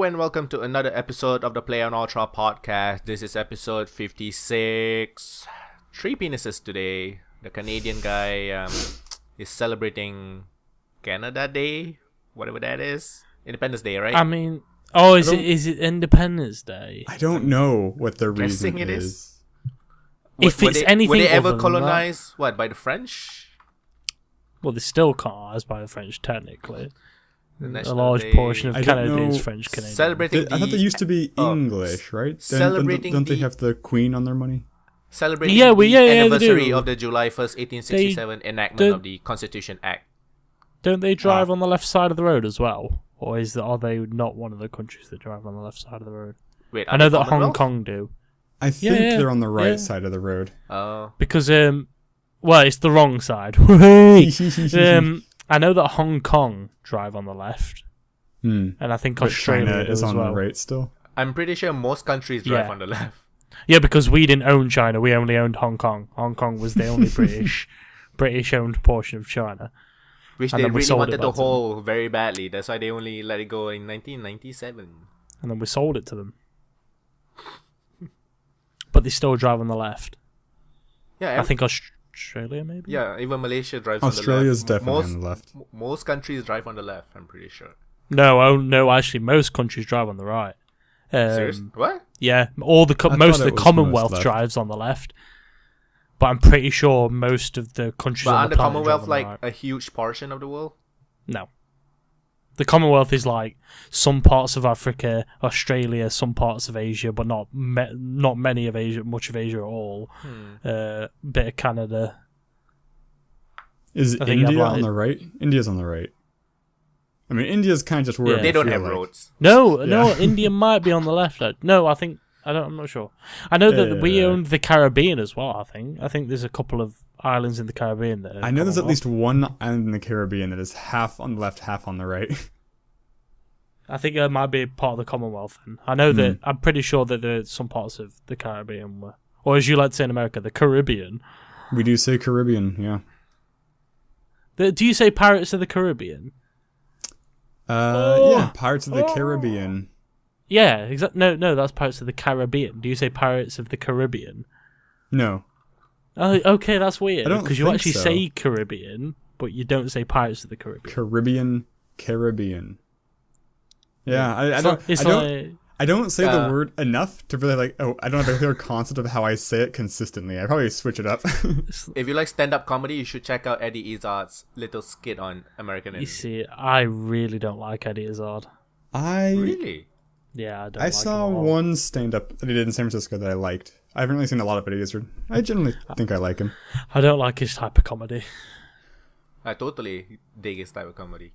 Hello and welcome to another episode of the playonultra podcast. This is episode 56. 3 penises today. The Canadian guy is celebrating Canada Day, whatever that is. Independence Day, right? I mean, is it Independence Day? I don't know what the reason it is. If it's anything, were they ever other than colonized? What, by the French? Well, they're still colonized by the French, technically. A large portion of Canada is French Canadian. Celebrating I thought they used to be English, right? Celebrating don't they have the Queen on their money? Celebrating the anniversary of the July 1st, 1867 enactment of the Constitution Act. Don't they drive on the left side of the road as well? Or are they not one of the countries that drive on the left side of the road? Wait, I know that Hong Kong do. I think they're on the right side of the road. Oh. Because, it's the wrong side. I know that Hong Kong drive on the left. And I think Australia China is on the right still. I'm pretty sure most countries drive on the left. Yeah, because we didn't own China. We only owned Hong Kong. Hong Kong was the only British-owned portion of China. Which they really wanted to hold very badly. That's why they only let it go in 1997. And then we sold it to them. But they still drive on the left. Yeah, I think Australia, maybe? Yeah, even Malaysia drives on the left. Australia's definitely on the left. Most countries drive on the left, I'm pretty sure. No, actually, most countries drive on the right. Serious? What? Yeah, most of the Commonwealth drives on the left. But I'm pretty sure most of the countries on the planet Commonwealth drive on the right. a huge portion of the world? No. The Commonwealth is like some parts of Africa, Australia, some parts of Asia, but not many of Asia, much of Asia at all. Bit of Canada. Is India on the right? India's on the right. I mean, India's kind of just where they don't have roads. No, India might be on the left. No, I'm not sure. I know that we owned the Caribbean as well. I think there's a couple of islands in the Caribbean that. I know there's at least one island in the Caribbean that is half on the left, half on the right. I think it might be part of the Commonwealth. Then I know that I'm pretty sure that there's some parts of the Caribbean were, or as you like to say in America, the Caribbean. We do say Caribbean, yeah. Do you say Pirates of the Caribbean? Yeah, Pirates of the Caribbean. Yeah, exactly. No, that's Pirates of the Caribbean. Do you say Pirates of the Caribbean? No. Oh, okay, that's weird. Because you actually so. say Caribbean, but you don't say Pirates of the Caribbean. Caribbean. Yeah, I don't say the word enough to really I don't have a clear concept of how I say it consistently. I probably switch it up. If you like stand-up comedy, you should check out Eddie Izzard's little skit on American Idol. You see, I really don't like Eddie Izzard. Really? Yeah, I saw one stand-up that he did in San Francisco that I liked. I haven't really seen a lot of Eddie Izzard. I generally think I like him. I don't like his type of comedy. I totally dig his type of comedy.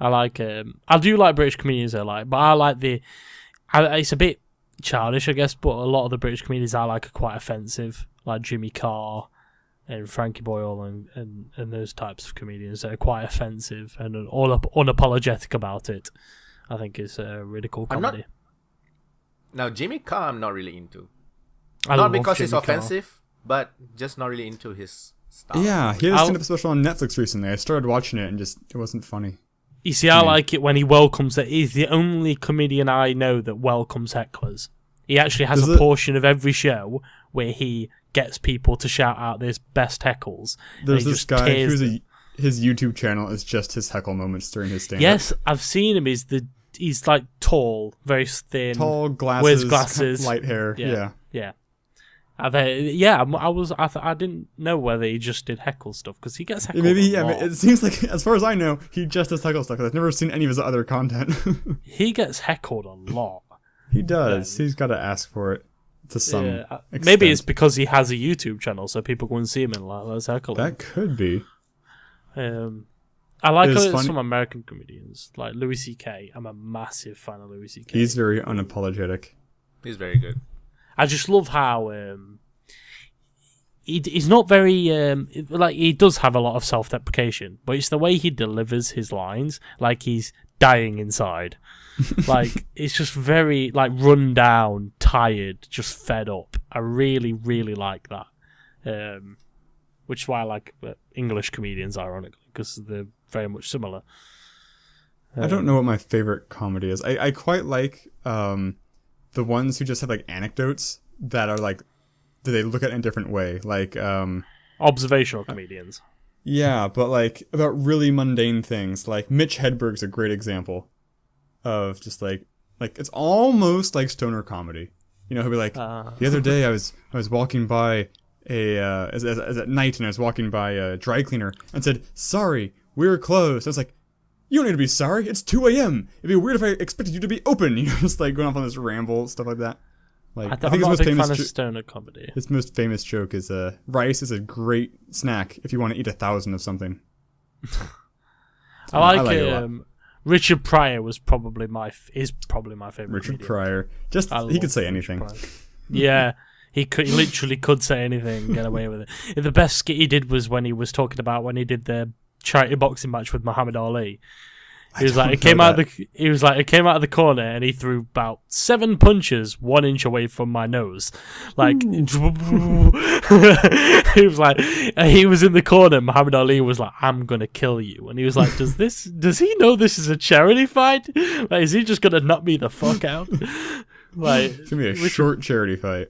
I like I do like British comedians but I like it's a bit childish, I guess, but a lot of the British comedians I like are quite offensive, like Jimmy Carr and Frankie Boyle and those types of comedians that are quite offensive and unapologetic about it. I think it's a really cool comedy. Now, Jimmy Carr I'm not really into. Not because Jimmy he's offensive, but just not really into his style. Yeah, he had a stand-up special on Netflix recently. I started watching it and it wasn't funny. You see, I like it when he welcomes it. He's the only comedian I know that welcomes hecklers. He actually has a portion of every show where he gets people to shout out their best heckles. There's this guy his YouTube channel is just his heckle moments during his stand-up. Yes, I've seen him. He's like tall, very thin, tall, glasses, wears glasses, light hair. Yeah. I didn't know whether he just did heckle stuff because he gets heckled. It seems like, as far as I know, he just does heckle stuff. I've never seen any of his other content. He gets heckled a lot. He does. He's got to ask for it to some extent. Maybe it's because he has a YouTube channel, so people go and see him and let's heckle him. That could be. I like some American comedians, like Louis C.K. I'm a massive fan of Louis C.K. He's very unapologetic. He's very good. I just love how he's not very he does have a lot of self-deprecation, but it's the way he delivers his lines, like he's dying inside. Like it's just very run down, tired, just fed up. I really, really like that. Which is why I like English comedians, ironically, because they're very much similar. I don't know what my favorite comedy is. I quite like the ones who just have like anecdotes that are like that they look at in a different way, like observational comedians. Yeah, but like about really mundane things. Like Mitch Hedberg's a great example of just like it's almost like stoner comedy. You know, he'll be like, the other day I was walking by as at night, and I was walking by a dry cleaner and said, "Sorry, we're closed." I was like, "You don't need to be sorry. It's 2 a.m. It'd be weird if I expected you to be open." You know, just like going off on this ramble, stuff like that. Like, I think his most famous stoner comedy. His most famous joke is rice is a great snack if you want to eat 1,000 of something. I like Richard Pryor is probably my favorite. Richard Pryor, he could say anything. Yeah, he literally could say anything and get away with it. The best skit he did was when he was talking about when he did the charity boxing match with Muhammad Ali. He was like, it came out of the corner and he threw about 7 punches 1 inch away from my nose. Like, he was like, he was in the corner. Muhammad Ali was like, "I'm gonna kill you," and he was like, does he know this is a charity fight? Like, is he just gonna knock me the fuck out? Like, it's gonna be a short charity fight.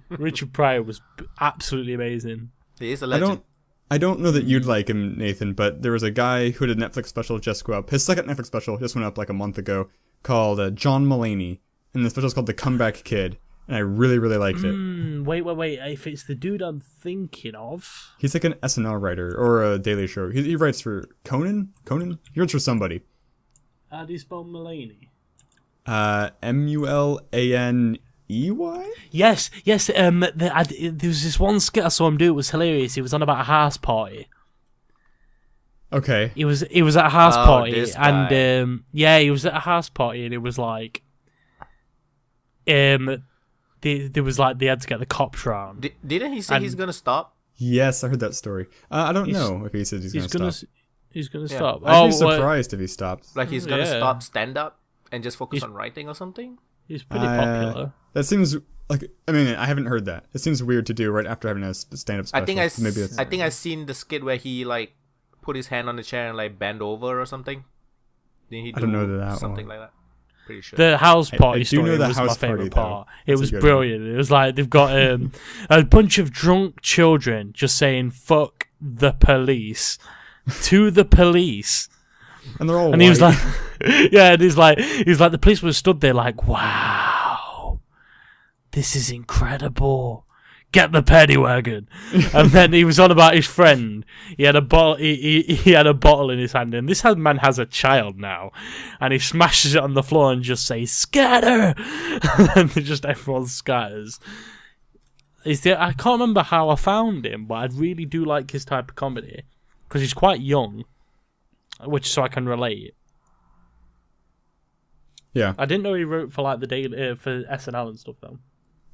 Richard Pryor was absolutely amazing. He is a legend. I don't know that you'd like him, Nathan, but there was a guy who did a Netflix special just go up. His second Netflix special just went up like a month ago, called John Mulaney, and the special is called The Comeback Kid, and I really, really liked it. Wait. If it's the dude I'm thinking of... He's like an SNL writer, or a Daily Show. He writes for Conan? He writes for somebody. How do you spell Mulaney? Mulaney? Yes. There was this one skit I saw him do. It was hilarious. He was on about a house party. Okay. He was at a house party, and he was at a house party, and it was like, there was like they had to get the cops round. Didn't he say he's gonna stop? Yes, I heard that story. I don't know if he says he's gonna stop. He's gonna stop. I'd be surprised if he stops. Like he's gonna stop stand up and just focus on writing or something. He's pretty popular. That seems like, I mean, I haven't heard that. It seems weird to do right after having a stand-up special. I think I've seen the skit where he like put his hand on the chair and like bend over or something. Then he I don't know that something one. like that. Pretty sure. The house party story was my favorite part. It was brilliant. It was like they've got a bunch of drunk children just saying "fuck the police" to the police. And they're all and white. He was like, yeah, and he's like, the police were stood there like, "Wow, this is incredible. Get the penny wagon." And then he was on about his friend. He had a bottle. He had a bottle in his hand, and this man has a child now, and he smashes it on the floor and just says "scatter," and just everyone scatters. I can't remember how I found him, but I really do like his type of comedy because he's quite young. So I can relate. Yeah, I didn't know he wrote for like the daily for SNL and stuff though.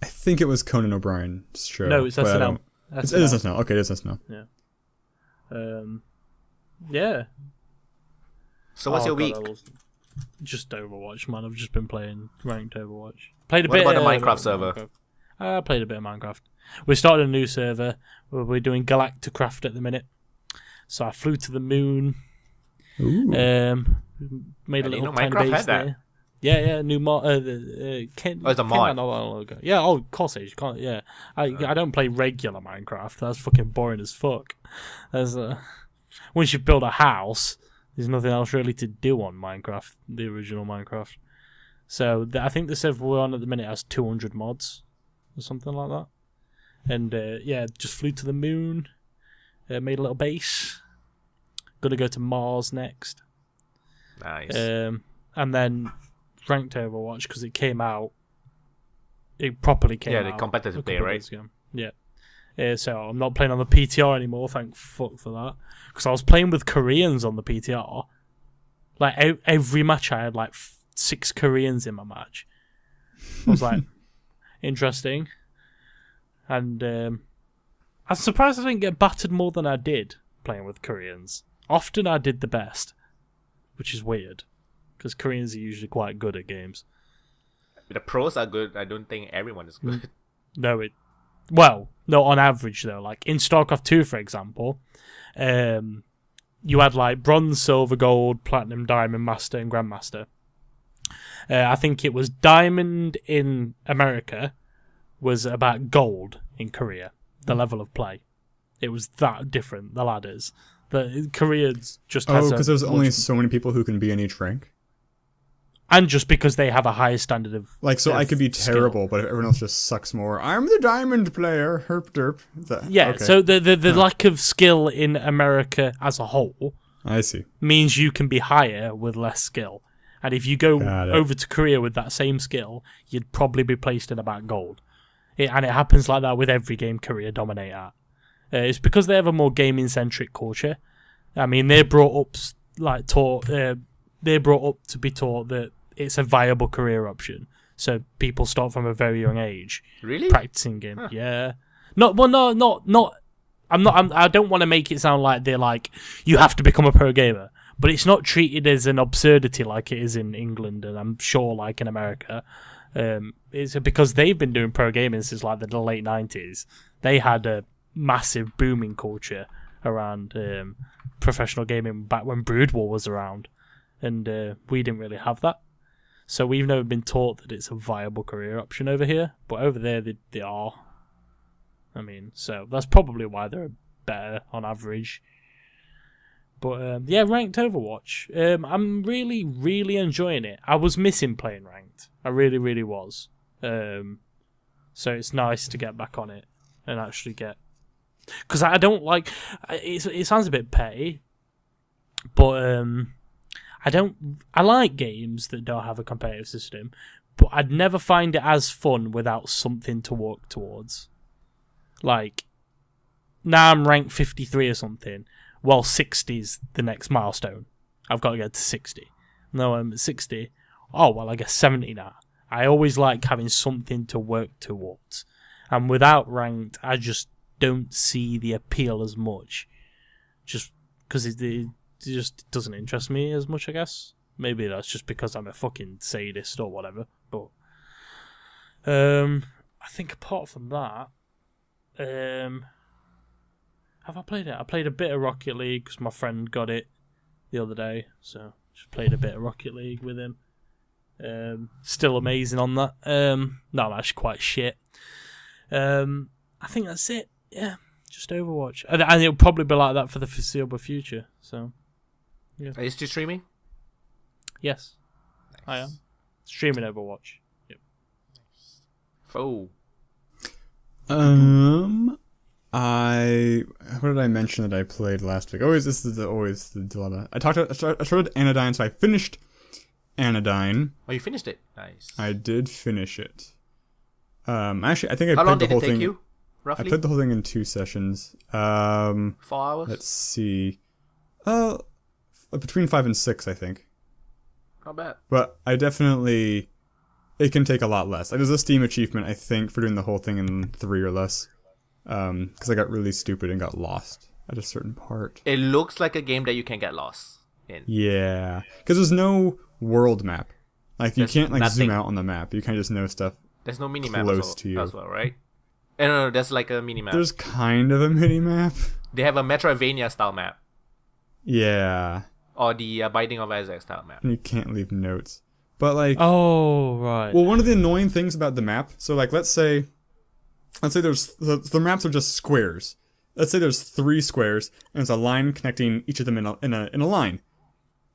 I think it was Conan O'Brien's show. No, it's SNL. It is SNL. Okay, it is SNL. Yeah. Yeah. So what's your week? Just Overwatch, man. I've just been playing ranked Overwatch. What about the Minecraft server? I played a bit of Minecraft. We started a new server. We're doing Galacticraft at the minute. So I flew to the moon. Ooh. Made a little tiny base had that. there. Yeah, new mod. It's a mod. Yeah, of course it is. You can't, yeah, I don't play regular Minecraft. That's fucking boring as fuck. Once you build a house, there's nothing else really to do on Minecraft, the original Minecraft. So I think the server we're on at the minute has 200 mods or something like that. And just flew to the moon, made a little base. Gonna go to Mars next. Nice. And then ranked Overwatch because it came out. It properly came out. Yeah, the competitive day, right? Yeah. So I'm not playing on the PTR anymore. Thank fuck for that. Because I was playing with Koreans on the PTR. Like every match, I had like 6 Koreans in my match. I was like, interesting. And I'm surprised I didn't get battered more than I did playing with Koreans. Often I did the best, which is weird, because Koreans are usually quite good at games. The pros are good. I don't think everyone is good. No, on average though. Like in StarCraft 2, for example, you had like bronze, silver, gold, platinum, diamond, master, and grandmaster. I think it was diamond in America was about gold in Korea. The level of play, it was that different. The ladders, the Korea just has because there's only so many people who can be in each rank. And just because they have a higher standard of like, so I could be terrible, skill. but everyone else just sucks more. I'm the diamond player, herp derp. Yeah, okay. so the lack of skill in America as a whole, I see, means you can be higher with less skill. And if you go over to Korea with that same skill, you'd probably be placed in about gold. And it happens like that with every game Korea dominate at. It's because they have a more gaming-centric culture. I mean, they're brought up to be taught that it's a viable career option. So people start from a very young age. Really? Practicing game. Huh. Yeah. I don't want to make it sound like they're like, you have to become a pro gamer. But it's not treated as an absurdity like it is in England and I'm sure like in America. It's because they've been doing pro gaming since like the late 90s. They had a massive booming culture around professional gaming back when Brood War was around. And we didn't really have that. So we've never been taught that it's a viable career option over here. But over there, they are. I mean, so that's probably why they're better on average. But yeah, ranked Overwatch. I'm really, really enjoying it. I was missing playing ranked. I really, really was. So it's nice to get back on it and actually get... Because I don't like... It sounds a bit petty, but I like games that don't have a competitive system, but I'd never find it as fun without something to work towards. Like, now I'm ranked 53 or something. Well, 60's the next milestone. I've got to get to 60. No, I'm at 60. Oh, well, I guess 70 now. I always like having something to work towards. And without ranked, I just don't see the appeal as much. Just because it just doesn't interest me as much, I guess. Maybe that's just because I'm a fucking sadist or whatever. But I think apart from that, have I played it? I played a bit of Rocket League because my friend got it the other day, so just played a bit of Rocket League with him. Still amazing on that. No, I'm actually quite shit. I think that's it. Yeah, just Overwatch, and it'll probably be like that for the foreseeable future. So, yeah. Are you still streaming? Yes, nice. I am streaming Overwatch. Yep. Oh. What did I mention that I played last week? This is always the dilemma. I started Anodyne, so I finished Anodyne. Oh, you finished it? Nice. I did finish it. Actually, I think I How played long the did whole it take thing. you, roughly? I played the whole thing in 2 sessions. 4 hours? Let's see. Between 5 and 6, I think. Not bad. But I definitely... It can take a lot less. Like, there's a Steam achievement, I think, for doing the whole thing in 3 or less. Because I got really stupid and got lost at a certain part. It looks like a game that you can get lost in. Yeah. Because there's no world map. Like, you can't, like, nothing. zoom out on the map. You kind of just know stuff. There's no mini-map close to you. as well, right? No, there's like a mini-map. There's kind of a mini-map. They have a Metroidvania-style map. Yeah. Or the Binding of Isaac-style map. And you can't leave notes. But, like... Oh, right. Well, one of the annoying things about the map... So, like, let's say there's... The maps are just squares. Let's say there's 3 squares, and there's a line connecting each of them in a line.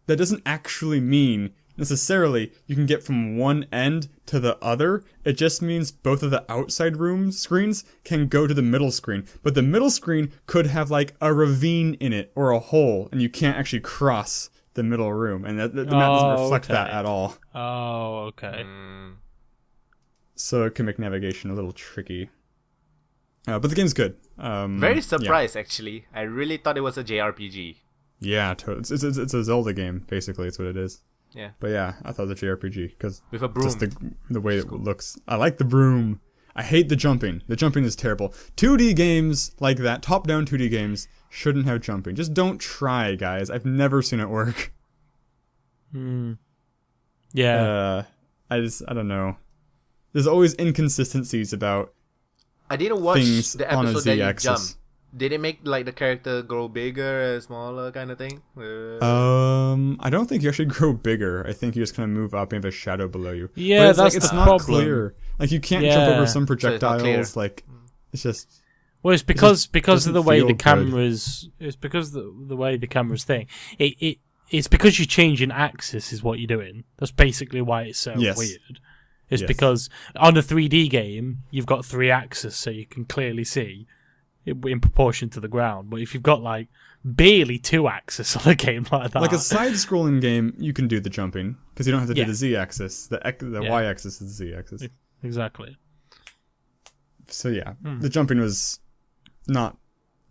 That doesn't actually mean... necessarily you can get from one end to the other. It just means both of the outside room screens can go to the middle screen, but the middle screen could have like a ravine in it or a hole, and you can't actually cross the middle room, and the map doesn't reflect that at all. Oh, okay. So it can make navigation a little tricky. But the game's good. Very surprised, actually. I really thought it was a JRPG. Yeah, totally. It's a Zelda game, basically. It's what it is. Yeah. But yeah, I thought it was a JRPG because with a broom. Just the way it looks. I like the broom. I hate the jumping. The jumping is terrible. 2D games like that, top-down 2D games, shouldn't have jumping. Just don't try, guys. I've never seen it work. Yeah. I don't know. There's always inconsistencies about I didn't watch things the on a episode that you Z-axis. jumped. Did it make like the character grow bigger, smaller, kind of thing? I don't think you actually grow bigger. I think you just kind of move up and have a shadow below you. Yeah, but that's it's the not problem. clear. Like you can't jump over some So it's not clear. projectiles. Like it's just. Well, it's because of doesn't the way feel the good. cameras. It's because the way the cameras thing. It's because you're changing axis is what you're doing. That's basically why it's so Yes. weird. It's Yes. because on a 3D game you've got 3 axes, so you can clearly see in proportion to the ground. But if you've got like barely 2 axes on a game like that, Like a side-scrolling game, you can do the jumping because you don't have to do Yeah. the Z-axis. The Yeah. Y-axis is the Z-axis. exactly. So yeah, the jumping was not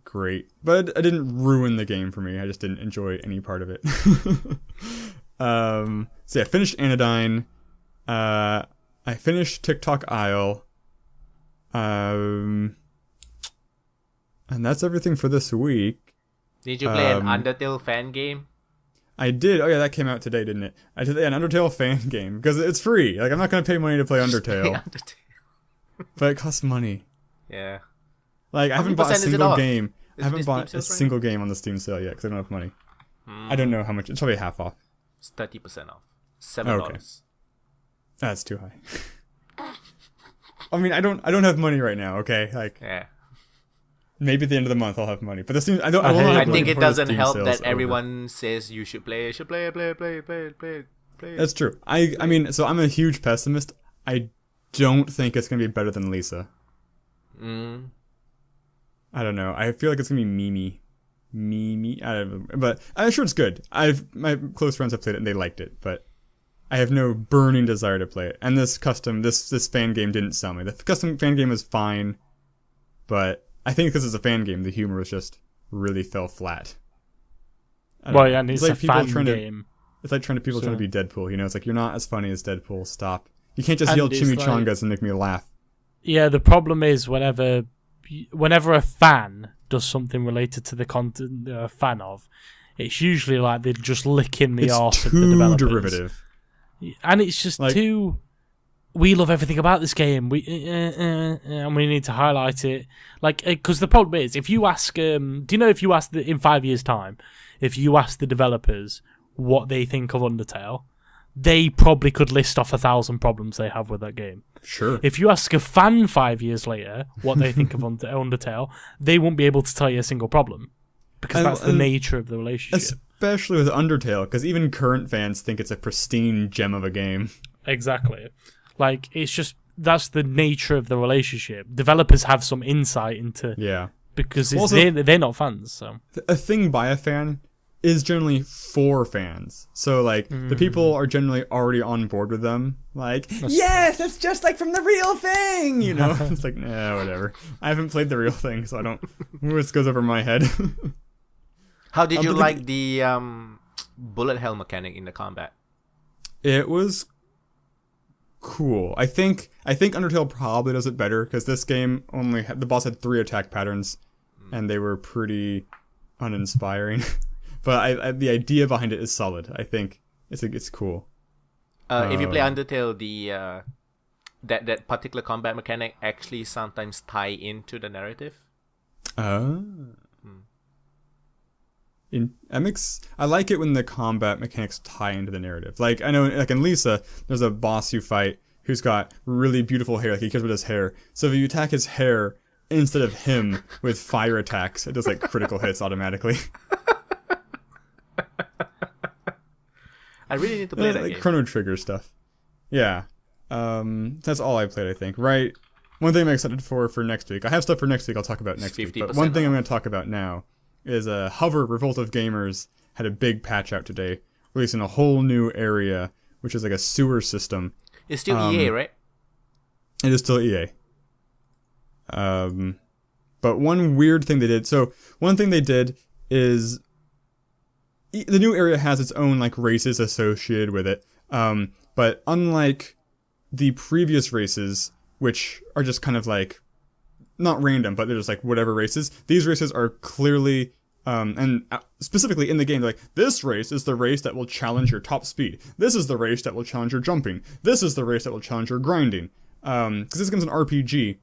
great, but it didn't ruin the game for me. I just didn't enjoy any part of it. So yeah, finished Anodyne. I finished TikTok Isle. And that's everything for this week. Did you play an Undertale fan game? I did. Oh yeah, that came out today, didn't it? I did an Undertale fan game because it's free. Like I'm not gonna pay money to play Undertale, but it costs money. Yeah. Like I How haven't many bought a percent is it single off? game. Is I haven't this bought Steam a sales right single game on the Steam sale yet because I don't have money. I don't know how much. It's probably half off. It's 30% off. $7. Okay. That's too high. I mean, I don't have money right now. Okay, like Yeah. maybe at the end of the month I'll have money. But the Steam, I will not I have I money think it before the doesn't Steam help sale's that over. everyone says you should play it. That's true. I mean, so I'm a huge pessimist. I don't think it's gonna be better than Lisa. I don't know. I feel like it's gonna be Mimi. I don't know, but I'm sure it's good. My close friends have played it and they liked it, but I have no burning desire to play it. And this fan game didn't sell me. The custom fan game was fine, but I think because it's a fan game, the humor was just really fell flat. Well, yeah, and it's like a people fan trying to- game. It's like trying to be Deadpool. You know, it's like you're not as funny as Deadpool. Stop. You can't just And yell it's chimichangas and make me laugh. Yeah, the problem is whenever a fan does something related to the content they're a fan of, it's usually like they're just licking the It's arse of the too developers. derivative. And it's just Like- too. We love everything about this game. And we need to highlight it. Like, because the problem is, if you ask, do you know if you ask in 5 years' time, if you ask the developers what they think of Undertale, they probably could list off 1,000 problems they have with that game. Sure. If you ask a fan 5 years later what they think of Undertale, they won't be able to tell you a single problem because that's the nature of the relationship. Especially with Undertale, because even current fans think it's a pristine gem of a game. Exactly. Like, it's just, that's the nature of the relationship. Developers have some insight into, Yeah. because Also- they're not fans, so. A thing by a fan is generally for fans. So, like, the people are generally already on board with them. Like, yes, that's just like from the real thing, you know? It's like, nah, whatever. I haven't played the real thing, so I don't... This goes over my head. How did you but like the bullet hell mechanic in the combat? It was cool. I think Undertale probably does it better, because this game the boss had 3 attack patterns, and they were pretty uninspiring. But the idea behind it is solid. I think it's cool. If you play Undertale, the that particular combat mechanic actually sometimes tie into the narrative. I like it when the combat mechanics tie into the narrative. Like, I know, like in Lisa, there's a boss you fight who's got really beautiful hair. Like, he cares about his hair. So if you attack his hair instead of him with fire attacks, it does like critical hits automatically. I really need to play that like game. Chrono Trigger stuff. Yeah. That's all I played, I think. Right? One thing I'm excited for next week. I have stuff for next week I'll talk about next week. But one thing I'm going to talk about now is Hover Revolt of Gamers had a big patch out today, releasing a whole new area, which is like a sewer system. It's still EA, right? It is still EA. But one weird thing they did. So one thing they did is the new area has its own like races associated with it. But unlike the previous races, which are just kind of like not random, but they're just like whatever races. These races are clearly, and specifically in the game, they're like, this race is the race that will challenge your top speed. This is the race that will challenge your jumping. This is the race that will challenge your grinding. Because this game's an RPG,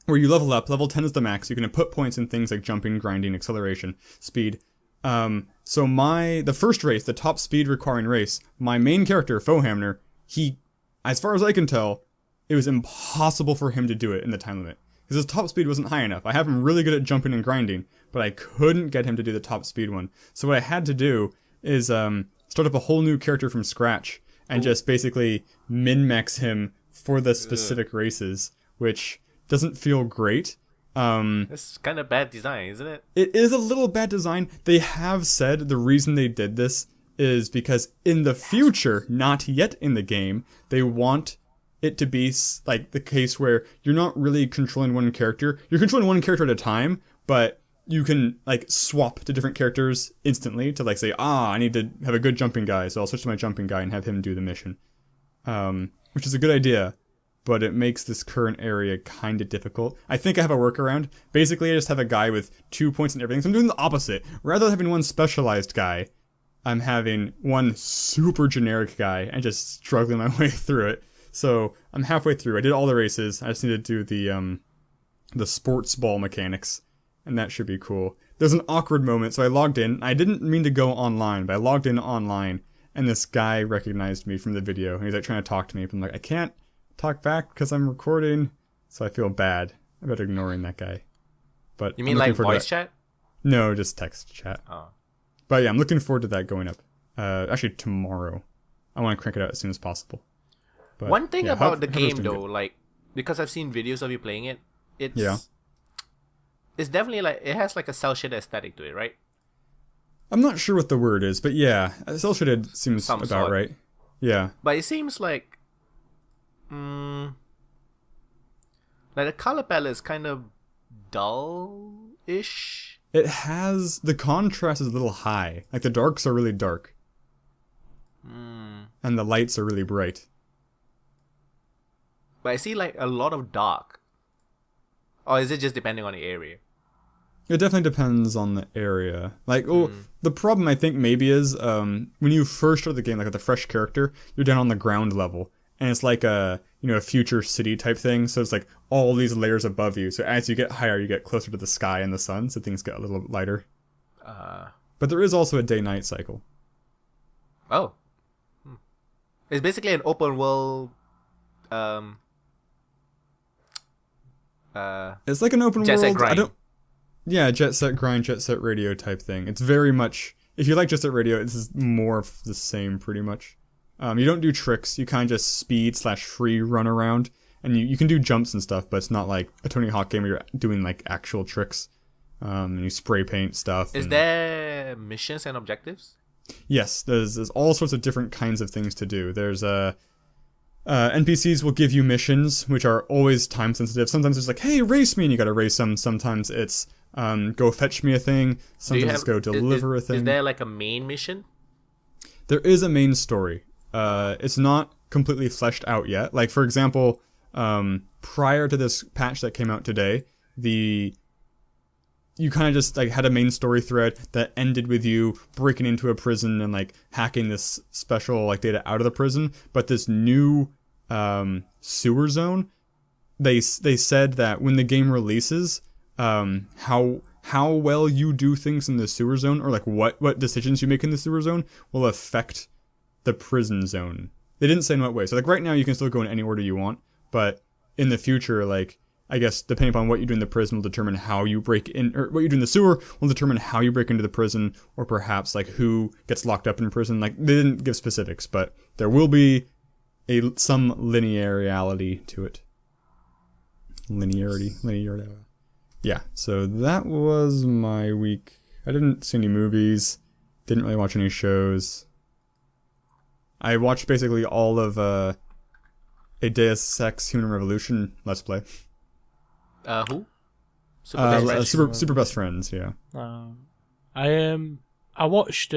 where you level up. Level 10 is the max. You can put points in things like jumping, grinding, acceleration, speed. So the first race, the top speed requiring race, my main character, Foehamner, he, as far as I can tell, it was impossible for him to do it in the time limit. Because his top speed wasn't high enough. I have him really good at jumping and grinding, but I couldn't get him to do the top speed one. So what I had to do is start up a whole new character from scratch and just basically min-max him for the specific races, which doesn't feel great. It's kind of bad design, isn't it? It is a little bad design. They have said the reason they did this is because in the future, not yet in the game, they want it to be like the case where you're not really controlling one character. You're controlling one character at a time, but you can like swap to different characters instantly to like say, I need to have a good jumping guy, so I'll switch to my jumping guy and have him do the mission. Which is a good idea, but it makes this current area kind of difficult. I think I have a workaround. Basically, I just have a guy with 2 points and everything, so I'm doing the opposite. Rather than having one specialized guy, I'm having one super generic guy and just struggling my way through it. So I'm halfway through. I did all the races. I just need to do the sports ball mechanics, and that should be cool. There's an awkward moment, so I logged in. I didn't mean to go online, but I logged in online, and this guy recognized me from the video, and he's like trying to talk to me, but I'm like, I can't talk back because I'm recording, so I feel bad about ignoring that guy. But you mean like voice chat? No, just text chat. Oh. But yeah, I'm looking forward to that going up. Actually, tomorrow. I want to crank it out as soon as possible. But, one thing about the game, though, good. like, because I've seen videos of you playing it, it's definitely like, it has like a cel-shaded aesthetic to it, right? I'm not sure what the word is, but yeah, cel-shaded seems Some about sort. right. Yeah. But it seems like, like the color palette is kind of dull-ish. It has, the contrast is a little high. Like the darks are really dark. And the lights are really bright. But I see like a lot of dark. Or is it just depending on the area? It definitely depends on the area. Like, the problem I think maybe is when you first start the game, like with a fresh character, you're down on the ground level, and it's like a future city type thing. So it's like all these layers above you. So as you get higher, you get closer to the sky and the sun, so things get a little lighter. But there is also a day-night cycle. Oh, it's basically an open world. It's like an open Jet Set world. Grind. Jet Set Grind, Jet Set Radio type thing. It's very much, if you like Jet Set Radio, this is more of the same pretty much. You don't do tricks. You kind of just speed/free run around, and you can do jumps and stuff, but it's not like a Tony Hawk game where you're doing like actual tricks. And you spray paint stuff. Is there missions and objectives? Yes, there's all sorts of different kinds of things to do. There's NPCs will give you missions, which are always time sensitive. Sometimes it's like, hey, race me, and you gotta race them. Sometimes it's go fetch me a thing. Sometimes it's go deliver a thing. Is there like a main mission? There is a main story. It's not completely fleshed out yet. Like, for example, prior to this patch that came out today, you kind of just like had a main story thread that ended with you breaking into a prison and like hacking this special like data out of the prison. But this new sewer zone, they said that when the game releases, how well you do things in the sewer zone, or like what decisions you make in the sewer zone, will affect the prison zone. They didn't say in what way. So like right now you can still go in any order you want, but in the future, like, I guess depending upon what you do in the prison will determine how you break in, or what you do in the sewer will determine how you break into the prison, or perhaps like who gets locked up in prison. Like, they didn't give specifics, but there will be some linearity to it. Linearity. Yeah, so that was my week. I didn't see any movies, didn't really watch any shows. I watched basically all of a Deus Ex Human Revolution Let's Play. Who? Super Best Friends, yeah. I watched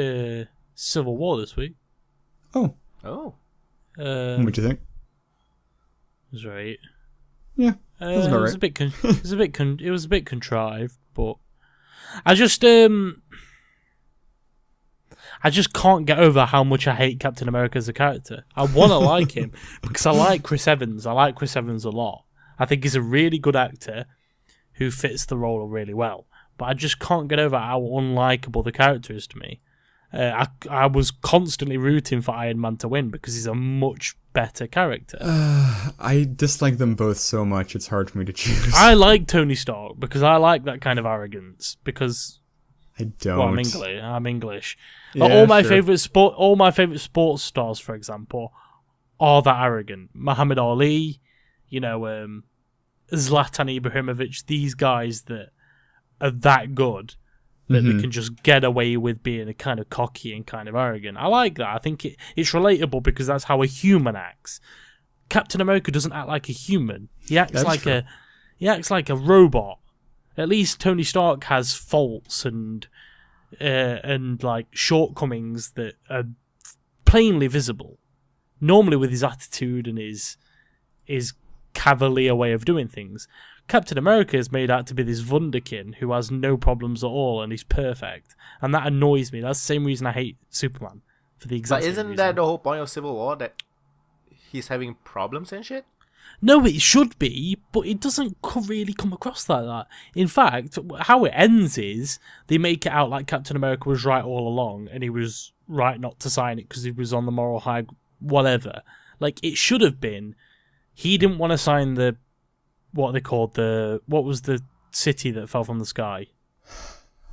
Civil War this week. Oh. What'd you think? It was right. Yeah, it was a bit. It was a bit contrived, but I just can't get over how much I hate Captain America as a character. I want to like him because I like Chris Evans. I like Chris Evans a lot. I think he's a really good actor. who fits the role really well. But I just can't get over how unlikable the character is to me. I was constantly rooting for Iron Man to win because he's a much better character. I dislike them both so much, it's hard for me to choose. I like Tony Stark because I like that kind of arrogance. Because I don't. well, I'm English. Yeah, All my sure. favorite sports stars, for example, are that arrogant. Muhammad Ali, Zlatan Ibrahimovic. These guys that are that good. That they can just get away with being a kind of cocky and kind of arrogant. I like that. I think it's relatable because that's how a human acts. Captain America doesn't act like a human. He acts like a robot. At least Tony Stark has faults and like shortcomings that are plainly visible. Normally with his attitude and his cavalier way of doing things. Captain America is made out to be this wunderkind who has no problems at all and he's perfect. And that annoys me. That's the same reason I hate Superman. For the exact same reason. That the whole point of Civil War, that he's having problems and shit? No, it should be, but it doesn't really come across like that. In fact, how it ends is they make it out like Captain America was right all along and he was right not to sign it because he was on the moral high, whatever. Like, it should have been, he didn't want to sign what was the city that fell from the sky?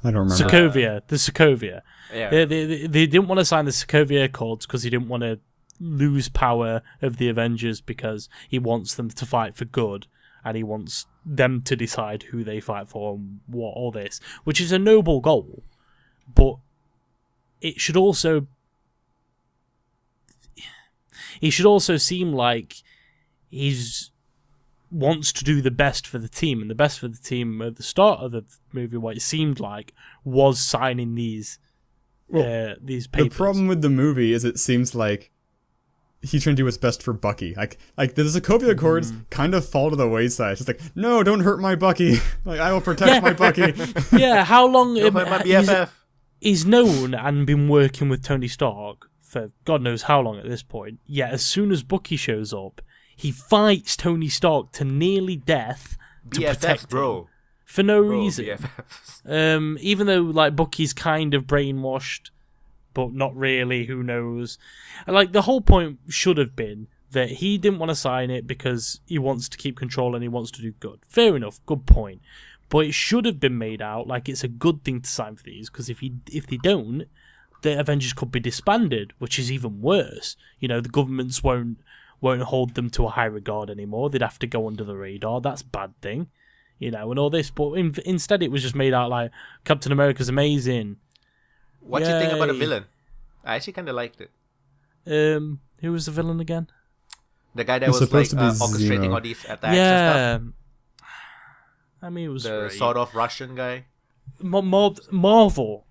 I don't remember. The Sokovia. Yeah. They didn't want to sign the Sokovia Accords because he didn't want to lose power of the Avengers because he wants them to fight for good and he wants them to decide who they fight for and what all this, which is a noble goal, but it should also seem like he's wants to do the best for the team, and the best for the team at the start of the movie, what it seemed like, was signing these papers. The problem with the movie is it seems like he's trying to do what's best for Bucky. Like the Sokovia Accords kind of fall to the wayside. It's just like, no, don't hurt my Bucky. Like, I will protect my Bucky. Yeah, how long... You'll my BFF. He's known and been working with Tony Stark for God knows how long at this point, yet as soon as Bucky shows up, he fights Tony Stark to nearly death to protect him for no reason. BFFs. Even though like Bucky's kind of brainwashed, but not really. Who knows? Like the whole point should have been that he didn't want to sign it because he wants to keep control and he wants to do good. Fair enough, good point. But it should have been made out like it's a good thing to sign for these because if they don't, the Avengers could be disbanded, which is even worse. The governments won't hold them to a high regard anymore. They'd have to go under the radar. That's a bad thing, and all this. But instead, it was just made out like Captain America's amazing. What do you think about the villain? I actually kind of liked it. Who was the villain again? The guy that was like orchestrating all these attacks and stuff. I mean, it was the great. sort of Russian guy. Marvel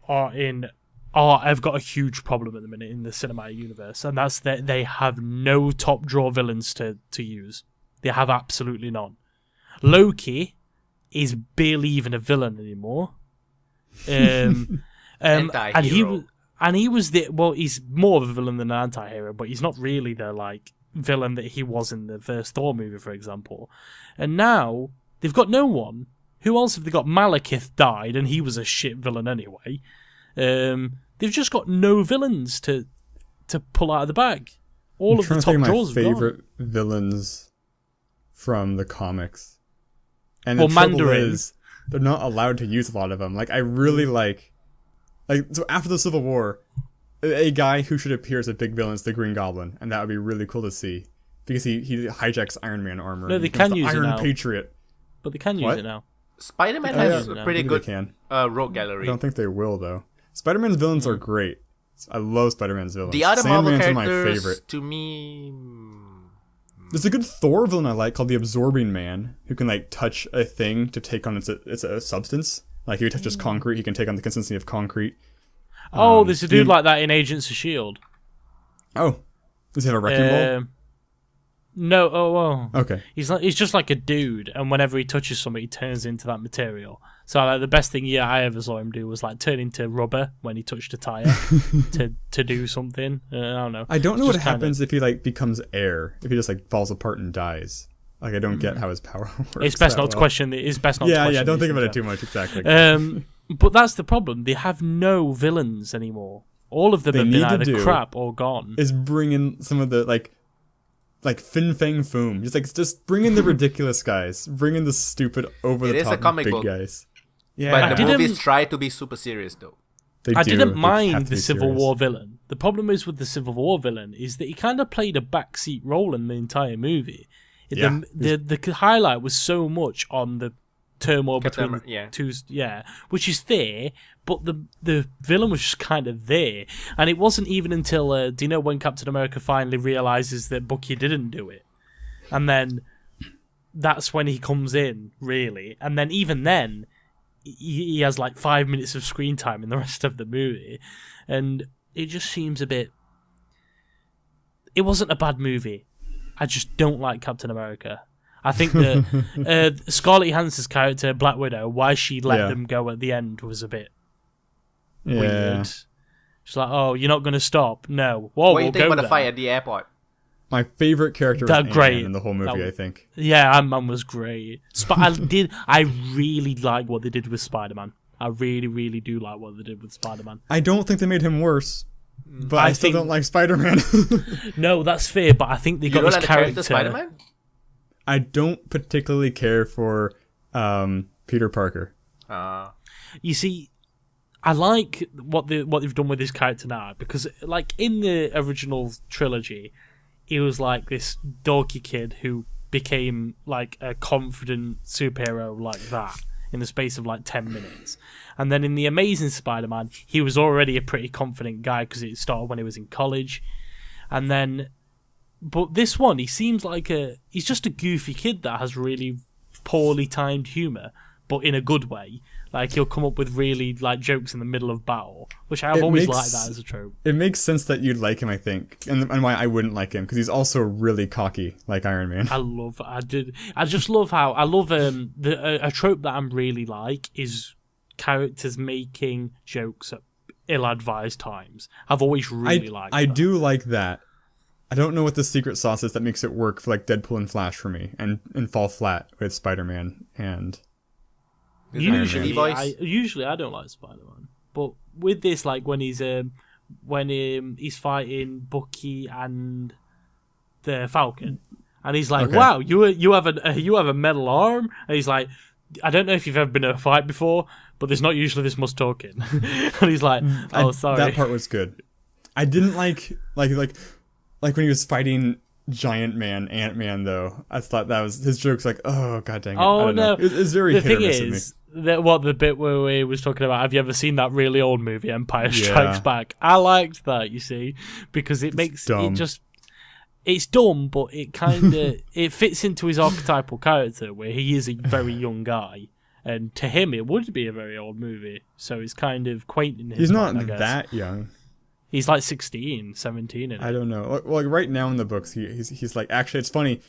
have got a huge problem at the minute in the cinematic universe, and that's that they have no top draw villains to use. They have absolutely none. Loki is barely even a villain anymore. Anti-hero. And he was he's more of a villain than an anti-hero, but he's not really the like villain that he was in the first Thor movie, for example. And now they've got no one. Who else have they got? Malekith died, and he was a shit villain anyway. They've just got no villains to pull out of the bag. All of the top draws have gone. My favorite villains from the comics, and the trouble Mandarin is they're not allowed to use a lot of them. Like I really like so after the Civil War, a guy who should appear as a big villain is the Green Goblin, and that would be really cool to see because he hijacks Iron Man armor. No, they can use it now. Iron Patriot, but they can use it now. Spider-Man has a pretty good rogue gallery. I don't think they will though. Spider-Man's villains are great. I love Spider-Man's villains. The other Marvel characters, my favorite. To me... There's a good Thor villain I like called the Absorbing Man, who can like touch a thing to take on its a substance. Like if he touches concrete, he can take on the consistency of concrete. There's a dude like that in Agents of S.H.I.E.L.D. Oh, does he have a wrecking ball? No, okay. He's just like a dude, and whenever he touches something, he turns into that material. So like the best thing I ever saw him do was like turn into rubber when he touched a tire to do something. I don't know. I don't know what happens if he like becomes air. If he just like falls apart and dies. Like I don't get how his power works. It's best not to question it. It's best not. Yeah, to question yeah. Don't think about it detail. too much. Exactly. But that's the problem. They have no villains anymore. All of them have been either crap or gone. Is bring in some of the like Fin Fang Foom. Just bring in the ridiculous guys. Bring in the stupid over the top big guys. Yeah, but the movies try to be super serious though. I didn't mind the Civil War villain. The problem is with the Civil War villain is that he kind of played a backseat role in the entire movie. Yeah. The highlight was so much on the turmoil between the two, which is fair, but the villain was just kind of there. And it wasn't even until, do you know when Captain America finally realises that Bucky didn't do it? And then that's when he comes in, really. And then even then, he has like 5 minutes of screen time in the rest of the movie, and it just seems a bit. It wasn't a bad movie. I just don't like Captain America. I think that Scarlett Johansson's character, Black Widow, why she let them go at the end was a bit weird. She's like, "Oh, you're not going to stop? No. Whoa, what do you think about the fight at the airport? My favorite character was Ant-Man in the whole movie, I think. Yeah, Ant-Man was great. I really like what they did with Spider-Man. I really, really do like what they did with Spider-Man. I don't think they made him worse, but I still don't like Spider-Man. No, that's fair, but I think they got his character. Spider-Man? I don't particularly care for Peter Parker. You see, I like what they've done with his character now, because like in the original trilogy, he was like this dorky kid who became like a confident superhero like that in the space of like 10 minutes. And then in The Amazing Spider-Man, he was already a pretty confident guy because it started when he was in college. And then, but this one, he seems like he's just a goofy kid that has really poorly timed humour, but in a good way. Like, he'll come up with really, like, jokes in the middle of battle, which I've always liked that as a trope. It makes sense that you'd like him, I think, and why I wouldn't like him, because he's also really cocky, like Iron Man. I just love how, a trope that I'm really like is characters making jokes at ill-advised times. I've always really liked that. I do like that. I don't know what the secret sauce is that makes it work for, like, Deadpool and Flash for me, and fall flat with Spider-Man, and... Usually I don't like Spider-Man, but with this, like when he's fighting Bucky and the Falcon, and he's like, "Wow, you have a metal arm," and he's like, "I don't know if you've ever been in a fight before, but there's not usually this much talking," and he's like, "Oh, sorry." That part was good. I didn't like when he was fighting Giant Man, Ant-Man, though. I thought that was his joke's like, oh god dang it. Oh no, it's very hit or miss with me. The bit where we was talking about, have you ever seen that really old movie, Empire Strikes Back? I liked that, you see, because it's dumb, but it kind of it fits into his archetypal character where he is a very young guy, and to him it would be a very old movie. So it's kind of quaint in his He's mind, not that young. He's like 16, 17. I don't know. Well, right now in the books, he's like, actually, it's funny.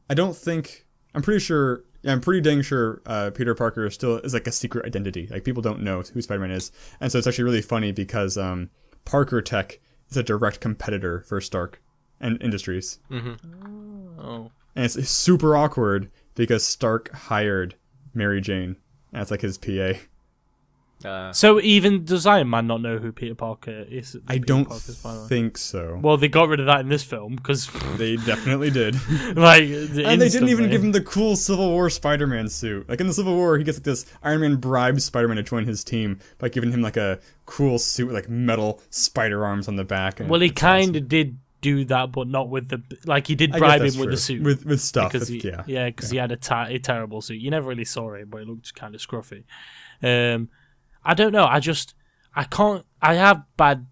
I'm pretty dang sure Peter Parker is like a secret identity. Like, people don't know who Spider-Man is. And so it's actually really funny because Parker Tech is a direct competitor for Stark and Industries. Mm-hmm. Oh. And it's super awkward because Stark hired Mary Jane as like his PA. So even does Iron Man not know who Peter Parker is? I don't think so. Well, they got rid of that in this film because they definitely did. And they didn't even give him the cool Civil War Spider-Man suit. Like in the Civil War, he gets like this. Iron Man bribes Spider-Man to join his team by giving him like a cool suit with like metal spider arms on the back. Well, he kind of did do that, but not with the he did bribe him with the suit with stuff. Because he had a terrible suit. You never really saw it, but it looked kind of scruffy. I don't know. I have bad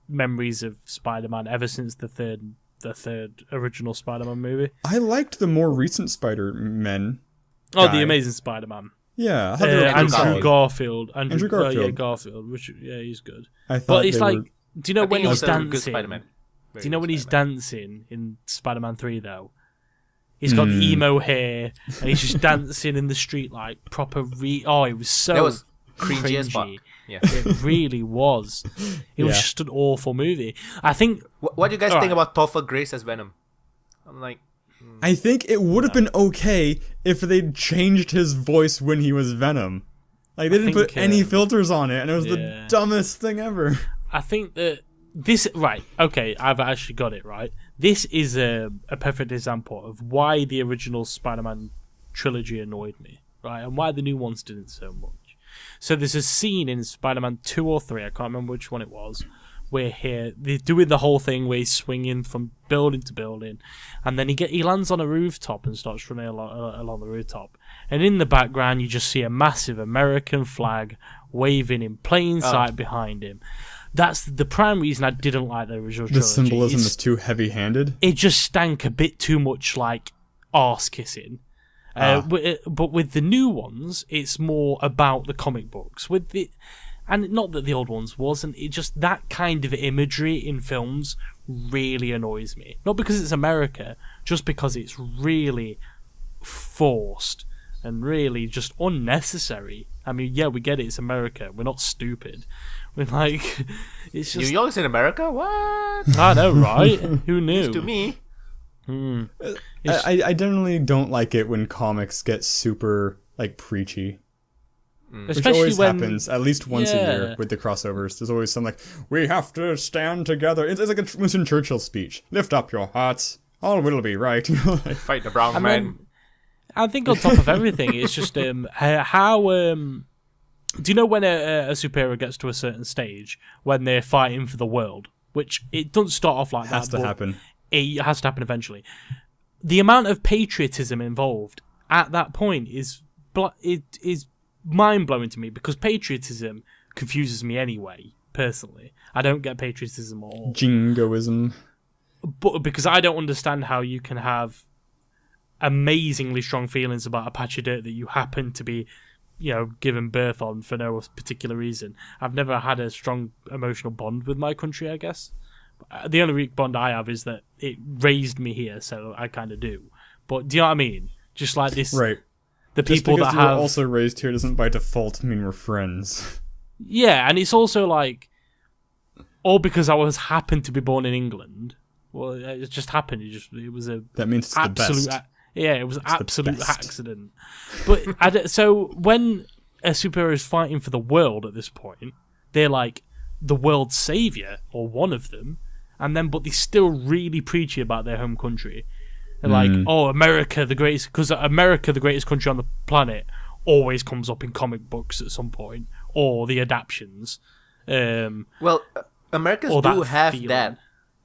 memories of Spider-Man ever since the third original Spider-Man movie. I liked the more recent Spider-Man. Oh, the Amazing Spider-Man. Yeah, Andrew Garfield. Andrew Garfield. Garfield. Which he's good. But it's like, do you know when he's dancing? Do you know when he's dancing in Spider-Man 3 though? He's got emo hair and he's just dancing in the street like proper. It was so. Cringy as fuck. Yeah. It really was. It was just an awful movie. I think. What do you guys think about Topher Grace as Venom? I'm like, I think it would have been okay if they'd changed his voice when he was Venom. Like, they didn't put any filters on it, and it was the dumbest thing ever. I think that this... Right, okay, I've actually got it, right? This is a perfect example of why the original Spider-Man trilogy annoyed me, right? And why the new ones didn't so much. So there's a scene in Spider-Man 2 or 3, I can't remember which one it was, where they're doing the whole thing where he's swinging from building to building, and then he lands on a rooftop and starts running along the rooftop. And in the background, you just see a massive American flag waving in plain sight behind him. That's the prime reason I didn't like the original trilogy. The symbolism is too heavy-handed? It just stank a bit too much like arse-kissing. But with the new ones, it's more about the comic books. And not that the old ones wasn't, it just that kind of imagery in films really annoys me. Not because it's America, just because it's really forced and really just unnecessary. I mean, yeah, we get it, it's America. We're not stupid. We're like, it's just... New York's in America? What? I know, right? Who knew? It's to me. I generally don't like it when comics get super, like, preachy. Especially Which always when, happens at least once a year with the crossovers. There's always some like, we have to stand together. It's like a Winston Churchill speech. Lift up your hearts. All will be right. Fight the brown man. I think on top of everything, it's just how... do you know when a superhero gets to a certain stage when they're fighting for the world? Which it doesn't start off like that. Has to happen. It has to happen eventually. The amount of patriotism involved at that point is mind-blowing to me, because patriotism confuses me anyway, personally. I don't get patriotism at all. Jingoism. But because I don't understand how you can have amazingly strong feelings about a patch of dirt that you happen to be, given birth on for no particular reason. I've never had a strong emotional bond with my country, I guess. The only weak bond I have is that it raised me here, so I kind of do. But do you know what I mean? Just like this... Right. The just people because that you were have also raised here doesn't by default mean we're friends. Yeah, and it's also like, all because I happened to be born in England. Well, it just happened. It was a that means it's absolute, the best. It was an absolute accident. But so when a superhero is fighting for the world at this point, they're like the world's savior or one of them, but they're still really preachy about their home country. Like, America, the greatest... Because America, the greatest country on the planet, always comes up in comic books at some point. Or the adaptions. Well, Americans do have feeling. That.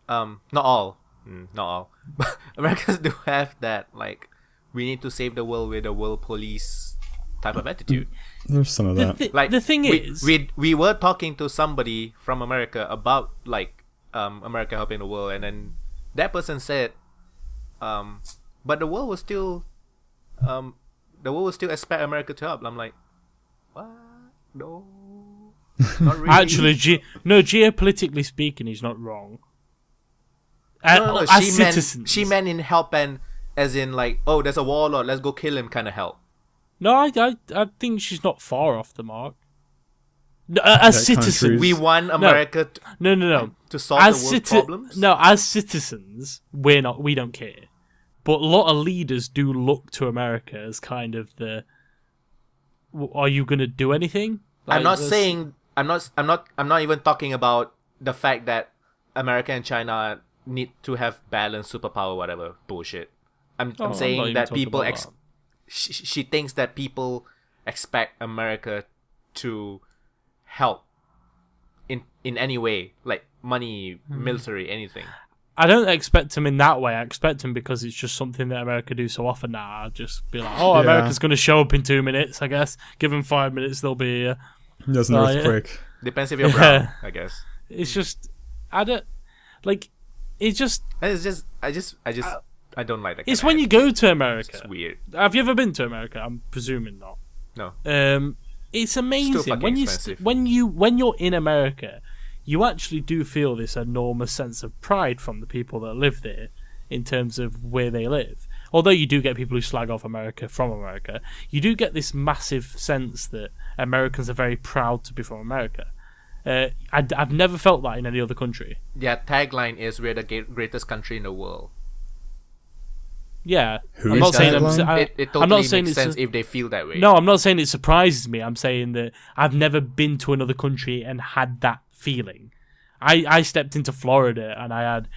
Not all. Not all. But Americans do have that, like, we need to save the world with a world police type of attitude. There's some of that. The thing is... We were talking to somebody from America about, like, America helping the world. And then that person said... but the world will still expect America to help. I'm like, what? No, not really. Actually, geopolitically speaking, he's not wrong. No. She meant in help, and as in like, oh, there's a warlord, let's go kill him, kind of help. No, I think she's not far off the mark. No, as citizens, we want America. No. To solve the world's problems. No, as citizens, we don't care. But a lot of leaders do look to America as kind of the. Are you going to do anything? Like, I'm not saying. I'm not even talking about the fact that America and China need to have balanced superpower, whatever bullshit. I'm saying that people. She thinks that people expect America to help in any way, like money, military, anything. I don't expect him in that way. I expect him because it's just something that America do so often now. I'll just be like, America's going to show up in 2 minutes, I guess. Give them 5 minutes, they'll be here. There's an earthquake. Depends if you're brown, I guess. It's just, I don't like I don't like that. It's when you go to America. It's weird. Have you ever been to America? I'm presuming not. No. It's amazing when you're in America. You actually do feel this enormous sense of pride from the people that live there in terms of where they live. Although you do get people who slag off America from America, you do get this massive sense that Americans are very proud to be from America. I've never felt that in any other country. Yeah, tagline is, we're the greatest country in the world. Yeah, Who I'm is not saying that I'm, line? I, It I'm totally not saying makes it's sense if they feel that way. no, I'm not saying it surprises me. I'm saying that I've never been to another country and had that feeling. I stepped into Florida and I had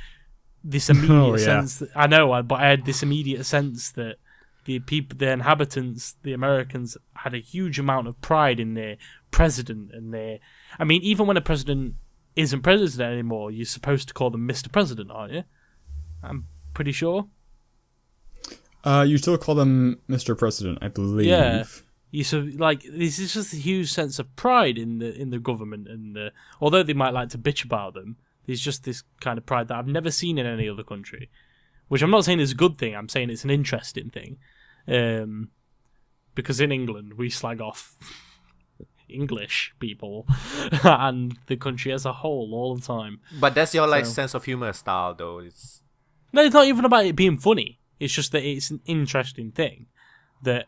this immediate sense. That, I know, but I had this immediate sense that the people, the inhabitants, the Americans had a huge amount of pride in their president and their. I mean, even when a president isn't president anymore, you're supposed to call them Mr. President, aren't you? I'm pretty sure. You still call them Mr. President, I believe. Yeah. This is just a huge sense of pride in the government, and although they might like to bitch about them, there's just this kind of pride that I've never seen in any other country. Which I'm not saying is a good thing. I'm saying it's an interesting thing, because in England we slag off English people and the country as a whole all the time. But that's your sense of humor style, though. No, it's not even about it being funny. It's just that it's an interesting thing. That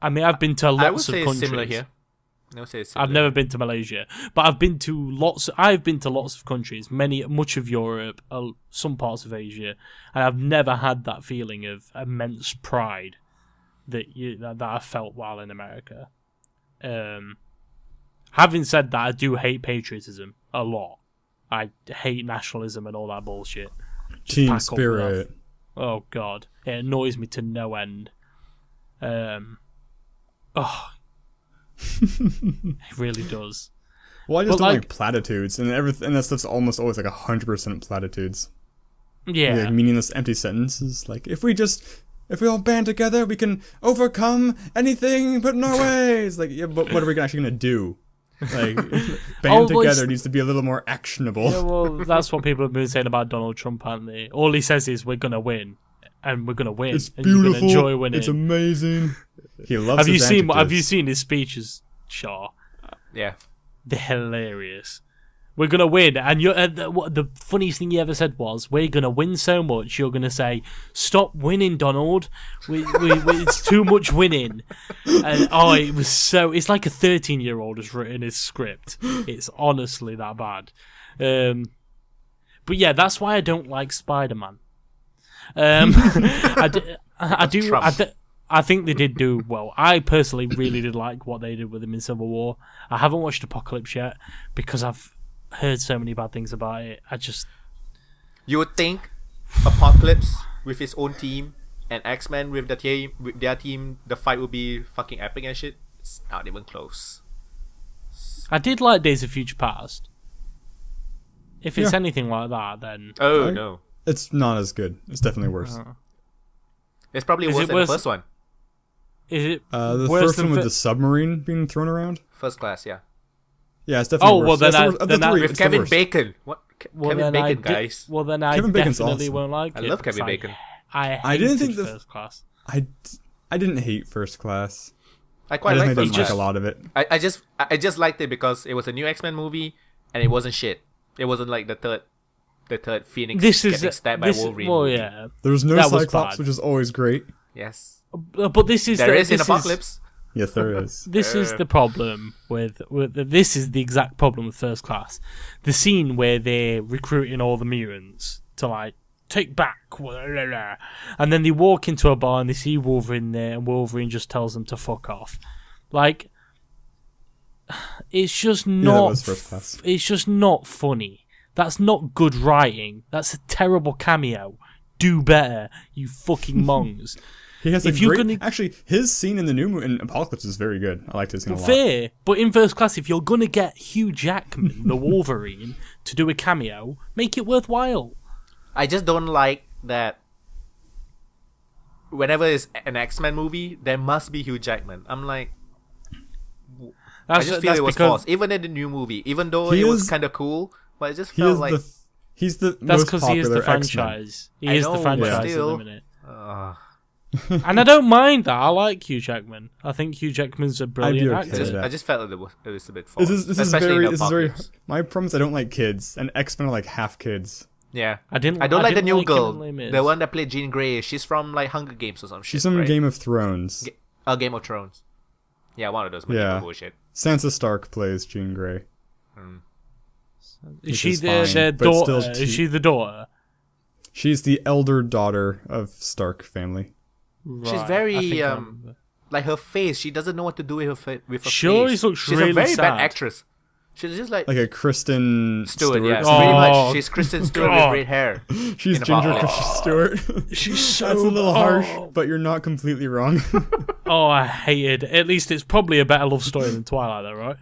I mean, I've been to lots of countries. It's similar here. I've never been to Malaysia, but I've been to lots of countries, much of Europe, some parts of Asia, and I've never had that feeling of immense pride that I felt while in America. Having said that, I do hate patriotism a lot. I hate nationalism and all that bullshit. Team spirit. Oh God, it annoys me to no end. It really does. Well, I just don't like platitudes, and everything. And that stuff's almost always like 100% platitudes. Yeah, like meaningless, empty sentences. Like if we all band together, we can overcome anything put in our ways. Like, yeah, but what are we actually gonna do? Like, band together needs to be a little more actionable. Yeah, well, that's what people have been saying about Donald Trump, haven't they? All he says is, "We're gonna win, and we're gonna win. It's and beautiful. You're gonna enjoy winning. It's amazing." He loves. Have you seen his speeches, Shar? Yeah, they're hilarious. We're gonna win, and the funniest thing he ever said was, "We're gonna win so much, you're gonna say, stop winning, Donald. It's too much winning." And it was so. It's like a 13-year-old has written his script. It's honestly that bad. But yeah, that's why I don't like Spider-Man. I think they did do well. I personally really did like what they did with him in Civil War. I haven't watched Apocalypse yet because I've heard so many bad things about it. You would think Apocalypse with his own team and X-Men with their team, the fight would be fucking epic and shit. It's not even close. I did like Days of Future Past. If it's anything like that, then no, it's not as good. It's definitely worse. It's probably worse than the first one. Is it the first one with the submarine being thrown around? First Class, yeah. Yeah, it's definitely worse. With Kevin Bacon. What? Kevin Bacon, guys. Then I definitely won't like it. I love Kevin Bacon. I didn't think First Class. I didn't hate First Class. I quite like First Class. Like a lot of it. I just liked it because it was a new X-Men movie and it wasn't shit. It wasn't like the third Phoenix getting stabbed by Wolverine. Well, yeah. There's no Cyclops, which is always great. Yes. But this is there is in Apocalypse. Yes, there is. This is the problem with this is the exact problem with First Class. The scene where they're recruiting all the mutants to take back, and then they walk into a bar and they see Wolverine there, and Wolverine just tells them to fuck off. It's just not. That was First Class. It's just not funny. That's not good writing. That's a terrible cameo. Do better, you fucking mongs. He has actually, his scene in the new movie in Apocalypse is very good. I liked his scene a lot. Fair, but in First Class, if you're gonna get Hugh Jackman, the Wolverine, to do a cameo, make it worthwhile. I just don't like that. Whenever it's an X-Men movie, there must be Hugh Jackman. I'm like, I just feel it was false. Even in the new movie, even though it was kind of cool, but it just felt like he's the that's because he is the franchise. X-Men. He is the franchise at the minute. And I don't mind that. I like Hugh Jackman. I think Hugh Jackman's a brilliant actor. I just felt it was a bit false. This is very. My problem is I don't like kids, and X-Men are like half kids. Yeah, I don't like the new girl, the one that played Jean Grey. She's from Hunger Games or some shit. She's from Game of Thrones. Game of Thrones. Yeah, one of those. Bullshit. Sansa Stark plays Jean Grey. Is she the daughter? Is she the daughter? She's the elder daughter of Stark family. Right. She's I very think I remember. like her face. She doesn't know what to do with her face. She always looks She's really a very sad. bad actress. She's just like A Kristen Stewart. Yeah, Oh, pretty much. She's Kristen Stewart with God. great hair. She's in Ginger Apocalypse. Kristen Stewart. She's so... That's a little harsh, Oh. but you're not completely wrong. Oh, I hated. At least it's probably a better love story than Twilight, though, right?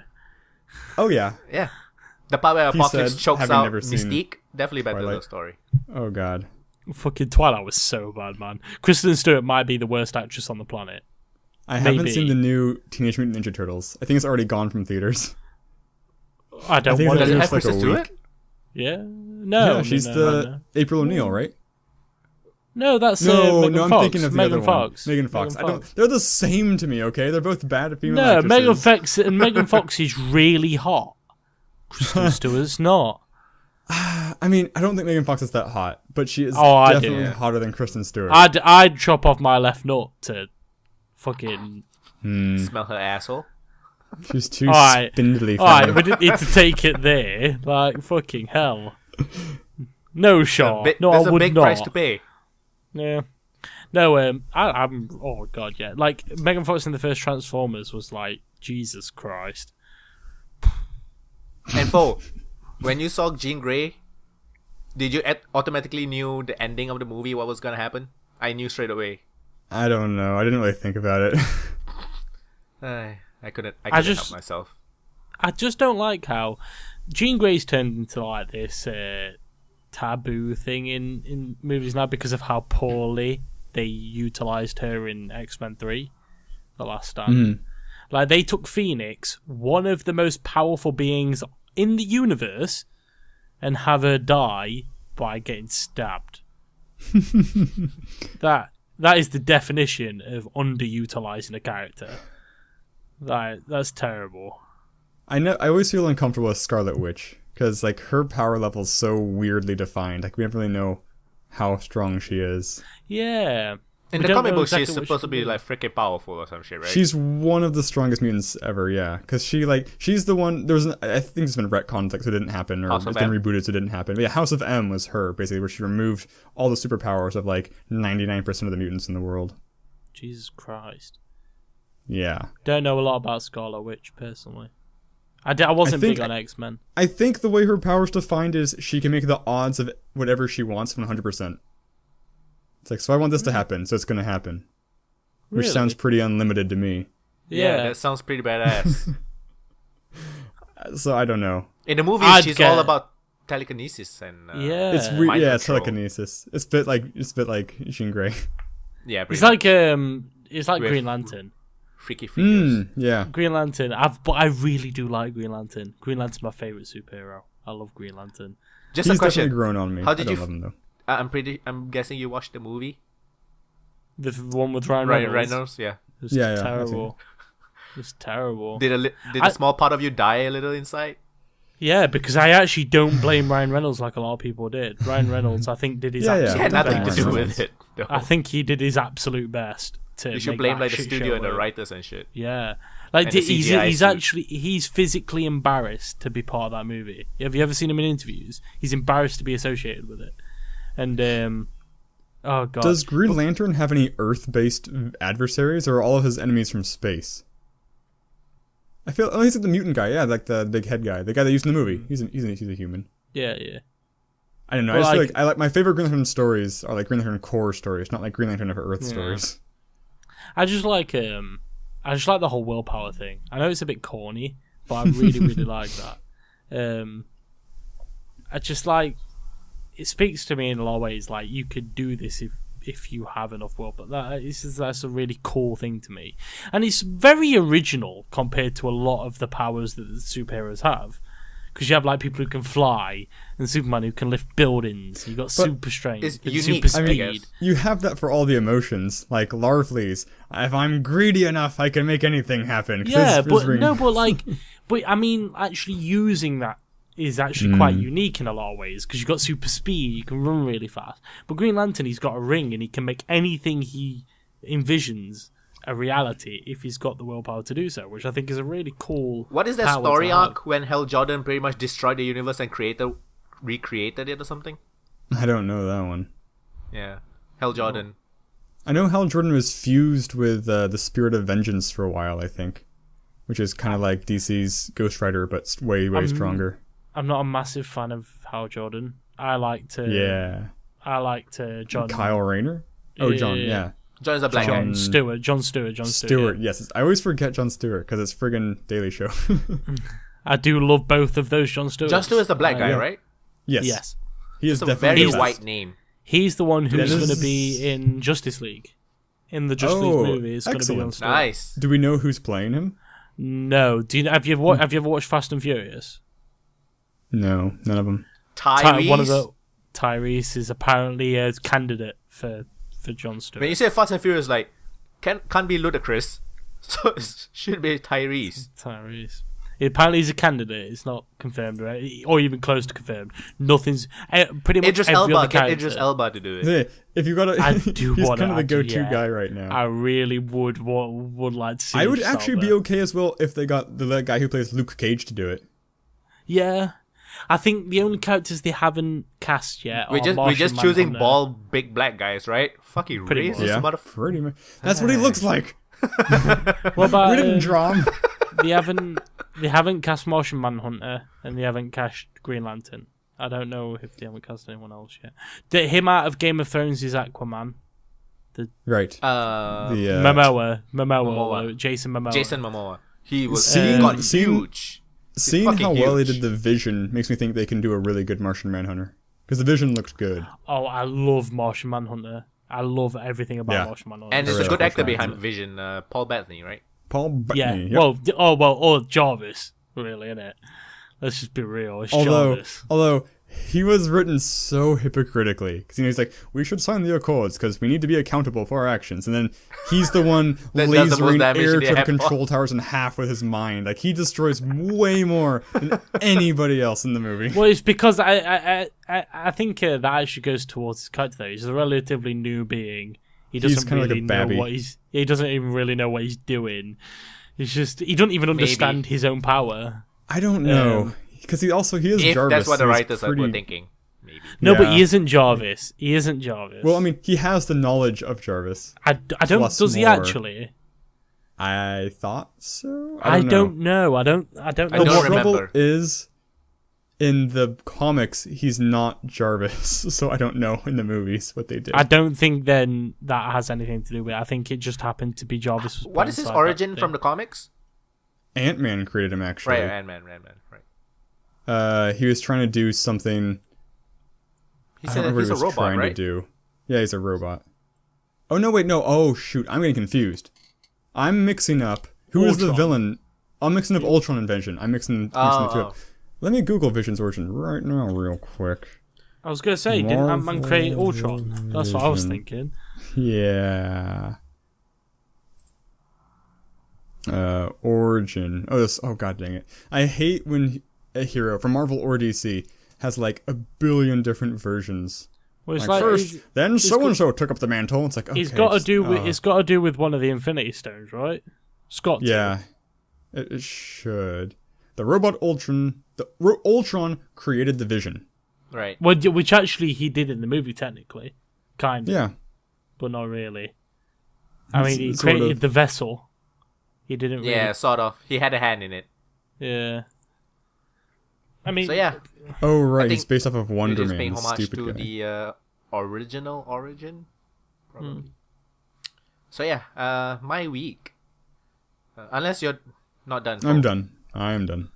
Oh yeah. Yeah, the part where He Apocalypse said, chokes having out never seen Mystique, definitely better Twilight. love story. Oh god. Fucking Twilight was so bad, man. Kristen Stewart might be the worst actress on the planet. I haven't Maybe. seen the new Teenage Mutant Ninja Turtles. I think it's already gone from theaters. I don't think want it's Does it to. just have like a Kristen Stewart? week. Yeah, no. Yeah, she's the April O'Neil, right? No, that's No, Megan no, I'm Fox. thinking of the Megan other Fox. one. Megan Fox. I don't. They're the same to me. Okay, they're both bad female No, actresses. Megan Fox and Megan Fox is really hot. Kristen Stewart's not. I mean, I don't think Megan Fox is that hot, but she is Oh, I do. definitely hotter than Kristen Stewart. I'd chop off my left nut to fucking. Smell her asshole. She's too Alright. spindly. For Alright, me. we didn't need to take it there. Like fucking hell. No, Shar. No, There's I a would big not. price to pay. Yeah. No, I'm. Oh god, yeah. Like Megan Fox in the first Transformers was like Jesus Christ. And Fo, when you saw Jean Grey, did you automatically knew the ending of the movie? What was gonna happen? I knew straight away. I don't know. I didn't really think about it. I couldn't just- help myself. I just don't like how Jean Grey's turned into like this taboo thing in movies now because of how poorly they utilized her in X-Men 3, The Last Stand. Like they took Phoenix, one of the most powerful beings in the universe, and have her die by getting stabbed. That is the definition of underutilizing a character. That's terrible. I always feel uncomfortable with Scarlet Witch because like her power level is so weirdly defined. Like we don't really know how strong she is. Yeah. In We the don't comic know book, exactly she's what supposed she to be can do. like freaking powerful or some shit, right? She's one of the strongest mutants ever. Yeah, because she's the one. I think it's been retconned, like so it didn't happen, or House it's of been M. rebooted, so it didn't happen. But yeah, House of M was her basically, where she removed all the superpowers of like 99% of the mutants in the world. Jesus Christ. Yeah. Don't know a lot about Scarlet Witch, personally. I wasn't think- big on X-Men. I think the way her power's defined is she can make the odds of whatever she wants 100%. It's like, so I want this to happen, so it's going to happen. Which Really? sounds pretty unlimited to me. yeah, that sounds pretty badass. So I don't know. In the movie, I'd she's get- all about telekinesis and Yeah. It's weird. mind Yeah, it's control. telekinesis. It's a bit like Jean Grey. Yeah, It's pretty like With- Green Lantern. freaky fingers. Yeah. Green Lantern. But I really do like Green Lantern. Green Lantern's my favorite superhero. I love Green Lantern. Just He's a question. definitely grown on me. How did I you don't love him though. I'm guessing you watched the movie. The one with Ryan Ryan Reynolds. Reynolds, yeah. It was Yeah, I've seen terrible. It was terrible. Did a small part of you die a little inside? Yeah, because I actually don't blame Ryan Reynolds like a lot of people did. Ryan Reynolds, I think, did his Yeah, yeah. It absolute had nothing to best. do Ryan with it. though. I think he did his absolute best to You should make blame that like the shit studio show and the work. writers and shit. Yeah, like And the he's CGI suit. actually he's physically embarrassed to be part of that movie. Have you ever seen him in interviews? He's embarrassed to be associated with it. And oh god, Does Green Lantern have any Earth-based adversaries, or are all of his enemies from space? I feel he's like the mutant guy. Yeah, like the big head guy, the guy they used in the movie. He's a human. yeah. I don't know. Well, I just like- feel like I like my favorite Green Lantern stories are like Green Lantern core stories, not like Green Lantern of Earth stories. I just like the whole willpower thing. I know it's a bit corny, but I really really like that. I just like it speaks to me in a lot of ways. Like you could do this if you have enough will, but that's a really cool thing to me, and it's very original compared to a lot of the powers that the superheroes have. Because you have like people who can fly, and Superman who can lift buildings. You got super strength, it's and unique, super I speed. guess. You have that for all the emotions, like Larfleeze. If I'm greedy enough, I can make anything happen. 'Cause Yeah, his but ring- no, but like, but I mean, actually using that is actually quite unique in a lot of ways because you've got super speed, you can run really fast. But Green Lantern, he's got a ring and he can make anything he envisions a reality if he's got the willpower to do so, which I think is a really cool. What is that power story to have. arc when Hal Jordan pretty much destroyed the universe and recreated it or something? I don't know that one. Yeah. Hell Jordan. I know Hal Jordan was fused with the Spirit of Vengeance for a while, I think. Which is kind of like DC's Ghost Rider, but way stronger. I'm not a massive fan of Hal Jordan. I like to John... Kyle Rayner? Oh, John, yeah. John is a black guy. John Stewart. Yes. I always forget John Stewart, because it's friggin' Daily Show. I do love both of those John Stewarts. John Stewart is the black guy, right? Yes. He is It's a definitely very the white best. name. He's the one who's going to be in Justice League. In the Justice League movie, it's going to be John Stewart. Nice. Do we know who's playing him? No. Have you ever watched Fast and Furious? No, none of them. Tyrese. One of the Tyrese is apparently a candidate for John Stewart. When you say Fast and Furious, like, can't be Ludacris, so it should be Tyrese. Apparently he's a candidate. It's not confirmed, right? Or even close to confirmed. Nothing's pretty much Idris every Elba. other Get character. Idris Elba to do it. Hey, if you got I to, do he's want kind of the to, go-to guy right now. I really would like to see. I would Idris actually Elba. be okay as well if they got the guy who plays Luke Cage to do it. Yeah, I think the only characters they haven't cast yet. We're just choosing bald, big black guys, right? Fucking Pretty much. racist, Yeah, motherfucker. pretty much. That's what he looks like. What about We didn't draw him. they haven't cast Martian Manhunter and they haven't cast Green Lantern. I don't know if they haven't cast anyone else yet. Him out of Game of Thrones is Aquaman. Right. Momoa. Jason Momoa. Jason Momoa. He was Seeing- huge. Seeing fucking how well they huge. did the Vision makes me think they can do a really good Martian Manhunter. Because the Vision looked good. Oh, I love Martian Manhunter. I love everything about Yeah. Martian Manhunter. And there's a Yeah, good actor Martian behind Vision, Paul Bettany, right? Paul Bettany. Yeah. Yep. Or Jarvis, really, innit? Let's just be real. It's Jarvis. Although he was written so hypocritically, because he's like, we should sign the Accords because we need to be accountable for our actions, and then he's the one That does the most lasering damage air to to the control towers in half with his mind. Like he destroys way more than anybody else in the movie. Well, it's because I think that actually goes towards his character, though. He's a relatively new being. He doesn't kinda like a really know babby. what he doesn't even really know what he's doing. He's just he doesn't even understand his own power. I don't know, because he is If Jarvis. that's what the so he's writers pretty... were thinking. Maybe. No, but Yeah. he isn't Jarvis. He isn't Jarvis. Well, I mean, he has the knowledge of Jarvis. I don't. plus Does he more. actually? I thought so. I don't know. I don't know. I don't The trouble remember. is, in the comics, he's not Jarvis, so I don't know in the movies what they did. I don't think then that has anything to do with it. I think it just happened to be Jarvis. What is his origin from the comics? Ant-Man created him, actually. Right, Ant-Man, right. He was trying to do something. He I said don't that remember he's a what he was robot, trying right? to do. Yeah, he's a robot. Oh no, wait, no. Oh shoot, I'm getting confused. I'm mixing up. Who is the Ultron. villain? I'm mixing up Ultron and Vision. I'm mixing the two up. Let me Google Vision's origin right now, real quick. I was going to say, didn't Ant-Man create Ultron? That's what I was thinking. Yeah. Origin. Oh god dang it. I hate when a hero from Marvel or DC has like a billion different versions. Well, it's Like, like first, then so and so took up the mantle. It's like, okay, it's got to do with it's got to do with one of the Infinity Stones, right? Scott. Yeah, it should. The robot Ultron. Ultron created the Vision. Right. Well, which actually he did in the movie, technically, kind of, Yeah. but not really. I mean, he Sort created of. the vessel. He didn't. Really, Yeah, sort of. He had a hand in it. Yeah. I mean. So yeah, Oh right, think he's based off of we're Wonder just Man. paying the homage stupid to guy. the original origin. Probably. So yeah, my week. Unless you're not done. I'm done. I am done.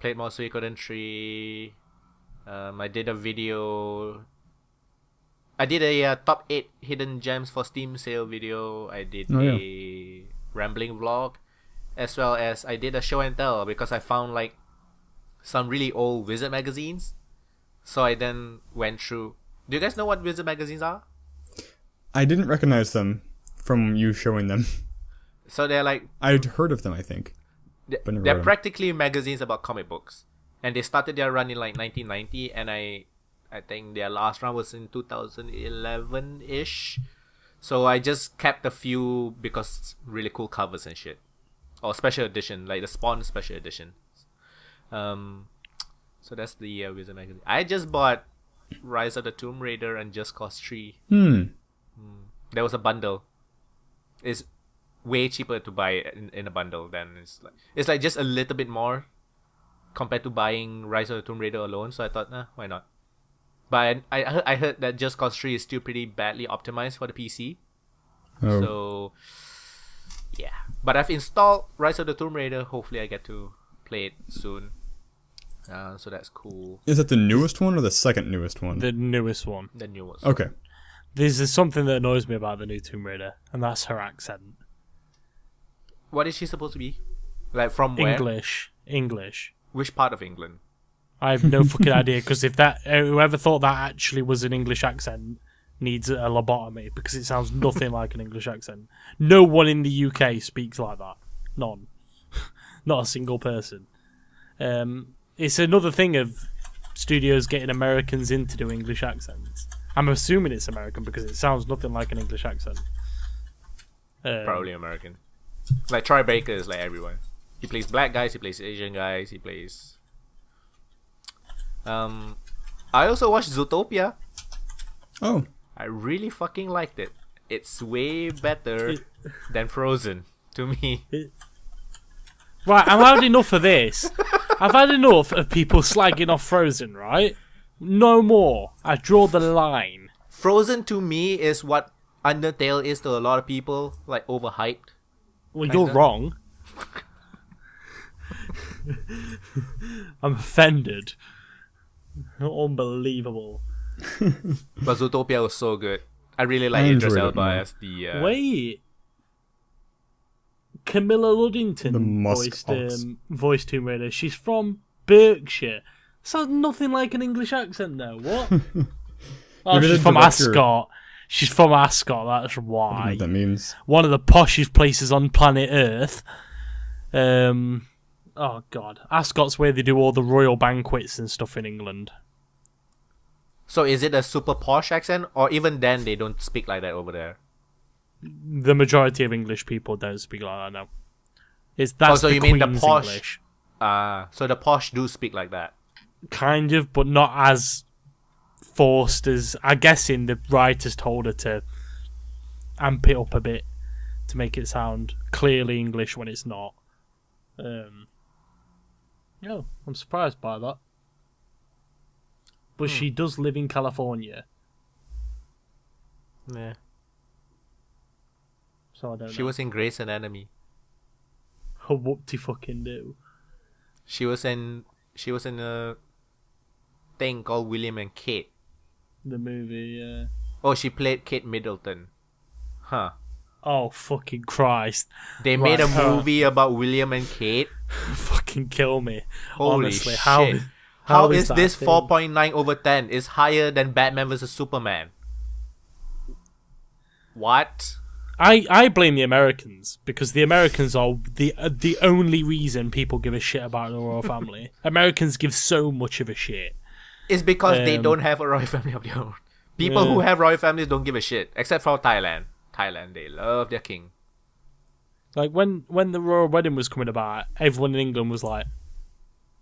Played more Suikoden 3. I did a video. I did a top 8 hidden gems for Steam sale video. I did a rambling vlog, as well as I did a show and tell because I found like some really old Wizard magazines. So I then went through. Do you guys know what Wizard magazines are? I didn't recognize them from you showing them. So they're like I'd heard of them, I think. But never read they're 'em. practically magazines about comic books, and they started their run in like 1990, and I think their last run was in 2011-ish. So I just kept a few because it's really cool covers and shit, or special edition, like the Spawn special edition. So that's the Wizard magazine. I just bought Rise of the Tomb Raider and Just Cause 3. There was a bundle. It's way cheaper to buy in a bundle than it's like just a little bit more compared to buying Rise of the Tomb Raider alone. So I thought, why not? But I heard that Just Cause 3 is still pretty badly optimized for the PC. Oh. So yeah, but I've installed Rise of the Tomb Raider. Hopefully I get to play it soon. So that's cool. Is it the newest one or the second newest one? The newest one. The newest. Okay. There's something that annoys me about the new Tomb Raider, and that's her accent. What is she supposed to be? Like from where? English. Which part of England? I have no fucking idea, because if that whoever thought that actually was an English accent needs a lobotomy, because it sounds nothing like an English accent. No one in the UK speaks like that. None. Not a single person. It's another thing of studios getting Americans in to do English accents. I'm assuming it's American because it sounds nothing like an English accent. Probably American. Like Troy Baker is like everyone. He plays black guys, he plays Asian guys, he plays... I also watched Zootopia. Oh. I really fucking liked it. It's way better than Frozen, to me. Right, I've had enough of this. I've had enough of people slagging off Frozen, right? No more. I draw the line. Frozen, to me, is what Undertale is to a lot of people, like overhyped. Well, you're wrong. I'm offended. Unbelievable. But Zootopia was so good. I really like Idris Elba as the... Wait. Camilla Luddington voiced Tomb Raider. She's from Berkshire. Sounds nothing like an English accent though. What? Oh, she's from Ascot. She's from Ascot, that's why. I don't know what that means. One of the poshest places on planet Earth. Oh god. Ascot's where they do all the royal banquets and stuff in England. So is it a super posh accent? Or even then they don't speak like that over there? The majority of English people don't speak like that now. That's so the you mean the Queen's posh English. So the posh do speak like that? Kind of, but not as forced as... I'm guessing the writers told her to amp it up a bit to make it sound clearly English when it's not. No, I'm surprised by that. But she does live in California. Yeah. So I don't know. She was in Grey's Anatomy. Oh, whoop-de fucking do. She was in a thing called William and Kate. The movie, yeah. Oh, she played Kate Middleton. Huh. Oh, fucking Christ. They made a movie about William and Kate? Fucking kill me. Holy honestly, shit. How is this 4.9 4.9 over 10? It's higher than Batman vs Superman. What? I blame the Americans, because the Americans are the only reason people give a shit about the royal family. Americans give so much of a shit. It's because they don't have a royal family of their own. People who have royal families don't give a shit, except for Thailand. Thailand, they love their king. Like when the royal wedding was coming about, everyone in England was like,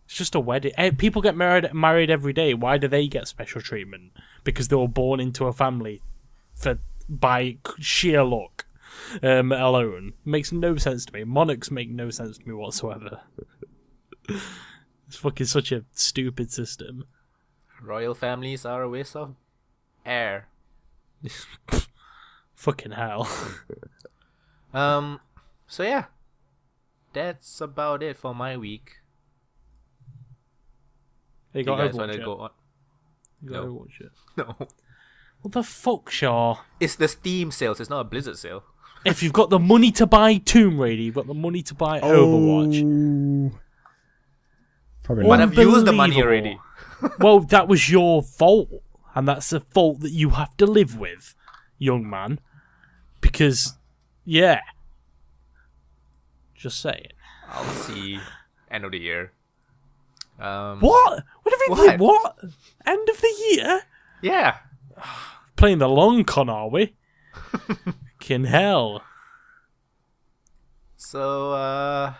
it's just a wedding. People get married every day. Why do they get special treatment? Because they were born into a family by sheer luck alone. Makes no sense to me. Monarchs make no sense to me whatsoever. It's fucking such a stupid system. Royal families are a waste of air. Fucking hell. So yeah, that's about it for my week. You Do you guys Overwatch want to yet? go on? You got No. Overwatch yet? No. What the fuck, Shar? It's the Steam sales. It's not a Blizzard sale. If you've got the money to buy Tomb Raider, you've got the money to buy Overwatch. Probably But not. I've used the money already. Well, that was your fault, and that's a fault that you have to live with, young man. Because, yeah. Just saying. I'll see. End of the year. What? What have you What? What? End of the year? Yeah. Playing the long con, are we? Fucking hell. So,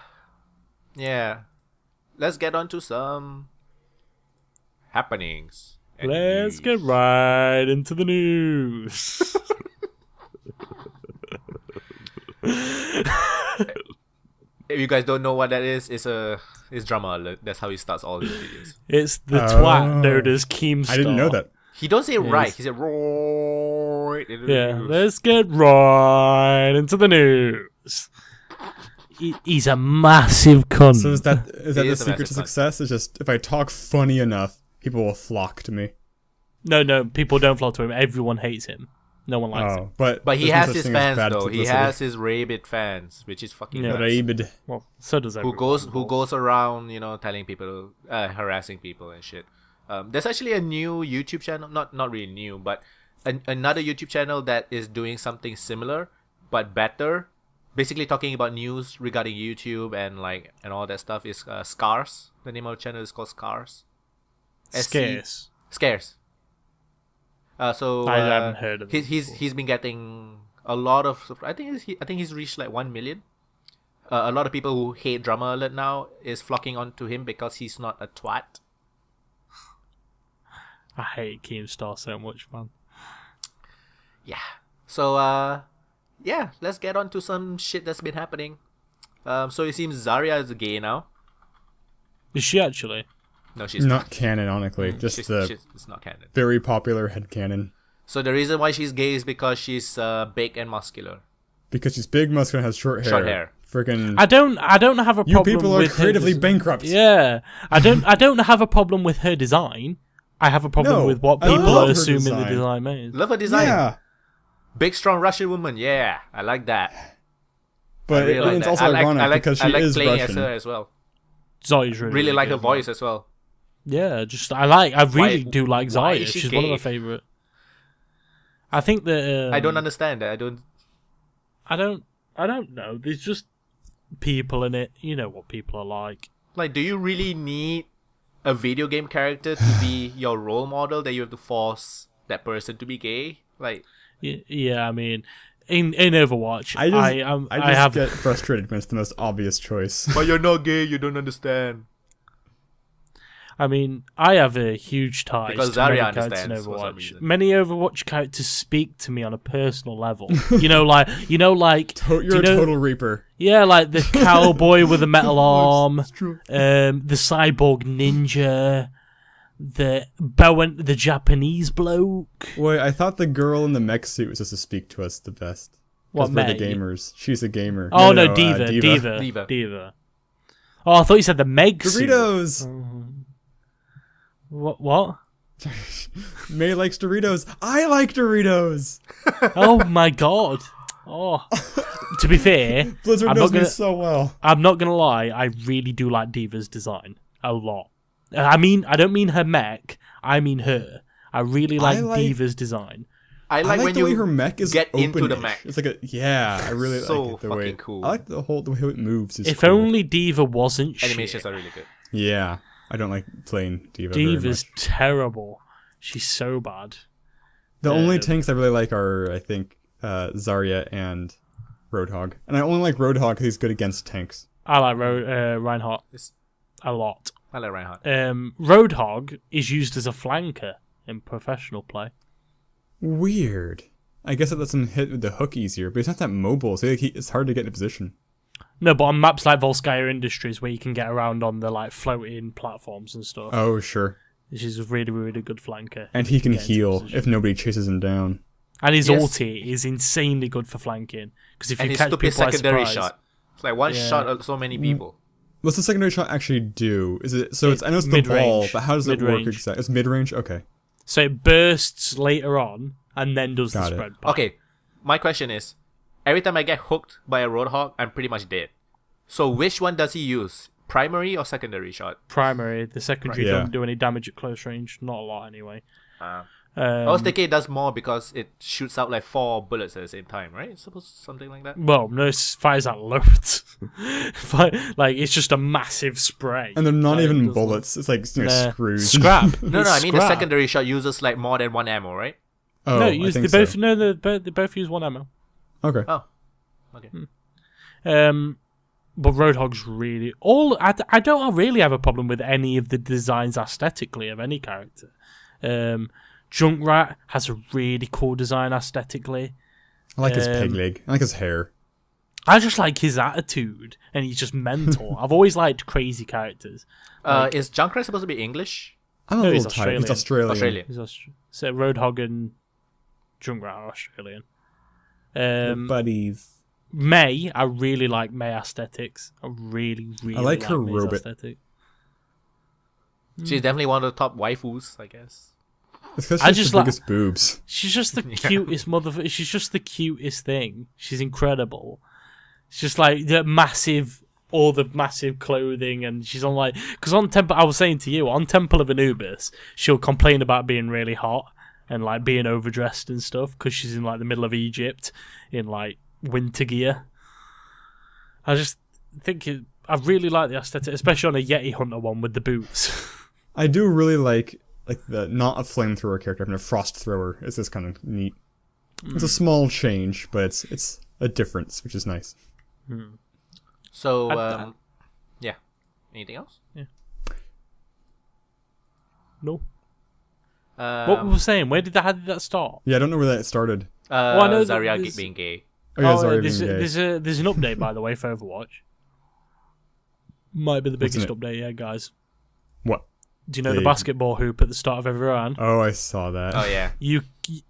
yeah. Let's get on to some happenings Let's get right into the news. If you guys don't know what that is, it's drama alert. That's how he starts all his videos. It's the twat known as Keemstar. I didn't know that. He don't say right. He said right. Yeah, let's get right into the news. He's a massive cunt. So is that He the is a secret massive to cunt. success? Is just if I talk funny enough, people will flock to me. No, people don't flock to him. Everyone hates him. No one likes him. But He there's no has such his thing as fans bad though. He publicity. has his rabid fans, which is fucking Yeah. nuts. Rabid. Well, so does Who everyone. goes around, telling people, harassing people and shit. There's actually a new YouTube channel, not really new, but another YouTube channel that is doing something similar but better. Basically talking about news regarding YouTube and all that stuff is Scars. The name of the channel is called Scars. Scarce. Scares. I haven't heard of it. He's been getting a lot of. I think he's reached like 1 million. A lot of people who hate Drama Alert now is flocking onto him because he's not a twat. I hate Keemstar so much, man. Yeah. So let's get on to some shit that's been happening. So it seems Zarya is gay now. Is she actually? No, she's Not canonically, just it's not canon. very popular headcanon. So the reason why she's gay is because she's big and muscular. Because she's big, muscular, and has short hair. Short hair. Freaking. I don't have a problem. You people are with creatively her bankrupt. Yeah, I don't have a problem with her design. I have a problem No, with what I people love are her assuming the design. design means. Love her design. Yeah. Big, strong Russian woman. Yeah, I like that. But I really like it's that. also ironic because she I like is playing Russian. as her as well. Zoe's Really like her good, voice man. as well. Yeah, I really do like why Zarya. is she She's one of gay? my favorite. I think that I don't understand that. I don't know. There's just people in it. You know what people are like. Like, do you really need a video game character to be your role model that you have to force that person to be gay? Like, Yeah, I mean, in Overwatch, I just get frustrated when it's the most obvious choice. but you're not gay, you don't understand. I mean, I have a huge tie Because to many Zarya characters in understands for some Overwatch. reason. Many Overwatch characters speak to me on a personal level. you know, like You're a total reaper. yeah, like the cowboy with a metal arm, It's true. the cyborg ninja, the Japanese bloke. Wait, I thought the girl in the mech suit was supposed to speak to us the best. What, Because we're the May? gamers. She's a gamer. Oh no, Diva. Diva. Oh, I thought you said the Meg suit. Doritos! What? May likes Doritos. I like Doritos! Oh my god. Oh. To be fair, Blizzard I'm knows not me gonna- so well. I'm not gonna lie, I really do like Diva's design a lot. I don't mean her mech, I mean her. I really like Diva's design. I I like like when the you way her mech is get into the open-ish. mech. It's like I really So like it. The way fucking cool. I like the way it moves. If cool. only Diva wasn't Animations shit. are really good. Yeah, I don't like playing Diva. very Diva's much. terrible. She's so bad. The only tanks I really like are, I think, Zarya and Roadhog. And I only like Roadhog because he's good against tanks. I like Reinhardt It's- a lot. I like Reinhardt. Roadhog is used as a flanker in professional play. Weird. I guess it lets him hit with the hook easier, but he's not that mobile, so it's hard to get into position. No, but on maps like Volskaya Industries, where you can get around on the like floating platforms and stuff, Oh, sure. she's a really, really good flanker. And he can Get into heal position. if nobody chases him down. And his Yes. ulti is insanely good for flanking, because if And you his catch stupid people by secondary surprise, shot. It's like one Yeah. shot of so many people. What's the secondary shot actually do? Is it so? It's I know it's the Mid-range. ball, but how does it work Mid-range. exactly? It's mid range. Okay, so it bursts later on and then does Got the it. spread. Part. Okay, my question is, every time I get hooked by a Roadhog, I'm pretty much dead. So which one does he use? Primary or secondary shot? Primary, the secondary Yeah. don't do any damage at close range. Not a lot anyway. I was thinking it does more because it shoots out like 4 bullets at the same time, right? It's supposed something like that. Well, no, it fires out loads. Like it's just a massive spray. and they're not Like, it even does bullets. It's like Nah. screws. Scrap. No, I mean the Scrap. secondary shot uses like more than 1 ammo, right? Oh, No, I use, they think both so. no, they both use one ammo. Okay. Oh, okay. But Roadhog's really I don't really have a problem with any of the designs aesthetically of any character. Junkrat has a really cool design aesthetically. I like his peg leg. I like his hair. I just like his attitude, and he's just mental. I've always liked crazy characters. Is Junkrat supposed to be English? I'm a No, little he's tired. He's Australian. So Roadhog and Junkrat are Australian. Buddies. May, I really like May aesthetics. I really I like her May's robot. aesthetic. She's definitely one of the top waifus, I guess. It's because I she's just the like- biggest boobs. She's just the cutest motherfucker. She's just the cutest thing. She's incredible. It's just like all the massive clothing, and she's on like, because on Temple, I was saying to you, on Temple of Anubis, she'll complain about being really hot and like being overdressed and stuff because she's in like the middle of Egypt in like winter gear. I just think I really like the aesthetic, especially on a Yeti Hunter one with the boots. I do really like the not a flamethrower character, but a frost thrower. It's just kind of neat. It's a small change, but it's a difference, which is nice. So, yeah. Anything else? Yeah. No. What were we saying? How did that start? Yeah, I don't know where that started. I know that Zarya there's- being gay. Oh, yeah, sorry, there's being gay. there's an update, by the way, for Overwatch. Might be the What's in biggest it? update yet, guys. What? Do you know the Big. basketball hoop at the start of every round? Oh, I saw that. Oh, yeah.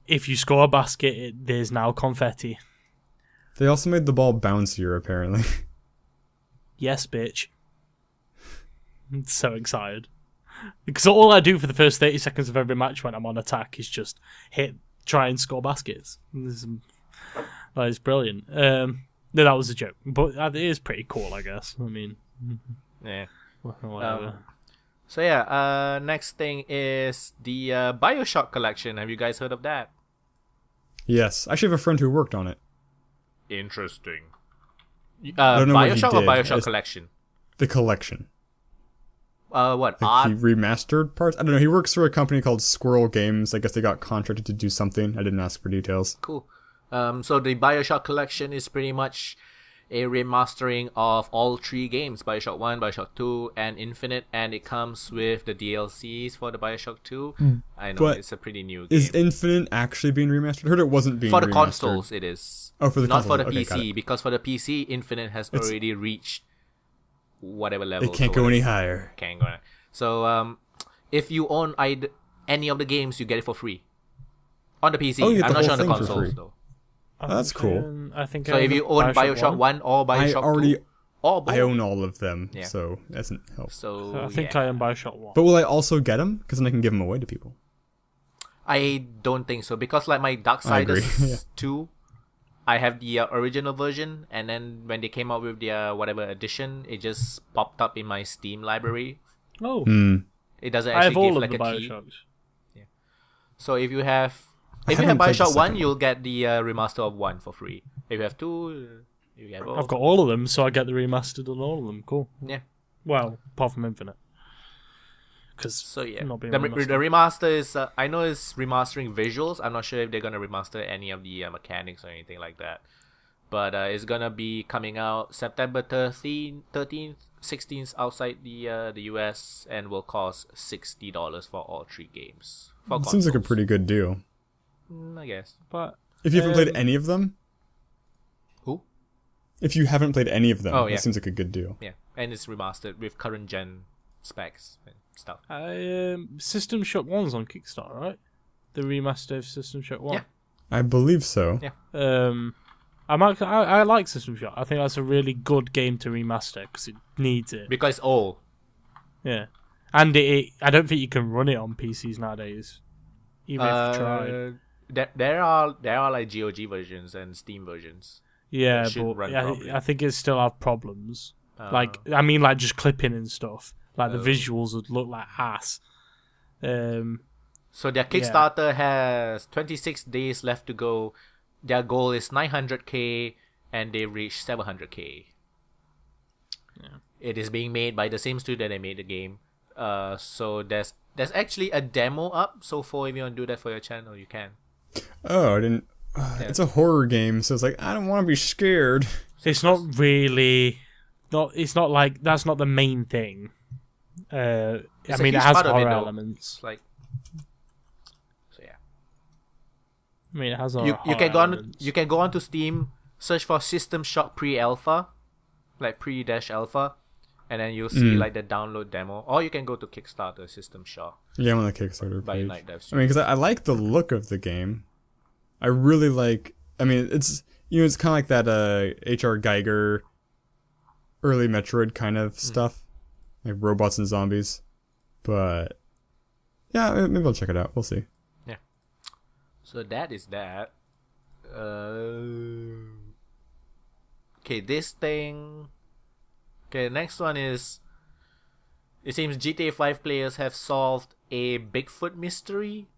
If you score a basket, there's now confetti. They also made the ball bouncier, apparently. Yes, bitch. I'm so excited. Because all I do for the first 30 seconds of every match when I'm on attack is just try and score baskets. That is brilliant. No, that was a joke. But it is pretty cool, I guess. I mean, Yeah. whatever. So, yeah, next thing is the Bioshock collection. Have you guys heard of that? Yes. I actually have a friend who worked on it. Interesting. don't know what he Bioshock or did. Bioshock collection? The collection. What? Like he remastered parts? I don't know. He works for a company called Squirrel Games. I guess they got contracted to do something. I didn't ask for details. Cool. So the Bioshock collection is pretty much a remastering of all three games, Bioshock 1, Bioshock 2, and Infinite, and it comes with the DLCs for the Bioshock 2. I know, But it's a pretty new game. Is Infinite actually being remastered? I heard it wasn't being For the remastered. consoles, it is. Oh, for the Not consoles. for the Okay, got PC, it. because for the PC, Infinite has already reached whatever level. It can't go any higher. Can't go. So, if you own any of the games, you get it for free on the PC. Oh, you get I'm the not whole sure on the thing for consoles free. though. That's cool. I think So if you own Bioshock 1 or Bioshock 2, or both. I own all of them, Yeah. so that doesn't help. So I think yeah. I own Bioshock 1. But will I also get them? Because then I can give them away to people. I don't think so, because like my I agree. Darksiders Yeah. 2, I have the original version, and then when they came out with the whatever edition, it just popped up in my Steam library. Oh, It doesn't I have actually all give of like the a key. Bioshocks. So if you have haven't played the Bioshock 1, second you'll get the remaster of 1 for free. If you have 2, you get both. I've got all of them, so I get the remastered on all of them. Cool. Yeah. Well, apart from Infinite. Because So yeah, not being the remastered. remaster is I know it's remastering visuals. I'm not sure if they're gonna remaster any of the mechanics or anything like that. But it's gonna be coming out September 13th, 16th outside the US, and will cost $60 for all three games. For Seems like a consoles. pretty good deal. I guess. But If you haven't played any of them, Who? if you haven't played any of them, Oh, yeah. that seems like a good deal. Yeah, and it's remastered with current gen specs and stuff. System Shock 1's on Kickstarter, right? The remaster of System Shock 1. Yeah. I believe so. Yeah. I like System Shock. I think that's a really good game to remaster because it needs it. Because all. Yeah, and I don't think you can run it on PCs nowadays, even if you tried. There are like GOG versions and Steam versions. Yeah, it should but run I properly. think it still have problems. Like just clipping and stuff. Like the visuals would look like ass. So their Kickstarter has 26 days left to go. Their goal is 900k, and they reached 700k. Yeah. It is being made by the same studio that made the game. So there's actually a demo up. So if you want to do that for your channel, you can. Oh, I didn't. It's a horror game, so it's like I don't want to be scared. It's not really. It's not like that's not the main thing. I It's a mean, it huge has part of it, horror though. elements. It's like I mean, it has you can go on to Steam, search for System Shock pre-alpha, like pre-alpha, and then you'll see like the download demo. Or you can go to Kickstarter System Shock. Yeah, I'm on the Kickstarter by page. Night Dive I mean, because I like the look of the game. I really like. I mean, it's it's kind of like that H.R. Geiger early Metroid kind of stuff, like robots and zombies. But yeah, maybe I'll check it out. We'll see. Yeah. So that is that. Okay, this thing. Okay, next one is. It seems GTA 5 players have solved a Bigfoot mystery.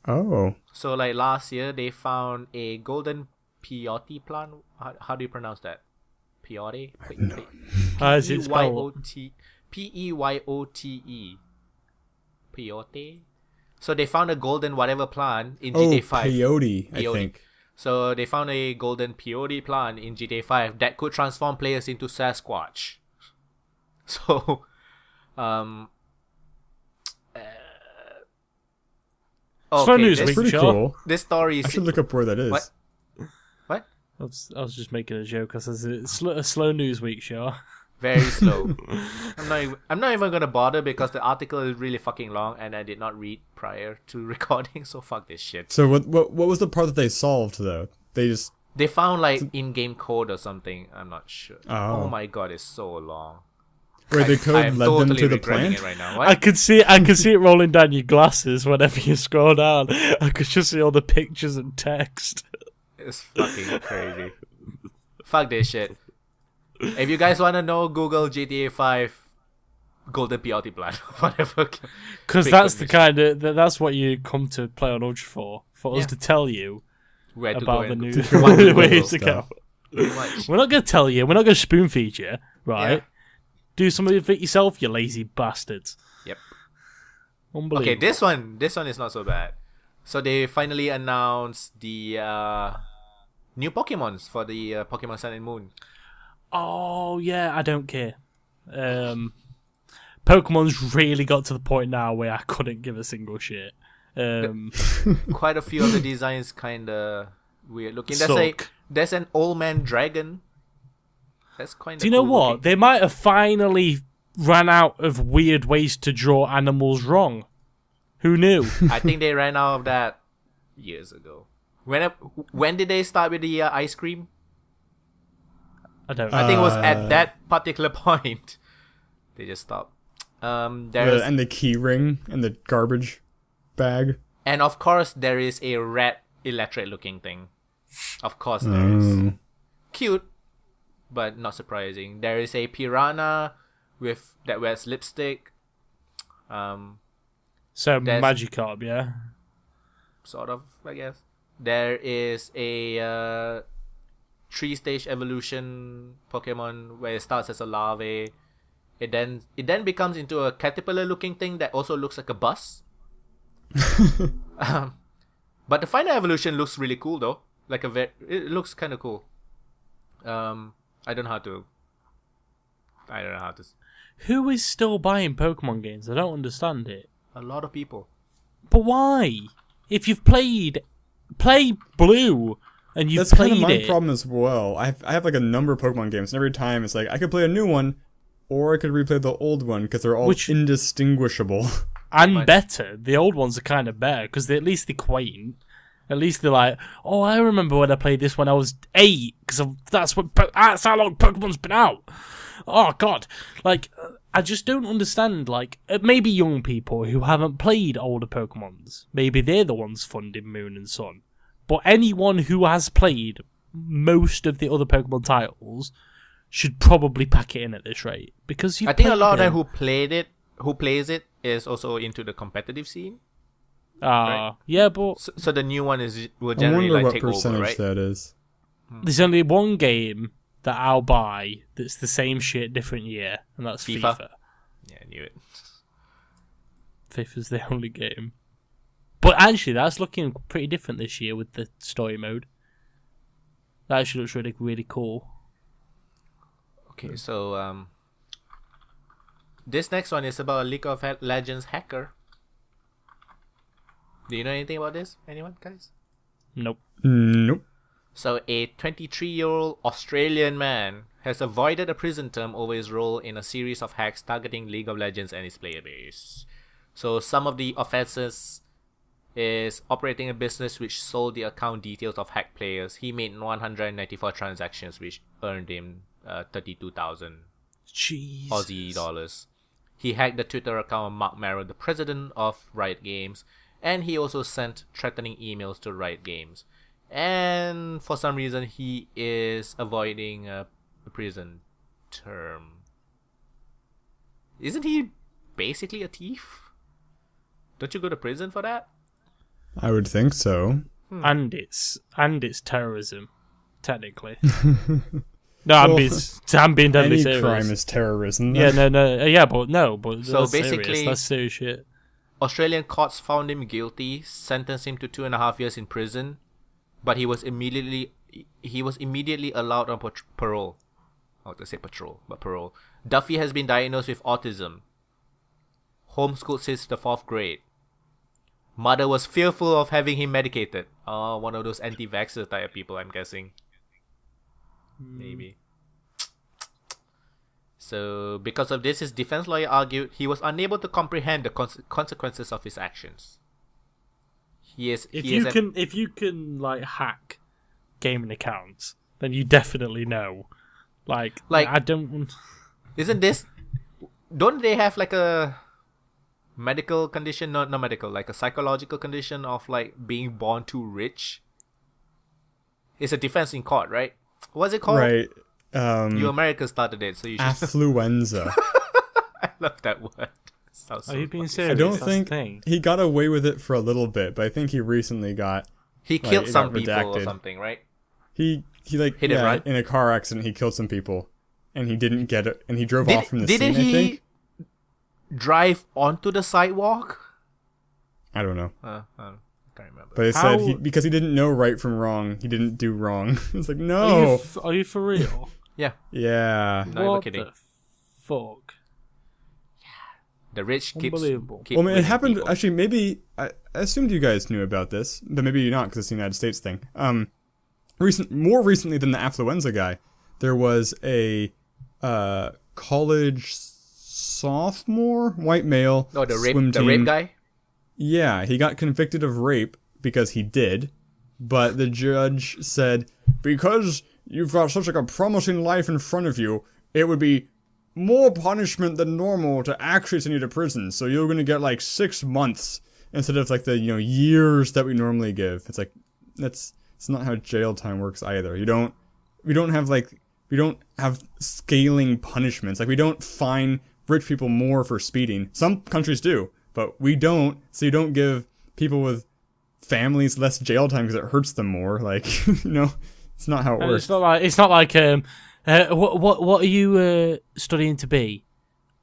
Oh. So like last year, they found a golden peyote plant. How do you pronounce that? Peyote? How is it spelled? P-E-Y-O-T-E. Peyote? So they found a golden whatever plant in GTA 5. Peyote, I think. So they found a golden peyote plant in GTA 5 that could transform players into Sasquatch. So, Slow news that's week, pretty Shar. cool. This story is... I should look up where that is. What? I was just making a joke. I says it's a slow news week, Shar. Very slow. I'm not even gonna bother because the article is really fucking long and I did not read prior to recording, so fuck this shit. So what was the part that they solved though? They found like in-game code or something. I'm not sure. Oh My god, it's so long. Where the code led them to the regretting plant? it right now. What? I could see it rolling down your glasses whenever you scroll down. I could just see all the pictures and text. It's fucking crazy. Fuck this shit. If you guys want to know, Google GTA 5 golden peyote plant, whatever. Because that's the kind of that's what you come to Play on Ultra for us to tell you where to about go the new way to go. We're not going to tell you. We're not going to spoon feed you, right? Yeah. Do some of it yourself, you lazy bastards. Yep. Unbelievable. Okay, this one is not so bad. So they finally announced the new Pokemons for the Pokemon Sun and Moon. Oh yeah, I don't care. Pokemon's really got to the point now where I couldn't give a single shit. Quite a few of the designs kinda weird looking. Suck. There's an old man dragon. That's kind of. Do you know cool what? looking. They might have finally ran out of weird ways to draw animals wrong. Who knew? I think they ran out of that years ago. When did they start with the ice cream? I don't know. I think it was at that particular point. They just stopped. And the key ring and the garbage bag. And of course, there is a red electric looking thing. Of course, there is. Cute, but not surprising. There is a piranha that wears lipstick. So Magikarp, yeah? Sort of, I guess. There is a 3-stage evolution Pokemon where it starts as a larvae. It then becomes into a caterpillar-looking thing that also looks like a bus. But the final evolution looks really cool though. It looks kind of cool. I don't know how to. Who is still buying Pokemon games? I don't understand it. A lot of people. But why? If you've play Blue and you've That's played kind of my it. problem as well. I have like a number of Pokemon games, and every time it's like I could play a new one, or I could replay the old one because they're all indistinguishable. And better. The old ones are kind of better because at least they're quaint. At least they're like, oh, I remember when I played this when I was 8 because that's how long Pokemon's been out. Oh God, like I just don't understand. Like maybe young people who haven't played older Pokemons, maybe they're the ones funding Moon and Sun. But anyone who has played most of the other Pokemon titles should probably pack it in at this rate because I think a lot of them who plays it is also into the competitive scene. Right? Yeah, but so the new one will generally take over, right? That is. There's only one game that I'll buy that's the same shit, different year, and that's FIFA. Yeah, I knew it. FIFA's the only game. But actually, that's looking pretty different this year with the story mode. That actually looks really, really cool. Okay, so this next one is about a League of Legends hacker. Do you know anything about this? Anyone, guys? Nope. Nope. So a 23-year-old Australian man has avoided a prison term over his role in a series of hacks targeting League of Legends and its player base. So some of the offenses is operating a business which sold the account details of hacked players. He made 194 transactions, which earned him 32,000 Aussie dollars. He hacked the Twitter account of Mark Marrow, the president of Riot Games, and he also sent threatening emails to Riot Games. And for some reason, he is avoiding a prison term. Isn't he basically a thief? Don't you go to prison for that? I would think so. And it's terrorism, technically. No, I'm being deadly serious. Any crime is terrorism. Yeah, but so that's basically, serious. That's serious shit. Australian courts found him guilty, sentenced him to 2.5 years in prison, but he was immediately allowed on parole. I was going to say patrol, but parole. Duffy has been diagnosed with autism. Homeschooled since the 4th grade. Mother was fearful of having him medicated. Oh, one of those anti-vaxxer type of people, I'm guessing. Maybe. So, because of this, his defense lawyer argued he was unable to comprehend the consequences of his actions. If you can like hack gaming accounts, then you definitely know. Like I don't. Isn't this? Don't they have like a medical condition? Not medical, like a psychological condition of like being born too rich. It's a defense in court, right? What's it called? Right. You America started it, so you should. Affluenza. I love that word. Are you being serious? I don't think he got away with it for a little bit, but I think he recently got. He killed some people or something, right? He like hit it right in a car accident. He killed some people, and he didn't get it, and he drove off from the scene. Didn't he I think drive onto the sidewalk? I don't know. I can't remember. But it said because he didn't know right from wrong, he didn't do wrong. It's like no. Are you for real? Yeah. Yeah. No, I'm kidding. The fuck? The rich keep Unbelievable. Well, I mean, it happened. people. Actually, maybe I assumed you guys knew about this, but maybe you're not because it's the United States thing. More recently than the affluenza guy, there was a college sophomore white male. Oh, the swim team. rape guy. Yeah, he got convicted of rape because he did, but the judge said because you've got such like a promising life in front of you, it would be more punishment than normal to actually send you to prison. So you're gonna get like 6 months instead of like the years that we normally give. It's like it's not how jail time works either. We don't have scaling punishments. Like we don't fine rich people more for speeding. Some countries do, but we don't. So you don't give people with families less jail time because it hurts them more. Like it's not how it works. It's not like what are you studying to be?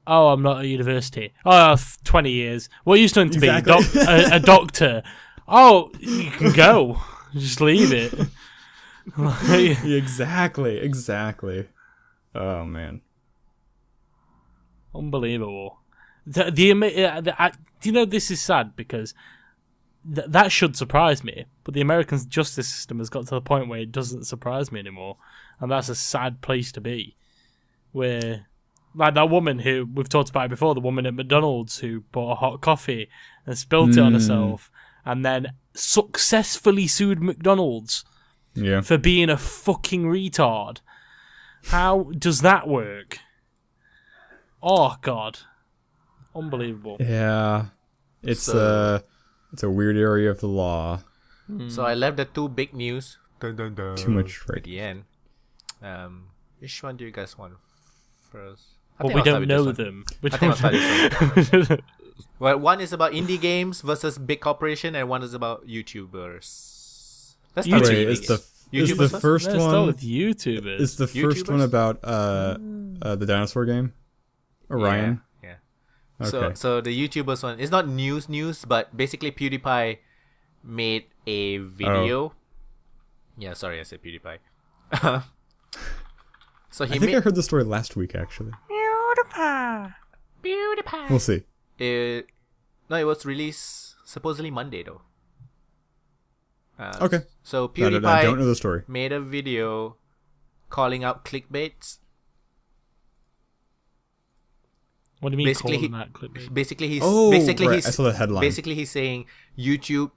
Oh, I'm not at university. Oh, 20 years. What are you studying to be? A doctor. Oh, you can go. Just leave it. Exactly. Oh man, unbelievable. Do you know this is sad because that should surprise me, but the American justice system has got to the point where it doesn't surprise me anymore, and that's a sad place to be. Where, like that woman who we've talked about before, the woman at McDonald's who bought a hot coffee and spilt it on herself, and then successfully sued McDonald's for being a fucking retard. How does that work? Oh God, unbelievable. Yeah, it's a weird area of the law. So I left the two big news. Too much right at the end. Which one do you guys want first? Well, we don't know them. I think I'll start this one. Well, one is about indie games versus big corporation, and one is about YouTubers. Let's start with Is the first Let's one start with YouTubers? Is the first one about the dinosaur game? Orion? Yeah. Okay. So the YouTubers one is not news, but basically PewDiePie made a video. Oh. Yeah, sorry, I said PewDiePie. So I think I heard the story last week, actually. PewDiePie. We'll see. It was released supposedly Monday though. Okay. So I PewDiePie don't know the story. made a video calling out clickbaits. What do you mean Basically, calling that clickbait? Basically, I saw the headline. Basically, he's saying YouTube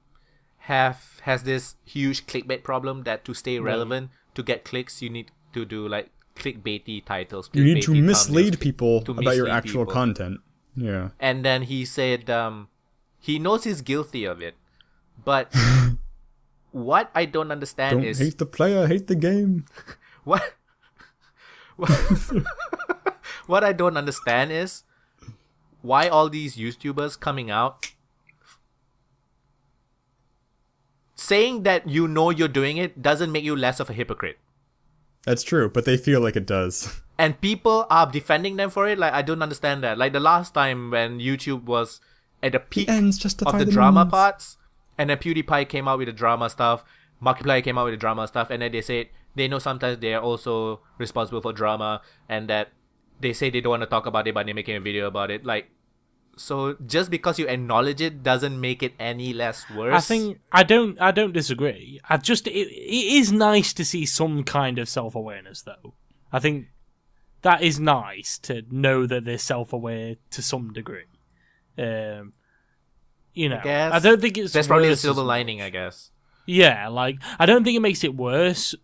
has this huge clickbait problem that to stay relevant, to get clicks, you need to do like clickbaity titles. You need to clickbaity mislead thumbnails, people to about your mislead actual people. content. Yeah. And then he said he knows he's guilty of it, but what I don't understand Don't is hate the player, hate the game. what what I don't understand is why all these YouTubers coming out saying that you know you're doing it doesn't make you less of a hypocrite. That's true, but they feel like it does. And people are defending them for it. Like, I don't understand that. Like, the last time when YouTube was at the peak ends justify of the the drama means. parts, and then PewDiePie came out with the drama stuff, Markiplier came out with the drama stuff, and then they said they know sometimes they are also responsible for drama, and that they say they don't want to talk about it, but they're making a video about it. Like, so just because you acknowledge it doesn't make it any less worse. I think I don't disagree. It is nice to see some kind of self-awareness, though. I think that is nice to know that they're self-aware to some degree. You know, I don't think it's that's probably the worse silver as- lining, I guess. Yeah, like I don't think it makes it worse.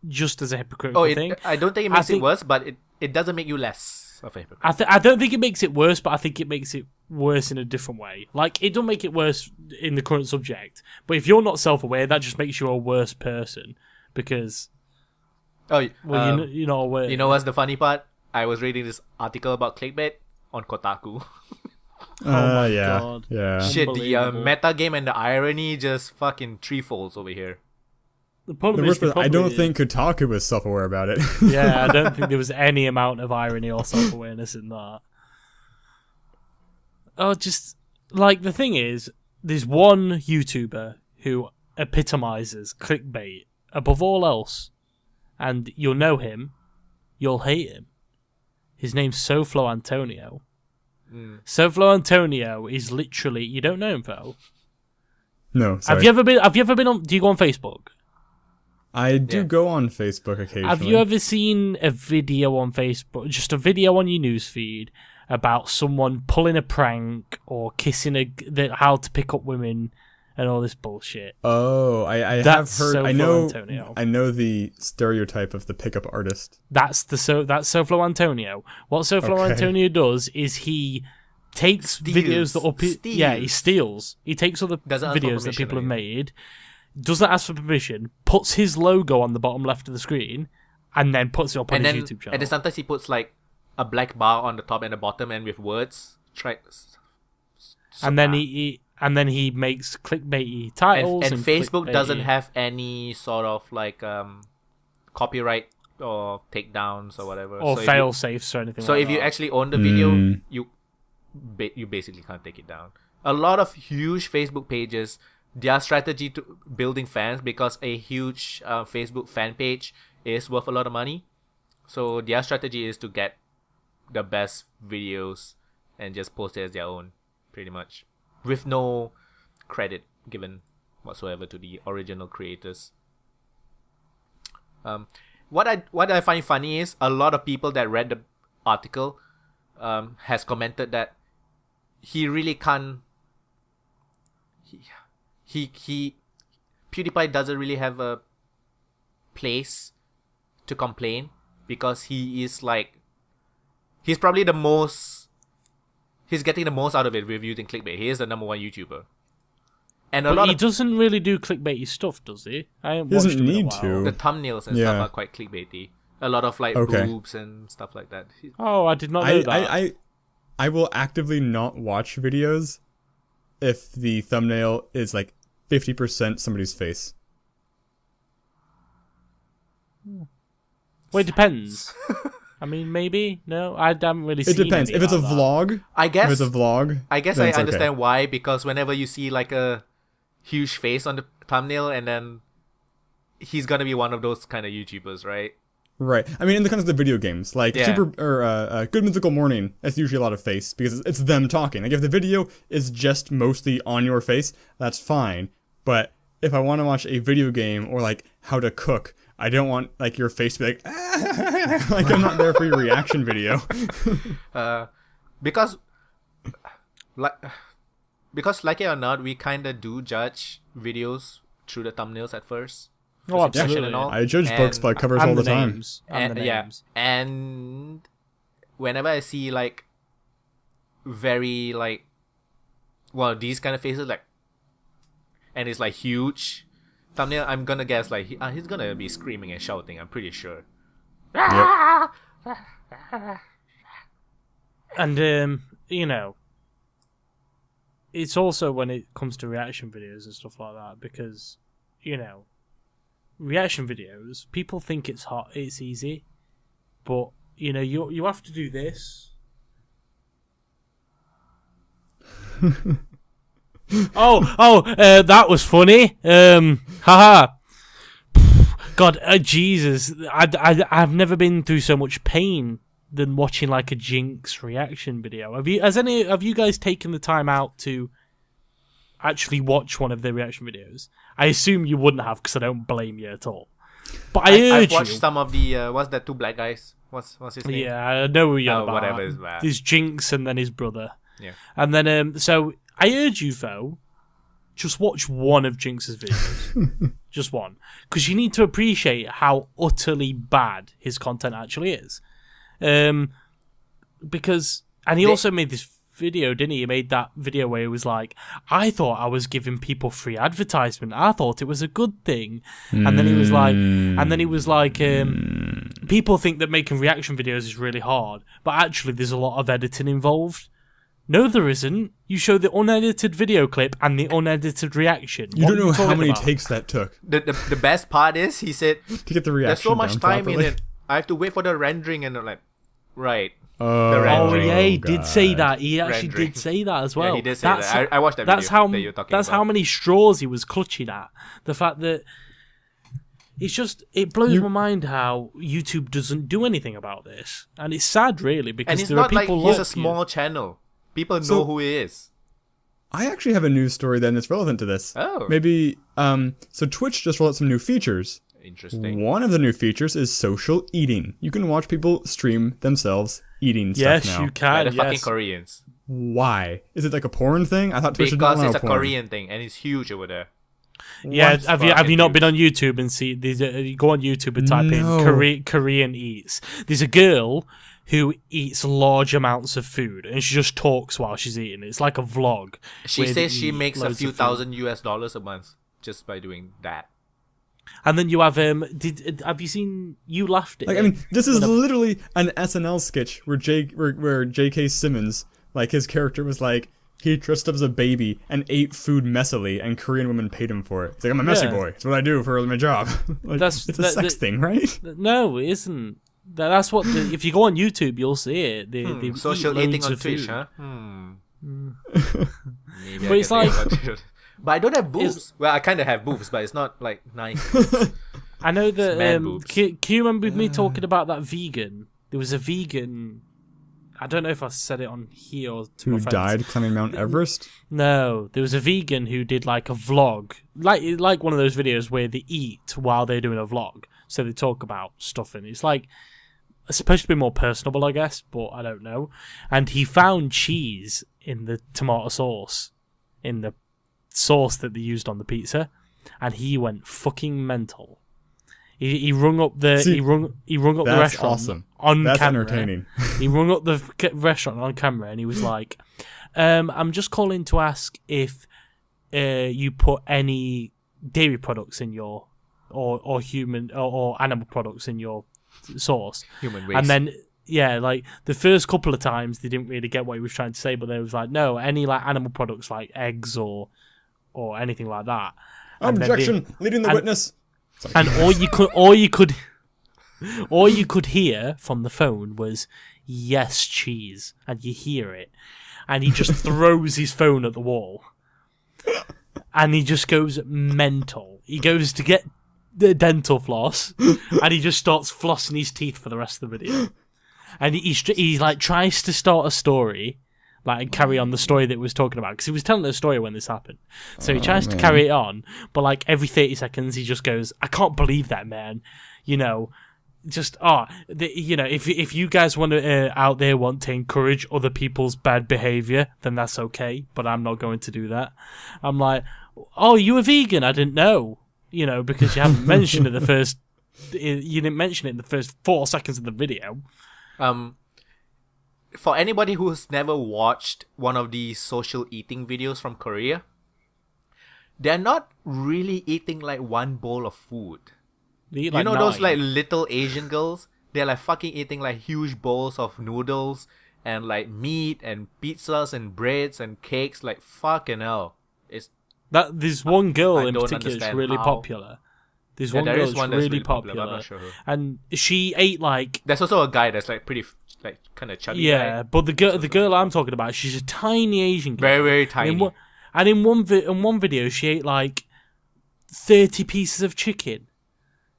Just as a hypocritical thing. I don't think it makes it worse, but it doesn't make you less of a hypocrite. I don't think it makes it worse, but I think it makes it worse in a different way. Like, it don't make it worse in the current subject, but if you're not self-aware, that just makes you a worse person, because... you're not aware. You know what's the funny part? I was reading this article about clickbait on Kotaku. Yeah. God. Yeah. Shit, the Unbelievable. meta game and the irony just fucking threefolds over here. The problem The is, worst part, I don't think Kotaku was self-aware about it. Yeah, I don't think there was any amount of irony or self-awareness in that. Oh, just like the thing is, there's one YouTuber who epitomizes clickbait above all else, and you'll know him, you'll hate him. His name's SoFlo Antonio. SoFlo Antonio is literally, you don't know him, though. No, sorry. Have you ever been on? Do you go on Facebook? I do go on Facebook occasionally. Have you ever seen a video on Facebook, just a video on your newsfeed, about someone pulling a prank or kissing how to pick up women and all this bullshit? Oh, I have That's heard. SoFlo Antonio. I know the stereotype of the pickup artist. That's SoFlo Antonio. What SoFlo Okay. Antonio does is he takes videos that he steals. He takes other Doesn't ask for videos that permission, people have or made, doesn't ask for permission, puts his logo on the bottom left of the screen, and then puts it up on his YouTube channel. And then sometimes he puts like a black bar on the top and the bottom, and with words. And then he makes clickbaity titles. And Facebook clickbaity- doesn't have any sort of like copyright or takedowns or whatever. or so fail safes or anything. So like if you that. actually own the video, you basically can't take it down. A lot of huge Facebook pages, their strategy to building fans, because a huge Facebook fan page is worth a lot of money. So their strategy is to get the best videos and just post it as their own, pretty much, with no credit given whatsoever to the original creators. What I find funny is a lot of people that read the article has commented that he really can't. He PewDiePie doesn't really have a place to complain, because he is like, he's probably the most, he's getting the most out of it with using clickbait. He is the number one YouTuber. And But he doesn't really do clickbaity stuff, does he? I haven't watched doesn't him in a need while. to. the thumbnails and stuff are quite clickbaity. A lot of like boobs and stuff like that. Oh, I did not know that. I will actively not watch videos if the thumbnail is like 50% somebody's face. Well, it depends. I mean, maybe. No, I haven't really seen It depends. any If it's a like that. vlog, I guess if it's a vlog, I guess then I it's okay. understand why, because whenever you see like a huge face on the thumbnail, and then he's gonna be one of those kind of YouTubers, right? Right. I mean, in the context of video games, like Good Mythical Morning, that's usually a lot of face because it's them talking. Like if the video is just mostly on your face, that's fine. But if I want to watch a video game or like how to cook, I don't want like your face to be like, like I'm not there for your reaction video. Because like it or not, we kind of do judge videos through the thumbnails at first. Oh, absolutely. And all. I judge books by covers all the time. And whenever I see like very like, well, these kind of faces like, and it's like huge thumbnail, I'm gonna guess like he's gonna be screaming and shouting. I'm pretty sure. Yep. And you know, it's also when it comes to reaction videos and stuff like that, because you know, reaction videos, people think it's hot, it's easy, but you know, you have to do this. That was funny. Haha. God, Jesus, I've never been through so much pain than watching like a Jinx reaction video. Have you guys taken the time out to actually watch one of their reaction videos? I assume you wouldn't have, because I don't blame you at all. But I've watched some of the what's that two black guys? What's his name? Yeah, I know who you're about. Whatever is that. There's Jinx and then his brother. Yeah. And then so I urge you though, just watch one of Jinx's videos. Just one. Because you need to appreciate how utterly bad his content actually is. Because he also made this video, didn't he? He made that video where he was like, I thought I was giving people free advertisement. I thought it was a good thing. And then he was like, people think that making reaction videos is really hard, but actually there's a lot of editing involved. No, there isn't. You show the unedited video clip and the unedited reaction. You don't know how many takes that took. The best part is, he said, to get the reaction. There's so much time properly. in it. I have to wait for the rendering, and I'm like, right. Oh yeah, he did say that. He actually did say that as well. Yeah, he did say that. I watched that video that you're talking that's about. how many straws he was clutching at. The fact that it blows my mind how YouTube doesn't do anything about this, and it's sad, really, because and it's there not are people like he's a small channel. People know who he is. I actually have a news story then that's relevant to this. Oh, maybe. So Twitch just rolled out some new features. Interesting. One of the new features is social eating. You can watch people stream themselves eating stuff now. Yes, you can. They're fucking Koreans. Why? Is it like a porn thing? I thought Twitch because didn't allow it's a porn. Korean thing and it's huge over there. Yeah, have you not been on YouTube and see these? You go on YouTube and type in Korean eats. There's a girl who eats large amounts of food and she just talks while she's eating. It's like a vlog. She says she makes a few thousand $US a month just by doing that. And then you have have you seen You Laughed It? Like, I mean, this is literally an SNL sketch where J.K. Simmons, like his character was like, he dressed up as a baby and ate food messily, and Korean women paid him for it. It's like, I'm a messy boy. It's what I do for my job. Like, it's a sex thing, right? No, it isn't. That's what. If you go on YouTube, you'll see it. They social eating on Twitch, food. huh? Maybe but it's like. But I don't have boobs. Well, I kind of have boobs, but it's not like nice. I know that. Man boobs. Can you remember me talking about that vegan? There was a vegan. I don't know if I said it on here or to my friends. Who died climbing Mount Everest? No, there was a vegan who did like a vlog, like one of those videos where they eat while they're doing a vlog. So they talk about stuff, and it's like it's supposed to be more personable, I guess, but I don't know. And he found cheese in the tomato sauce, in the sauce that they used on the pizza, and he went fucking mental. He rung up the he rung up the restaurant awesome. On that's camera. Entertaining. He rung up the restaurant on camera and he was like, "I'm just calling to ask if you put any dairy products in your or human or animal products in your sauce." Human waste. And then like the first couple of times they didn't really get what he was trying to say, but they was like, "No, any like animal products like eggs or anything like that." Objection! Leading the witness. Sorry. And all you could hear from the phone was "yes, cheese," and you hear it, and he just throws his phone at the wall, and he just goes mental. He goes to get the dental floss, and he just starts flossing his teeth for the rest of the video, and he like tries to start a story. like, and carry on the story that he was talking about, because he was telling the story when this happened. So he tries to carry it on, but like every 30 seconds he just goes, "I can't believe that, man." You know, just if you guys want to out there want to encourage other people's bad behavior, then that's okay, but I'm not going to do that. I'm like, "Oh, you a vegan? I didn't know." You know, because you haven't mentioned it you didn't mention it in the first 4 seconds of the video. For anybody who's never watched one of these social eating videos from Korea, they're not really eating like one bowl of food. They eat like those 9. like little Asian girls? They're like fucking eating like huge bowls of noodles and like meat and pizzas and breads and cakes. Like, fucking hell. There's one girl I in don't particular that's understand really how. popular. There's one girl that's really popular. I'm not sure who. And she ate like... There's also a guy that's like pretty, like, kind of chubby. Yeah, guy. but the girl I'm talking about, she's a tiny Asian girl. Very, very tiny. And in one video, she ate like 30 pieces of chicken.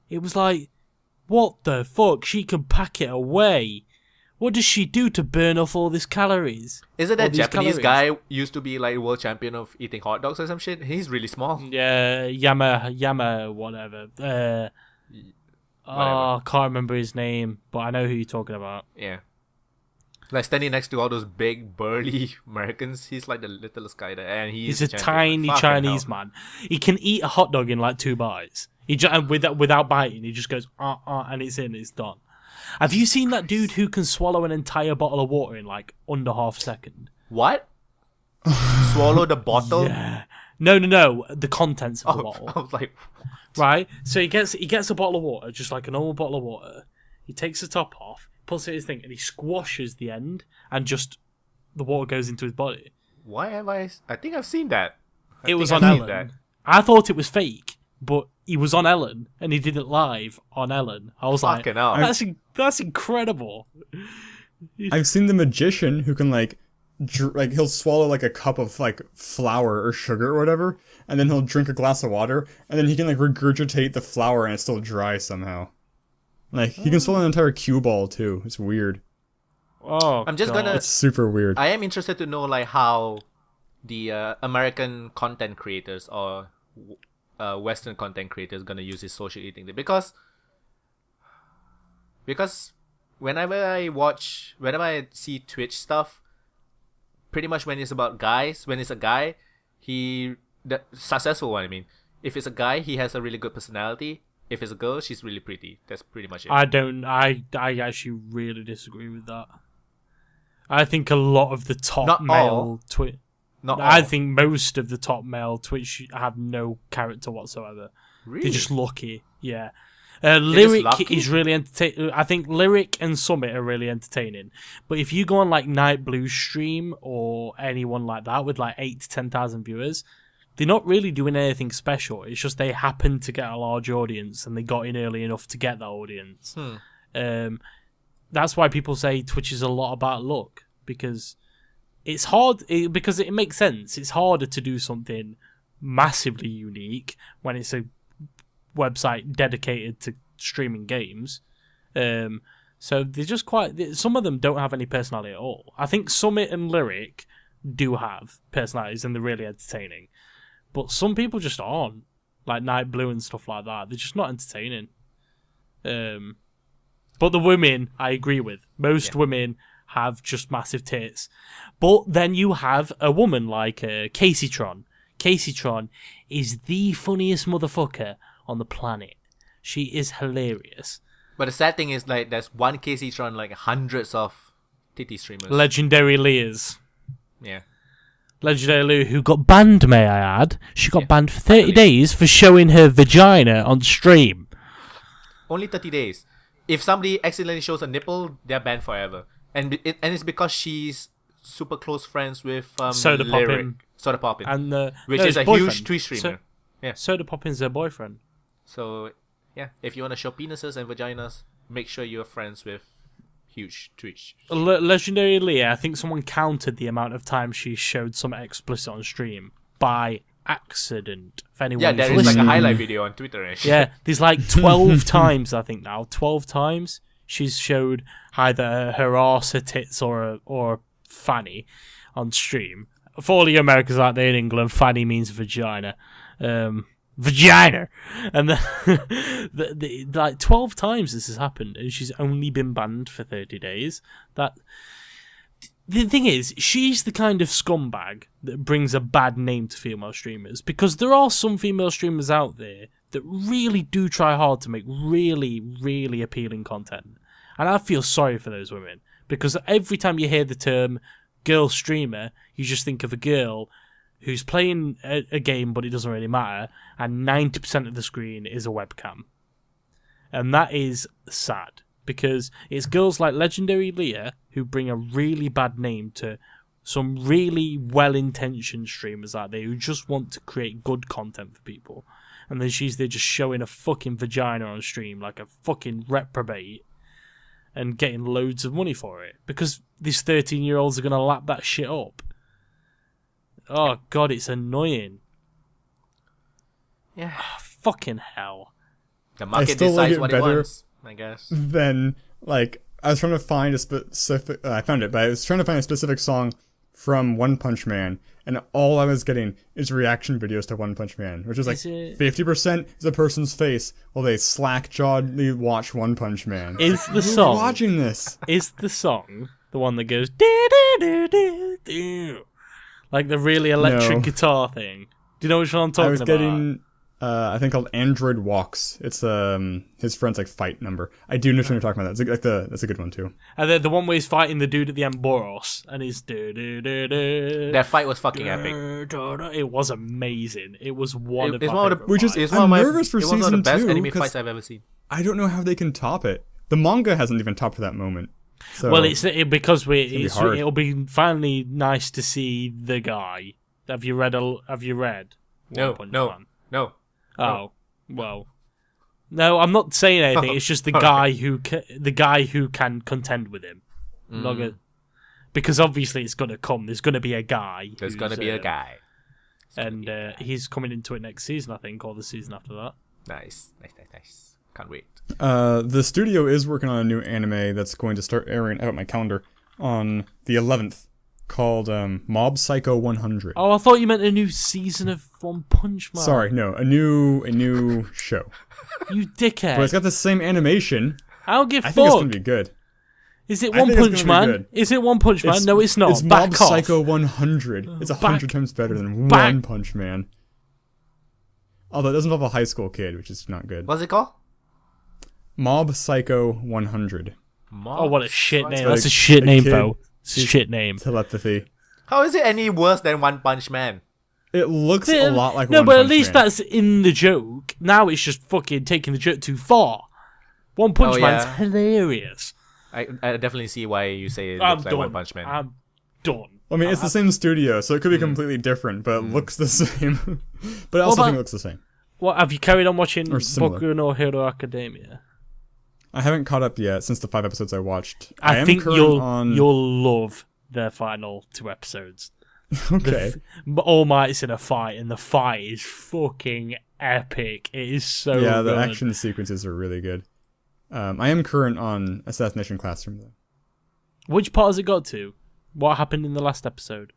It was like, what the fuck? She can pack it away. What does she do to burn off all these calories? Is it that Japanese guy used to be like world champion of eating hot dogs or some shit? He's really small. Yeah, Yama, whatever. I can't remember his name, but I know who you're talking about. Yeah. Like standing next to all those big burly Americans, he's like the littlest guy there, and he's a tiny Chinese man. He can eat a hot dog in like 2 bites. And without biting, he just goes and it's done. Have you seen that dude who can swallow an entire bottle of water in like under half a second? What? Swallow the bottle? Yeah. No. The contents of the bottle. I was like, what? Right. So he gets a bottle of water, just like a normal bottle of water. He takes the top off, puts it in his thing, and he squashes the end, and just the water goes into his body. Why have I think I've seen that. It was on Ellen. I thought it was fake, but he was on Ellen, and he did it live on Ellen. I was fucking like, hell. that's incredible. I've seen the magician who can like he'll swallow like a cup of like flour or sugar or whatever, and then he'll drink a glass of water, and then he can like regurgitate the flour and it's still dry somehow. Like he can swallow an entire cue ball too. It's weird. Oh, I'm just God. It's super weird. I am interested to know like how the American content creators or Western content creators gonna use this social eating thing, because whenever I see Twitch stuff, pretty much when it's about guys, when it's a guy, the successful one, I mean, if it's a guy, he has a really good personality. If it's a girl, she's really pretty. That's pretty much it. I actually really disagree with that. I think a lot of the top male Twitch. I think most of the top male Twitch have no character whatsoever. Really? They're just lucky. Yeah. Lyric is really entertaining. I think Lyric and Summit are really entertaining. But if you go on like Night Blue stream or anyone like that with like 8,000 to 10,000 viewers, they're not really doing anything special. It's just they happen to get a large audience and they got in early enough to get that audience. That's why people say Twitch is a lot about luck, because it's hard, because it makes sense. It's harder to do something massively unique when it's a website dedicated to streaming games. So they're just some of them don't have any personality at all. I think Summit and Lyric do have personalities and they're really entertaining. But some people just aren't. Like Night Blue and stuff like that. They're just not entertaining. But the women, I agree with. Most women have just massive tits. But then you have a woman like Caseytron. Caseytron is the funniest motherfucker on the planet. She is hilarious. But the sad thing is, like, there's one Caseytron, like hundreds of titty streamers. Legendary Leah's. Yeah. Legendary Leah, who got banned, may I add. She got banned for 30 days for showing her vagina on stream. Only 30 days. If somebody accidentally shows a nipple, they're banned forever. And it's because she's super close friends with Soda Lyric. Soda Poppin. And which is a boyfriend. huge Twitch streamer. Soda Poppin's her boyfriend. So, yeah, if you want to show penises and vaginas, make sure you're friends with huge Twitch. Legendary Leah, I think someone counted the amount of times she showed something explicit on stream by accident. If anyone there is like a highlight video on Twitter. Yeah, there's like 12 times, I think now. 12 times she's showed either her arse, her tits, or a fanny on stream. For all the Americans out there in England, fanny means vagina. Vagina! And then, like 12 times this has happened, and she's only been banned for 30 days. The thing is, she's the kind of scumbag that brings a bad name to female streamers, because there are some female streamers out there that really do try hard to make really, really appealing content. And I feel sorry for those women, because every time you hear the term girl streamer, you just think of a girl who's playing a game, but it doesn't really matter, and 90% of the screen is a webcam. And that is sad, because it's girls like Legendary Leah who bring a really bad name to some really well-intentioned streamers out there who just want to create good content for people. And then she's there just showing a fucking vagina on stream like a fucking reprobate and getting loads of money for it, because these 13-year-olds are going to lap that shit up. Oh, God, it's annoying. Yeah. Oh, fucking hell. The market decides what it wants, I guess. Then, like, I was trying to find a specific... I found it, but I was trying to find a specific song from One Punch Man, and all I was getting is reaction videos to One Punch Man, which is like 50% is a person's face while they slack-jawedly watch One Punch Man. Is the song... watching this? Is the song the one that goes... Do-do-do-do-do, like the really electric guitar thing? Do you know which one I'm talking about? I was getting a thing called Android Walks. It's his friend's like fight number. I do know what you're talking about. That's a good one too. And the one where he's fighting the dude at the end, Boros, and he's That fight was fucking epic. It was amazing. It was one of my favorite which is fights. I'm nervous for it was one of season the best 2 anime fights I've ever seen. I don't know how they can top it. The manga hasn't even topped that moment. So Well, because hard. it'll be finally nice to see the guy. Have you read? No. Oh, well. No, I'm not saying anything. It's just the guy who can contend with him. Not gonna, because obviously it's going to come. There's going to be a guy. There's going to be a guy. And he's coming into it next season, I think, or the season after that. Nice. Can't wait. The studio is working on a new anime that's going to start airing out my calendar on the 11th, called Mob Psycho 100. Oh, I thought you meant a new season of One Punch Man. Sorry, no, a new show. You dickhead. But it's got the same animation. I don't give I fuck. think it's gonna be good. Is it One Punch Man? Is it One Punch Man? No, it's not. It's Back Mob off. Psycho 100. It's 100 times better than One Punch Man. Although it doesn't involve a high school kid, which is not good. What's it called? Mob Psycho 100. Oh, what a shit name. That's a shit name, though. Shit name. Telepathy. How is it any worse than One Punch Man? It looks a lot like No, One but Punch at least Man. that's in the joke. Now it's just fucking taking the joke too far. One Punch Man's hilarious. I definitely see why you say it I'm looks like done. One Punch Man. I'm done. I mean, it's the same studio, so it could be completely different, but it looks the same. But I also think it looks the same. What, have you carried on watching Or similar. Boku no Hero Academia? I haven't caught up yet since the 5 episodes I watched. I think you'll love their final 2 episodes. Okay. All Might's in a fight, and the fight is fucking epic. It is so Yeah, the good. action sequences are really good. I am current on Assassination Classroom, though. Which part has it got to? What happened in the last episode?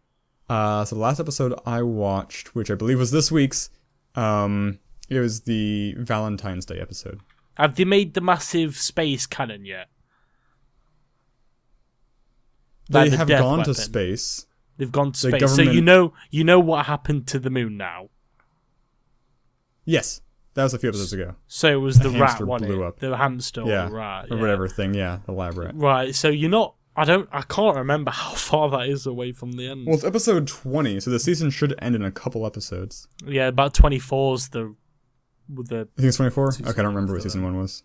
So the last episode I watched, which I believe was this week's, it was the Valentine's Day episode. Have they made the massive space cannon yet? They the have death gone to weapon. space. They've gone to The space. So government- you know what happened to the moon now. Yes, that was a few episodes ago. So it was the rat hamster one. blew up. The hamster Yeah, or rat. or whatever thing. Yeah, the lab rat. Right. So you're not. I can't remember how far that is away from the end. Well, it's episode 20, so the season should end in a couple episodes. Yeah, about 24's the. I think it's 24? Okay, I don't remember what after season 1 was.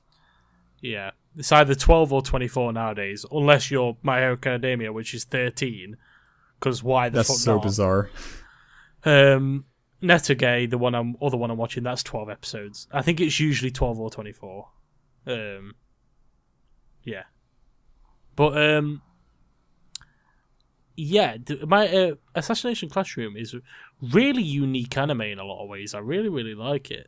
Yeah, it's either 12 or 24 nowadays, unless you're My Hero Academia, which is 13. Because why the fuck That's so not? bizarre. Netagay, the other one I'm watching, that's 12 episodes. I think it's usually 12 or 24. Yeah. But, yeah, my Assassination Classroom is really unique anime in a lot of ways. I really, really like it.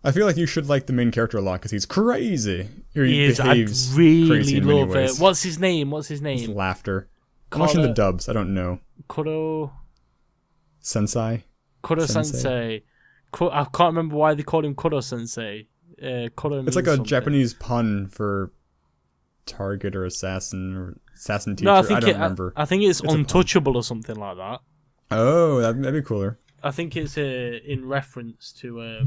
I feel like you should like the main character a lot because he's crazy. He is. I behaves really crazy in many love it. ways. What's his name? His laughter. I'm watching the dubs. I don't know. Kuro Sensei. Sensei. I can't remember why they called him Kuro Sensei. It's like a something. Japanese pun for target or assassin teacher. No, I don't remember. I think it's untouchable or something like that. Oh, that'd be cooler. I think it's in reference to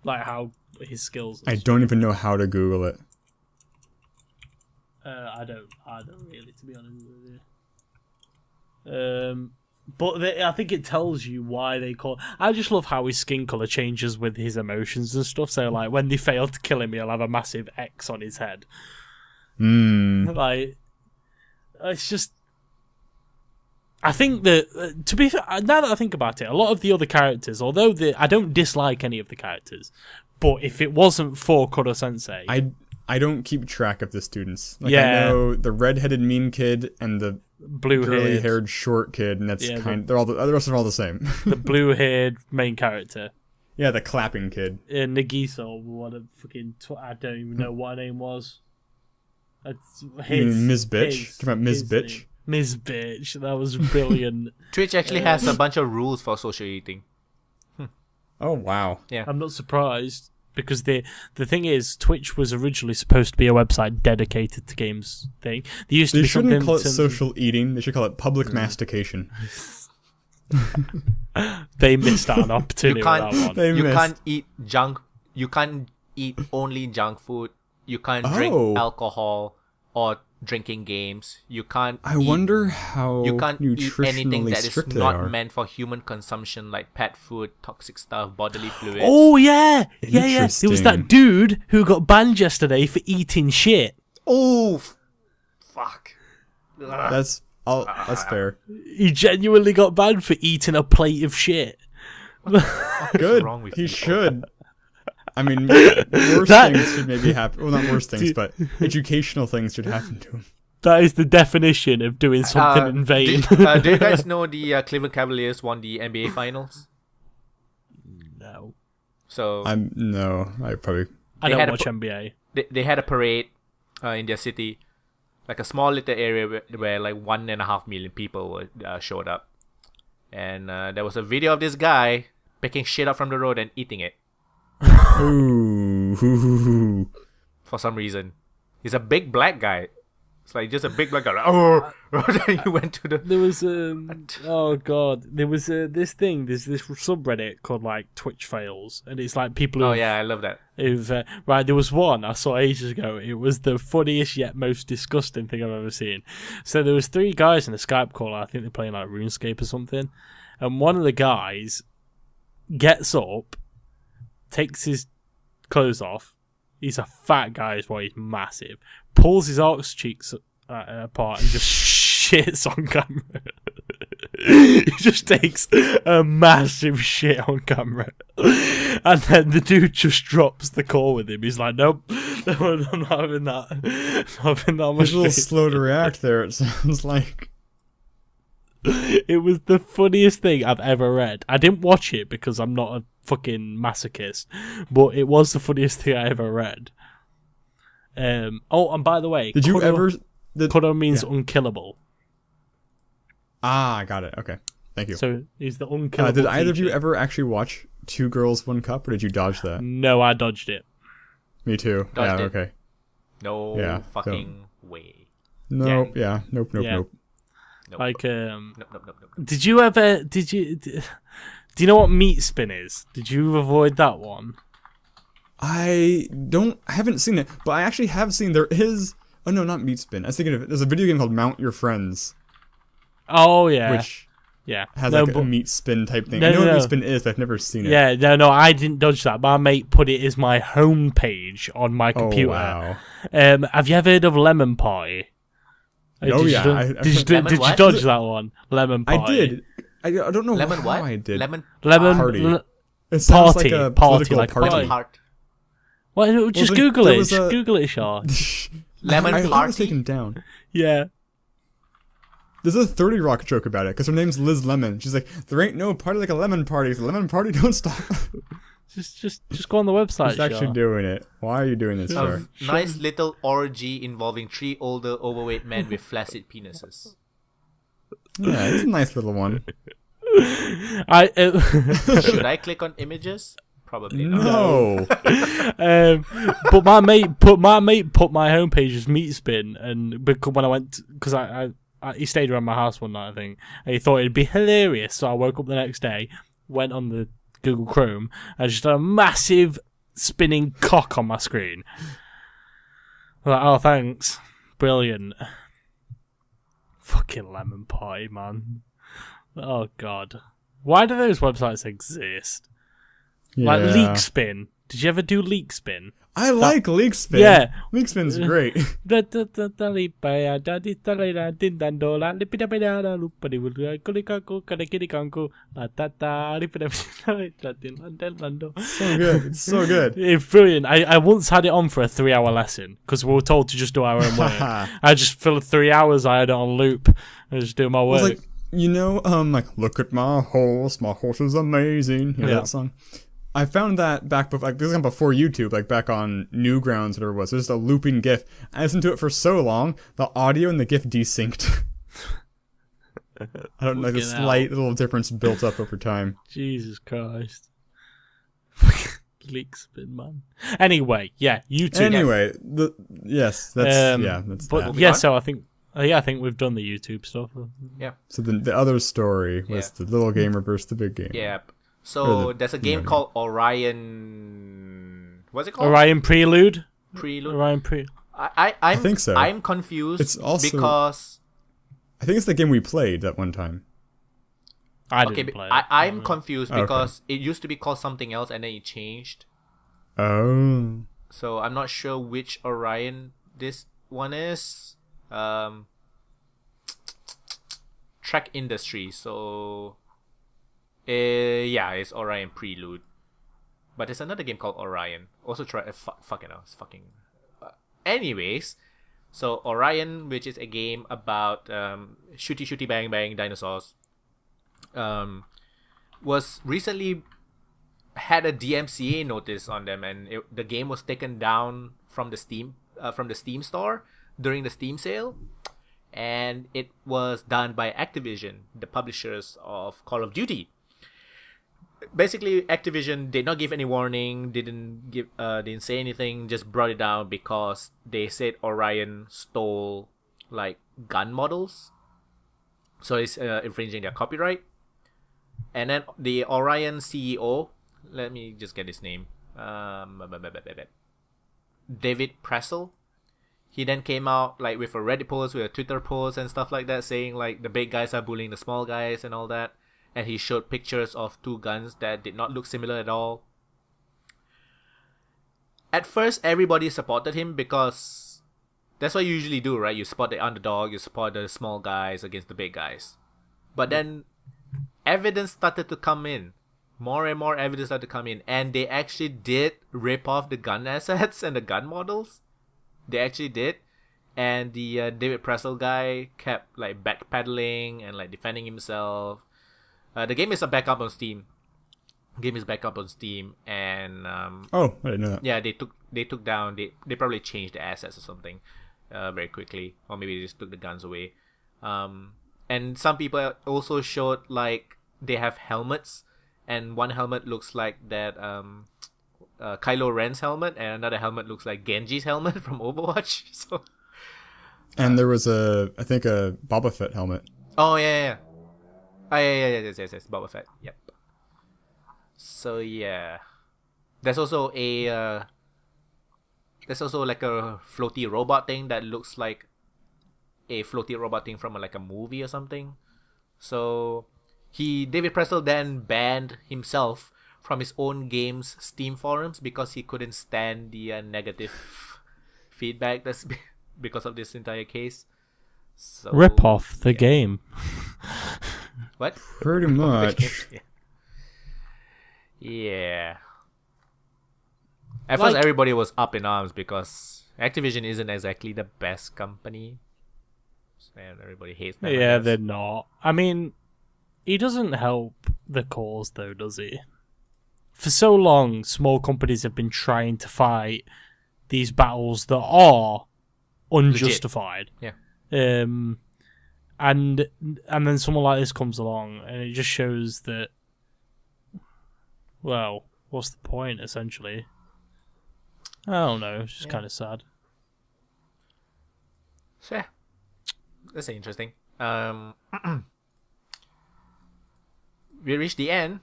like how his skills. I don't even know how to Google it. I don't really, to be honest with you. But I think it tells you why they call. I just love how his skin color changes with his emotions and stuff. So like when they fail to kill him, he'll have a massive X on his head. Like it's just. I think that to be fair, now that I think about it, a lot of the other characters, although I don't dislike any of the characters, but if it wasn't for Kuro Sensei, I don't keep track of the students. Like, Yeah. I know the red-headed mean kid and the blue curly-haired short kid, and that's Yeah, the rest are all the same. the blue-haired main character. Yeah, the clapping kid. Nagisa, or what a fucking... I don't even know what her name was. You mean Ms. Bitch? Talking about Ms. Bitch? Ms. Bitch, that was brilliant. Twitch actually has a bunch of rules for social eating. Oh, wow. Yeah. I'm not surprised, because the thing is, Twitch was originally supposed to be a website dedicated to games thing. There used to They be shouldn't something call it social eating. They should call it public mastication. They missed out on opportunity with that one. You can't eat only junk food. You can't drink alcohol or drinking games. You can't. I wonder how you can't eat anything nutritionally that is strict they not are. meant for human consumption, like pet food, toxic stuff, bodily fluids. Oh yeah. There was Interesting. that dude who got banned yesterday for eating shit. Oh, fuck. That's fair. He genuinely got banned for eating a plate of shit. Good. wrong with He people? should. I mean, worse things should maybe happen. Well, not worse things, but educational things should happen to him. That is the definition of doing something in vain. Do you guys know the Cleveland Cavaliers won the NBA Finals? No. So I probably. I They don't had a watch po- NBA. they had a parade in their city, like a small little area where like 1.5 million people showed up, and there was a video of this guy picking shit up from the road and eating it Ooh. for some reason. He's a big black guy. It's like just a big black guy. Like, oh, then he went to the. There was oh god, there was this subreddit called like Twitch fails, and it's like people. Oh yeah, I love that. Right, there was one I saw ages ago. It was the funniest yet most disgusting thing I've ever seen. So there was 3 guys in a Skype call. I think they're playing like RuneScape or something, and one of the guys gets up, takes his clothes off. He's a fat guy as well. He's massive. Pulls his arse cheeks apart and just shits on camera. He just takes a massive shit on camera. And then the dude just drops the call with him. He's like, nope, I'm not having that. I'm not having that on my He's a little stream. slow to react there, it sounds like. It was the funniest thing I've ever read. I didn't watch it because I'm not a fucking masochist, but it was the funniest thing I ever read. Oh, and by the way, Did you ever... Kuro means unkillable. I got it. Okay. Thank you. So he's the unkillable Did either of you teacher. ever actually watch Two Girls, One Cup, or did you dodge that? No, I dodged it. Me too. Dodged yeah, it. okay. No Yeah, fucking way. Nope, yeah. Nope. Yeah. Nope. Like, Nope. did you ever? Do you know what meat spin is? Did you avoid that one? I haven't seen it, but I actually have seen there is... Oh no, not Meat Spin. I was thinking of it. There's a video game called Mount Your Friends, Oh yeah, which yeah. has No, like a but- meat spin type thing. No, I know no, what no. Meat Spin is, but I've never seen it. Yeah, no, I didn't dodge that. My mate put it as my home page on my Oh, computer. wow. Have you ever heard of Lemon Pie? Oh, Did yeah, You, I- did Lemon you what? dodge that one? Lemon Pie. I did. I don't know Lemon how what? I did. Lemon Party. It sounds Party, like a party, political like party. party. heart. Well, just then Google there it. was Just a- Google it, Shar. Lemon I thought it was party. taken down. Yeah. There's a 30 Rock joke about it, because her name's Liz Lemon. She's like, there ain't no party like a lemon party. If the lemon party don't stop. Just go on the website. He's actually Shar. doing it. Why are you doing this, Shar? Nice little orgy involving 3 older overweight men with flaccid penises. Yeah, it's a nice little one. Should I click on images? Probably not. No. But my mate put my homepage as meat spin, and because when I went, because he stayed around my house one night, I think, and he thought it'd be hilarious. So I woke up the next day, went on the Google Chrome, and just had a massive spinning cock on my screen. I'm like, oh, thanks, brilliant. Fucking lemon pie, man. Oh god, why do those websites exist? Like Leakspin. Did you ever do Leakspin? I like Leakspin. Yeah. Leakspin's great. So good. It's so good. It's brilliant. I once had it on for a 3-hour lesson because we were told to just do our own work. I just filled 3 hours. I had it on loop. I just do my work. Like, look at my horse is amazing. You know that song? I found that back before, this is before YouTube, back on Newgrounds, whatever it was. There's just a looping GIF. I listened to it for so long, the audio and the GIF desynced. I don't know, a slight little difference built up over time. Jesus Christ. Leakspin, man. Anyway, yeah, YouTube. Anyway, that's that. So I think we've done the YouTube stuff. Yeah. So the other story was the little gamer versus the big game. Yeah. So there's a game called Orion. What's it called? Orion Prelude. Orion Prelude. I think so. I'm confused. It's also because I think it's the game we played that one time. I didn't play it. I'm confused because it used to be called something else and then it changed. Oh. So I'm not sure which Orion this one is. Track Industry. So it's Orion Prelude. But there's another game called Orion. Also try fucking hell. It's fucking. Anyways, so Orion, which is a game about shooty bang bang dinosaurs, was recently had a DMCA notice on them, and the game was taken down from the Steam store during the Steam sale, and it was done by Activision, the publishers of Call of Duty. Basically, Activision did not give any warning, didn't say anything, just brought it down because they said Orion stole gun models, so it's infringing their copyright. And then the Orion CEO, let me just get his name, David Pressel. He then came out with a Reddit post, with a Twitter post and stuff like that, saying the big guys are bullying the small guys and all that. And he showed pictures of 2 guns that did not look similar at all. At first, everybody supported him because that's what you usually do, right? You support the underdog, you support the small guys against the big guys. But then evidence started to come in. More and more evidence started to come in. And they actually did rip off the gun assets and the gun models. They actually did. And the David Pressel guy kept backpedaling and defending himself. The game is back up on Steam. And I didn't know that. Yeah, they took down. They probably changed the assets or something, very quickly, or maybe they just took the guns away. And some people also showed they have helmets, and one helmet looks like that Kylo Ren's helmet, and another helmet looks like Genji's helmet from Overwatch. So. And there was a Boba Fett helmet. Oh yeah. Yes, Boba Fett. Yep. So yeah, there's also a floaty robot thing that looks like a floaty robot thing from a movie or something. So David Pressel then banned himself from his own game's Steam forums because he couldn't stand the negative feedback that's because of this entire case. So, rip off the game. What? Pretty much. Yeah. At first, everybody was up in arms because Activision isn't exactly the best company. And everybody hates them. Yeah, they're not. I mean, he doesn't help the cause, though, does he? for so long, small companies have been trying to fight these battles that are unjustified. Legit. Yeah. And then someone like this comes along, and it just shows that, well, what's the point, essentially? I don't know. It's just kind of sad. So, yeah. That's interesting. We reached the end.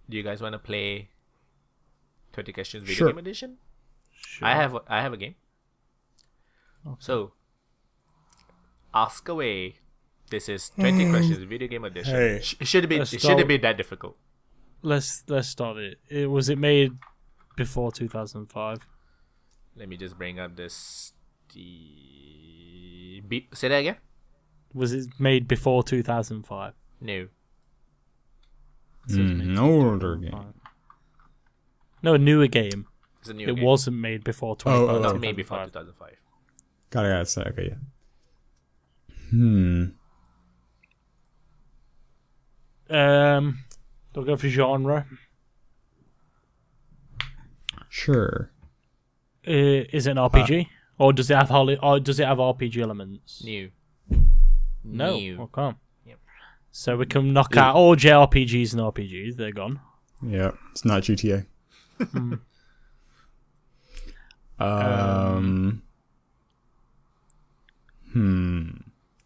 Do you guys want to play 20 Questions Video Game Edition? Sure. I have a game. Okay. So, ask away. This is 20 Questions Video Game Edition. Hey. It shouldn't be that difficult. Let's start it. Was it made before 2005? Let me just bring up this. Say that again? Was it made before 2005? No. An older game. No, a newer game. It's a new It game. wasn't made before 2005. Not made before 2005. Got it. Say, okay, yeah. They'll go for genre. Sure. Is it an RPG? Or does it have RPG elements? New. No. New. Okay. Yep. So we can knock out all JRPGs and RPGs. They're gone. Yeah, it's not GTA.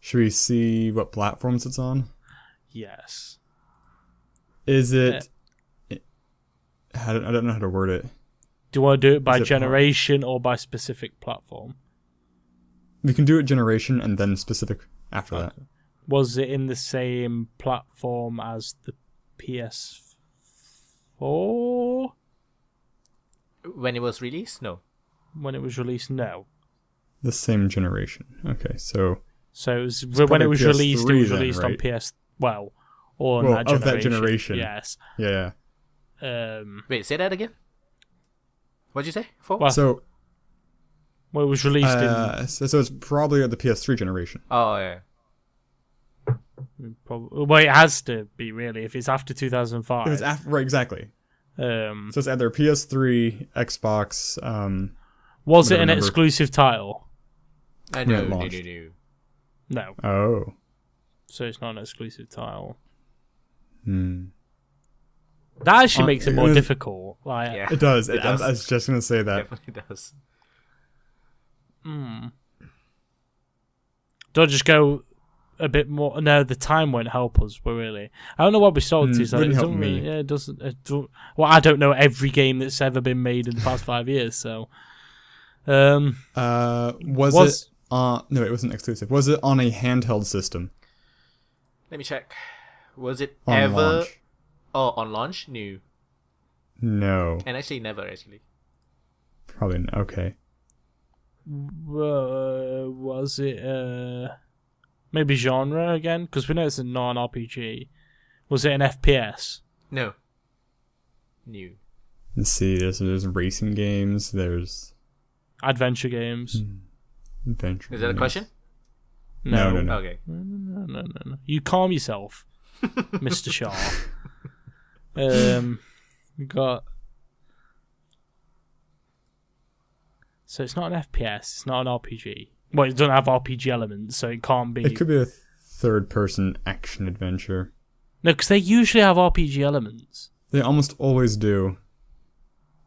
Should we see what platforms it's on? Yes. Is it? I don't know how to word it. Do you want to do it by Is it generation or by specific platform? We can do it generation and then specific after that. Was it in the same platform as the PS4 When it was released? No. when it was released? No. The same generation. Okay, so So it was, when probably it was released, it PS3 was then, released on right? PS. Well, or on Well, of that generation. Yes. yeah. Wait, say that again? What'd you say? Well, So well, it was released in. so it's probably the PS3 generation. Oh, yeah. Well, it has to be really if it's after 2005. It was after, right, exactly. So it's either PS3, Xbox. Was it an number. exclusive title? I When know. it No. launched. No. Oh. So it's not an exclusive title. That actually makes it more difficult. Like, Yeah. It does. It does. I was just gonna say that. Definitely does. Do I just go a bit more? No, the time won't help us. But really, I don't know what we started to. So wouldn't it help doesn't me. really, yeah, it doesn't. Well, I don't know every game that's ever been made in the past 5 years. So, Was it? No, it wasn't exclusive. Was it on a handheld system? Let me check. Was it On ever? launch? Oh, on launch? New. No, And actually, never actually. probably not. Okay. was it maybe genre again? Because we know it's a non-RPG. Was it an FPS? No. New. Let's see. There's racing games. There's Adventure games? adventure. Is that a games. question? No. Okay. No. You calm yourself, Mr. Shar. We got. So it's not an FPS. It's not an RPG. Well, it doesn't have RPG elements, so it can't be. It could be a third-person action adventure. No, because they usually have RPG elements. They almost always do.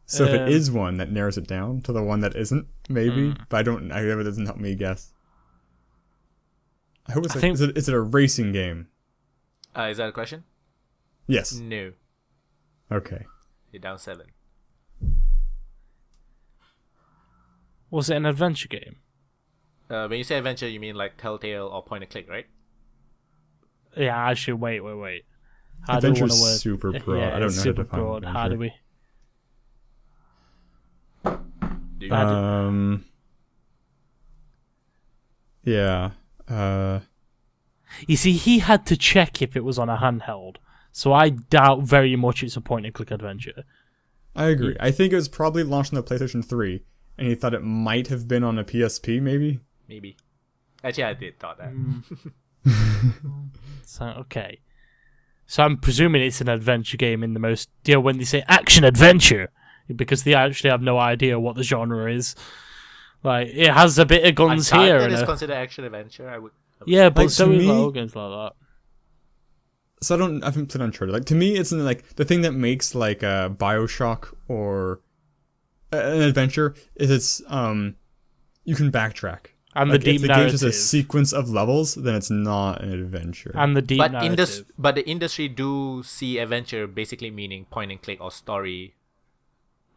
So if it Um, is one, that narrows it down to the one that isn't, maybe. But I don't. It doesn't help me guess. I hope it's. Is it a racing game? Is that a question? Yes. No. Okay. You're down 7. Was it an adventure game? When you say adventure, you mean like Telltale or point and click, right? Yeah, actually, wait. How Adventure's do we want to word? super broad. Yeah, I don't know it's how to super define broad. How do adventure. we? Do you Yeah. You see, he had to check if it was on a handheld, so I doubt very much it's a point-and-click adventure. I agree. I think it was probably launched on the PlayStation 3, and he thought it might have been on a PSP, maybe? Maybe. Actually, I did thought that. So, okay. So I'm presuming it's an adventure game in the most, when they say action adventure, because they actually have no idea what the genre is. Like, it has a bit of guns here. Uncharted is considered action adventure. I would yeah, but like, so is me, games like that. So I haven't played Uncharted. Like, to me, it's like the thing that makes like a Bioshock or an adventure is it's you can backtrack. And like, the deep if the narrative. game's just a sequence of levels, then it's not an adventure. And the deep narrative. But the industry do see adventure basically meaning point and click or story,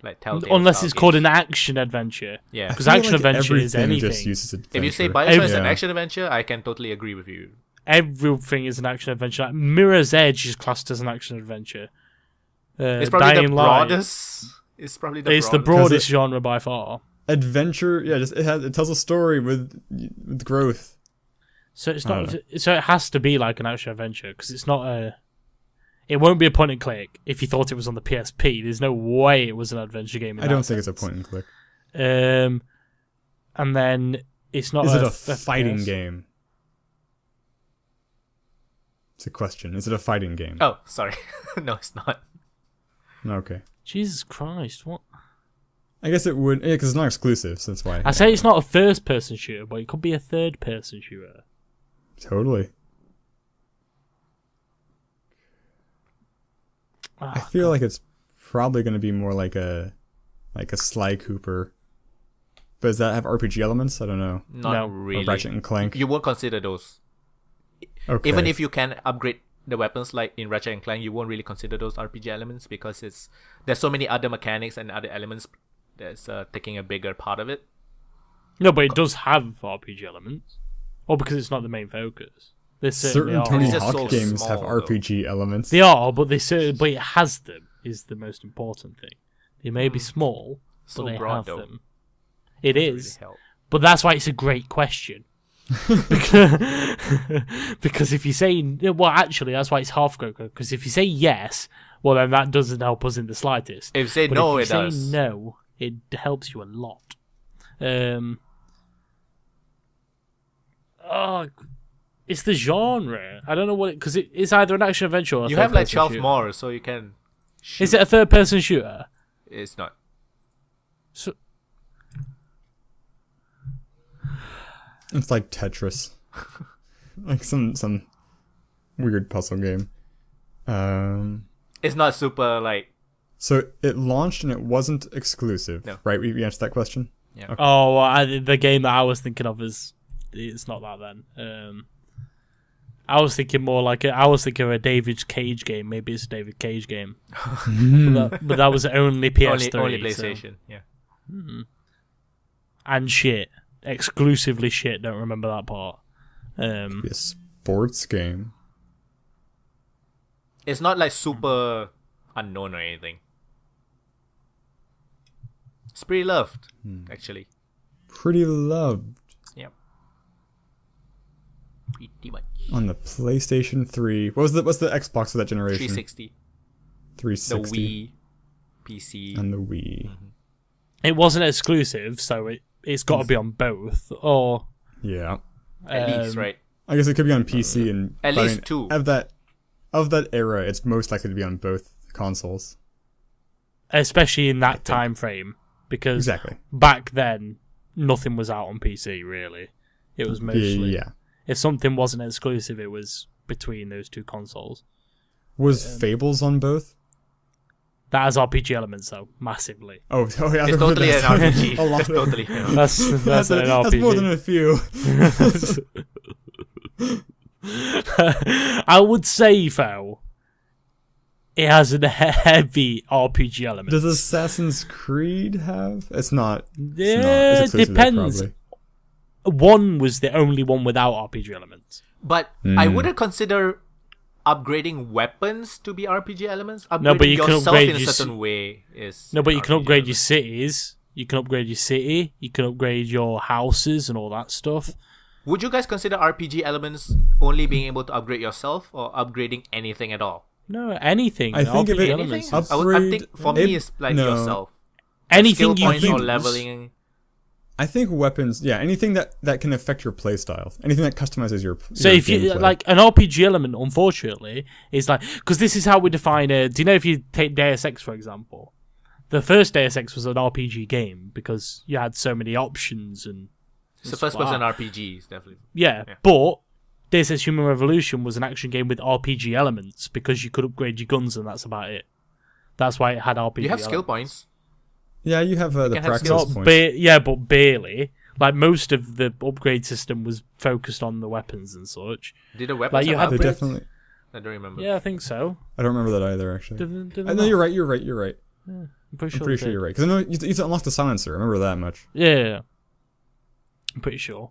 like Telltale. Unless it's called an action adventure. Yeah. Because action adventure is everything anything. just uses adventure. If you say Bioshock is an action adventure, I can totally agree with you. Everything is an action adventure. Like Mirror's Edge is classed as an action adventure. It's probably Dying the Light. broadest. It's the broadest genre by far. Adventure, yeah, it tells a story with growth. So it's not. So it has to be like an action adventure because it's not a. It won't be a point and click if you thought it was on the PSP. There's no way it was an adventure game. I don't think it's a point and click. And then it's not. Is it a fighting game? It's a question. Is it a fighting game? Oh, sorry. No, it's not. Okay. Jesus Christ! What? I guess it would, because it's not exclusive, so that's why. I say it's not a first-person shooter, but it could be a third-person shooter. Totally. Oh, I feel like it's probably going to be more like a Sly Cooper. But does that have RPG elements? I don't know. Not really. Or Ratchet and Clank. You won't consider those. Okay. Even if you can upgrade the weapons like in Ratchet and Clank, you won't really consider those RPG elements because there's so many other mechanics and other elements that's taking a bigger part of it. No, but it does have RPG elements. Or because it's not the main focus. Certain Tony Hawk so games small, have RPG elements. They are, but but it has them is the most important thing. They may be small, but they have them. It is. Really, but that's why it's a great question. because if you say, well, actually, that's why it's half go, because if you say yes, well, then that doesn't help us in the slightest. If you say no, it does. If you say no, it helps you a lot. It's the genre. I don't know what because it's either an action adventure or you have like 12 more, so you can. Shoot. Is it a third-person shooter? It's not. So. It's like Tetris, like some weird puzzle game. It's not super like. So it launched and it wasn't exclusive, no. Right? We answered that question. Yeah. Okay. Oh, the game that I was thinking of it's not that then. I was thinking more like of a David Cage game. Maybe it's a David Cage game, but that was only PS3, only PlayStation. So. Yeah. Mm-hmm. And shit. Exclusively shit. Don't remember that part. Be a sports game. It's not like super unknown or anything. It's pretty loved, actually. Pretty loved. Yep. Pretty much. On the PlayStation 3. What's the Xbox of that generation? 360. 360. The Wii. PC. And the Wii. Mm-hmm. It wasn't exclusive, so it's got to be on both. Or yeah. At least, right? I guess it could be on PC and at least two. Of that era, it's most likely to be on both consoles. Especially in that time frame. Because back then, nothing was out on PC, really. It was mostly... Yeah. If something wasn't exclusive, it was between those two consoles. Was Fables on both? That has RPG elements, though, massively. Oh yeah. It's totally an RPG. It's totally. That's an RPG. That's more than a few. I would say, though, it has a heavy RPG element. Does Assassin's Creed have? It's not. Yeah, it depends. Probably. One was the only one without RPG elements. But I wouldn't consider upgrading weapons to be RPG elements. Upgrading no, but you can upgrade in a certain way is. No, but you RPG can upgrade elements. your cities. You can upgrade your city. You can upgrade your houses and all that stuff. Would you guys consider RPG elements only being able to upgrade yourself or upgrading anything at all? No, anything. I think if it anything? Upgrade, I think for me it's like yourself. Anything skill you points use. or leveling. I think weapons, anything that can affect your playstyle, anything that customizes your. So your if you gameplay. like an RPG element, unfortunately, is like because this is how we define a. Do you know if you take Deus Ex for example, the first Deus Ex was an RPG game because you had so many options and. It's the first person RPGs, definitely. Yeah, but Deus Ex Human Revolution was an action game with RPG elements because you could upgrade your guns and that's about it. That's why it had RPG. You have skill elements. points. Yeah, you have the praxis Not points. but barely. Like most of the upgrade system was focused on the weapons and such. Did the weapons Like you have had They upgrades? definitely. I don't remember. Yeah, I think so. I don't remember that either, actually. Didn't No, they? you're right. You're right. Yeah, I'm pretty I'm sure. pretty sure you're right. Because I know you have to unlock the silencer. I remember that much. Yeah. I'm pretty sure.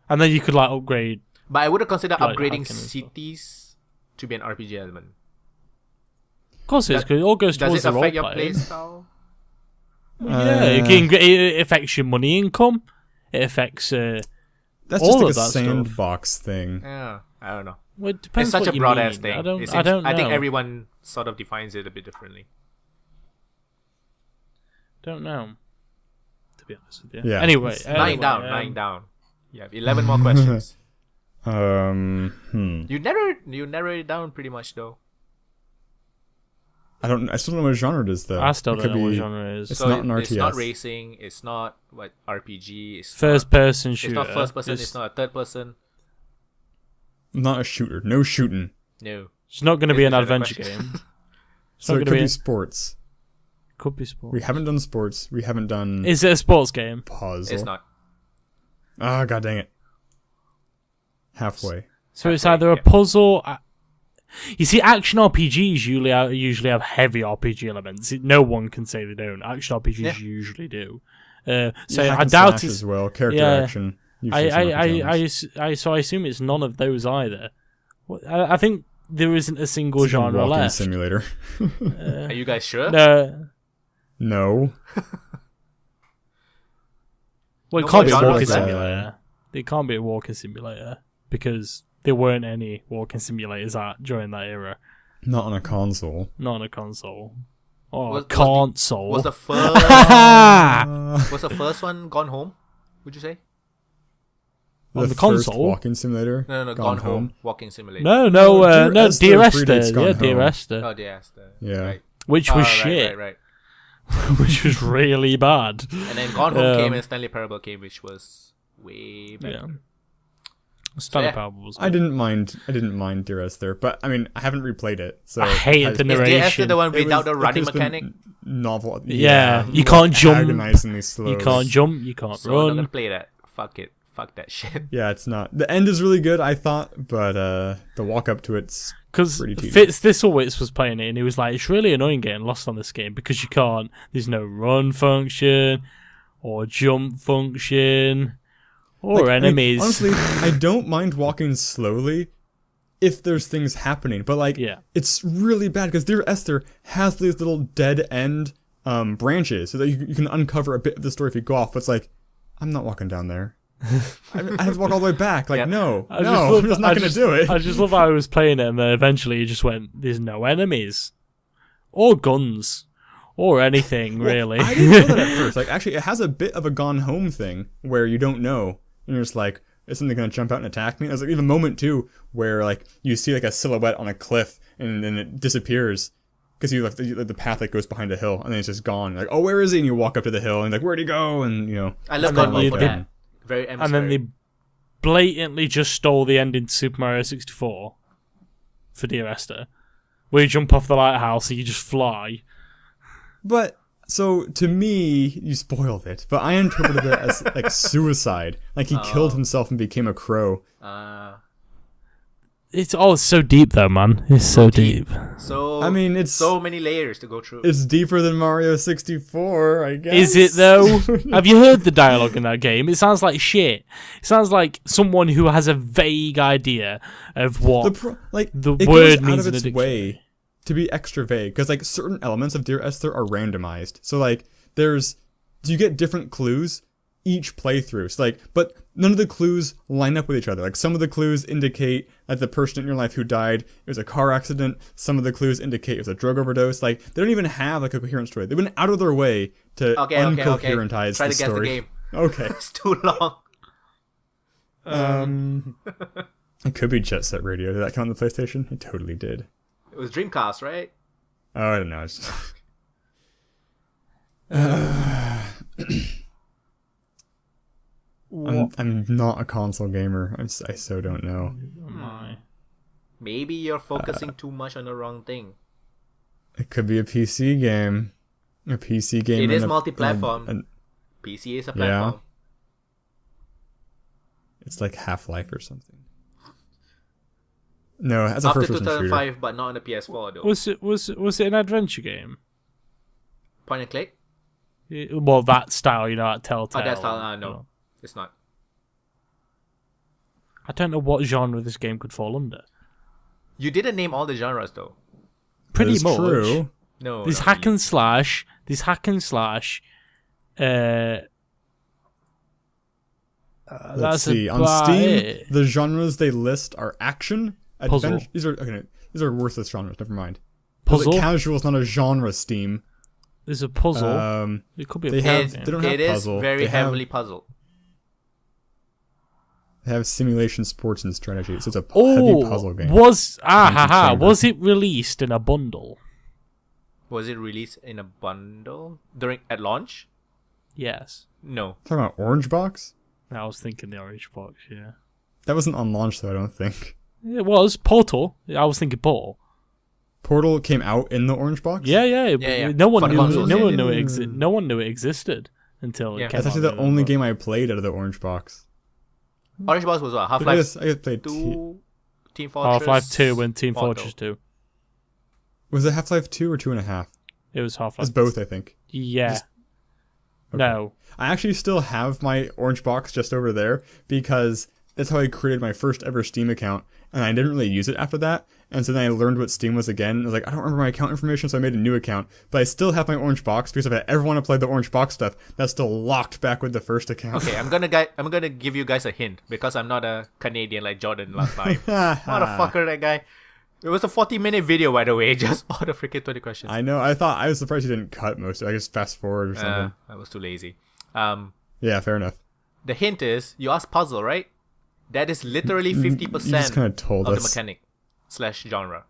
And then you could like upgrade. But I wouldn't consider Like upgrading hacking and stuff. cities to be an RPG element. Of course, it all goes Does towards it the affect your role-playing. playstyle? Yeah, it affects your money income. It affects. That's all just like of a that stuff. sandbox thing. Yeah, I don't know. Well, it depends It's such what a you broad mean. ass thing. I don't know. I think everyone sort of defines it a bit differently. Don't know. To be honest with you. Yeah. Anyway, Nine down. You have 11 more questions. You narrow it down pretty much though. I still don't know what genre it is though. I still It don't could know what be- genre it is. It's not an It's not RTS. racing. It's not what RPG. It's First person It's shooter. not first person. It's not a third person. Not a shooter. No shooting. No. It's not going to be Is an that a adventure question? game. So not it gonna could be be a- sports. Could be sport. We haven't done sports. We haven't done Is it a sports game? puzzle. It's not. Ah, god dang it. Halfway. So it's Halfway, either a yeah. puzzle. You see, action RPGs usually have heavy RPG elements. No one can say they don't. Action RPGs Yeah. usually do. So Yeah, hack I and doubt slash it's. as well. Character yeah. action. Usually some RPG elements. So I assume it's none of those either. I think there isn't a single It's like a genre walking left. simulator. Are you guys sure? No, No. well, it No can't more be a genres walking left. simulator. It can't be a walking simulator because there weren't any walking simulators out during that era. Not on a console. Not on a console. Or Was- a was the- console. Was the first was the first one Gone Home? Would you say? On the first console? walking simulator. No, Gone Home. Walking Simulator. No, No, Dear Esther Esther. predates Gone Yeah, Dear Home. Esther. Oh, yes. Yeah. Right. Which was shit. Right. Which was really bad. And then Gone Home came and Stanley Parable came, which was way better. Yeah. Stanley yeah. Parable was I didn't mind Dear Esther, but I mean I haven't replayed it, so I hated the Is Dear Esther narration. the one It was- without the it running could've been mechanic? Novel. Yeah, you can't jump. Agonizingly slow. You can't jump, you can't So I'm not gonna run. play that. Fuck it. Fuck that shit. Yeah, it's not. The end is really good, I thought, but the walk up to it's Because pretty tedious. Fitz Thistlewitz was playing it and he was like, it's really annoying getting lost on this game because you can't, there's no run function or jump function or Like, I mean, enemies. honestly, I don't mind walking slowly if there's things happening, but like Yeah. it's really bad because Dear Esther has these little dead end branches so that you can uncover a bit of the story if you go off. But it's like I'm not walking down there. I have to walk all the way back. Like Yep. no, I I'm just not going to do it. I just love how I was playing it and then eventually he just went, there's no enemies or guns or anything really. I didn't know that at first. Like actually, it has a bit of a Gone Home thing where you don't know, and you're just like, is something going to jump out and attack me? There's like even a moment too where like you see like a silhouette on a cliff and then it disappears. Because you left the path that goes behind a hill, and then it's just gone. Like, oh, where is he? And you walk up to the hill, and like, where'd he go? And you know, I love And Gone then Home you for did- that. Very and then they blatantly just stole the ending to Super Mario 64 for Dear Esther, where you jump off the lighthouse and you just fly. But so to me, you spoiled it. But I interpreted it as like suicide, like he killed himself and became a crow. It's so deep though, man. It's so deep. So I mean, it's so many layers to go through. It's deeper than Mario 64, I guess. Is it though? Have you heard the dialogue in that game? It sounds like shit. It sounds like someone who has a vague idea of what the it word goes means out of in a its dictionary. way to be extra vague because like certain elements of Dear Esther are randomized. So like you get different clues each playthrough. So like, but none of the clues line up with each other. Like some of the clues indicate that the person in your life who died, it was a car accident. Some of the clues indicate it was a drug overdose. Like they don't even have like a coherent story. They went out of their way to uncoherentize Try the to guess story. the game. Okay. It's too long. It could be Jet Set Radio. Did that come on the PlayStation? It totally did. It was Dreamcast, right? Oh, I don't know. It's I'm not a console gamer. I so don't know. Oh my. Maybe you're focusing too much on the wrong thing. It could be a PC game. A PC game. It is multi-platform. PC is a platform. Yeah. It's like Half-Life or something. No, that's a After first-person shooter. 2005, but not on the PS4 though. Was it an adventure game? Point and click? Well, that style, like Telltale. Oh, that style? No, it's not. I don't know what genre this game could fall under. You didn't name all the genres though. Pretty That is much. true. No. This hack and slash. Let's see. On about Steam, it. the genres they list are action, Puzzle. adventure. These are worthless genres. Never mind. Puzzle. Casual is not a genre. Steam. There's a puzzle. It could be a they puzzle have- game. they don't have It is puzzle. very They have- heavily puzzle. They have simulation, sports, and strategy. So it's a heavy puzzle game. Was Chamber. was it released in a bundle? Was it released in a bundle at launch? Yes. No. Talking about Orange Box? I was thinking the Orange Box, yeah. That wasn't on launch, though. I don't think. It was Portal. I was thinking Portal. Portal came out in the Orange Box. Yeah. Yeah. No one For the knew. consoles, No yeah. one knew it. No one knew it existed until Yeah. it came That's out. actually the only game I played out of the Orange Box. Orange Box was what? I Half-Life just played 2, Team Fortress, Half-Life 2 and Team Portal. Fortress 2. Was it Half-Life 2 or 2.5? It was Half-Life. It's both, I think. Yeah. Just- Okay. No. I actually still have my Orange Box just over there because that's how I created my first ever Steam account, and I didn't really use it after that. And so then I learned what Steam was again. I was like, I don't remember my account information, so I made a new account. But I still have my Orange Box because if I ever want to play the Orange Box stuff, that's still locked back with the first account. Okay, I'm gonna give you guys a hint because I'm not a Canadian like Jordan last time. Motherfucker, that guy. It was a 40-minute video, by the way. Just all the freaking 20 questions. I know. I was surprised you didn't cut most of it. I just fast forward or something. I was too lazy. Yeah, fair enough. The hint is you asked puzzle, right? That is literally You 50% just kind of told of the us. mechanic / genre.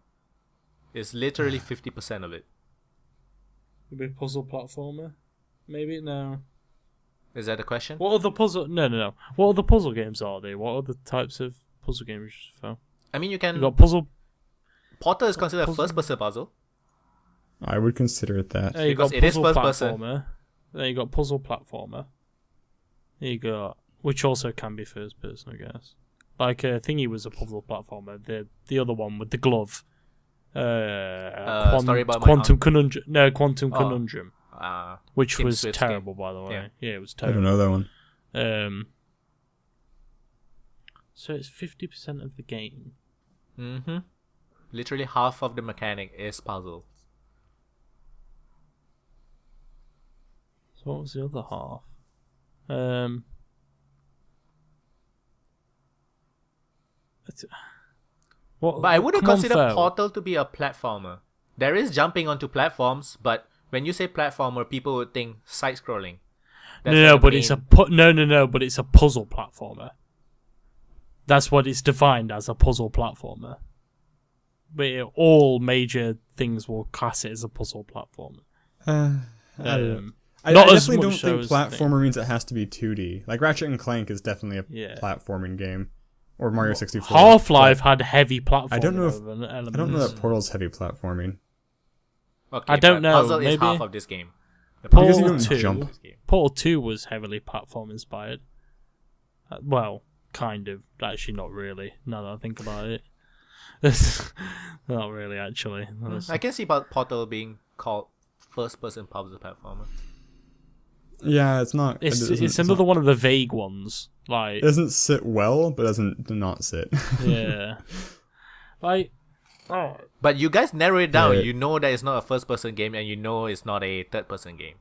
It's literally 50% of it. Maybe a puzzle platformer? Maybe? No. Is that the question? What other puzzle... No. What other puzzle games are there? What other types of puzzle games? I mean, you You can. got puzzle... Portal is considered a puzzle- first-person puzzle. I would consider it that. You Because got it is puzzle first person. platformer. Then you got puzzle platformer. You got... Which also can be first person, I guess. Like, Thingy was a puzzle platformer. The other one with the glove. Story about my Quantum aunt. Conundrum. No, Quantum Conundrum. Which Tim was Swift's terrible, game. by the way. Yeah. Yeah, it was I don't terrible. know that one. So it's 50% of the game. Mm-hmm. Literally half of the mechanic is puzzle. So what was the other half? What? But I wouldn't come on, consider Phil. Portal to be a platformer. There is jumping onto platforms, but when you say platformer, people would think side-scrolling. No, but it's a but it's a puzzle platformer. That's what it's defined as, a puzzle platformer. But all major things will class it as a puzzle platformer. I Not as definitely don't much so think as platformer means it has to be 2D. Like Ratchet and Clank is definitely a Yeah. platforming game, or Mario 64. Half-Life had heavy platforming. I don't know if- elements. I don't know that Portal's heavy platforming. Okay, I don't but know, Puzzle is maybe- half of this game. The Portal puzzle you don't is half of jump. this game. Portal 2 was heavily platform inspired. Well, kind of. Actually, not really. Now that I think about it. Not really, actually. I can see about Portal being called first-person puzzle platformer. Yeah, it's not. It's another one of the vague ones. Like, It doesn't sit well, but doesn't not sit. yeah. Like, oh, But you guys narrow it down. Yeah. You know that it's not a first-person game, and you know it's not a third-person game.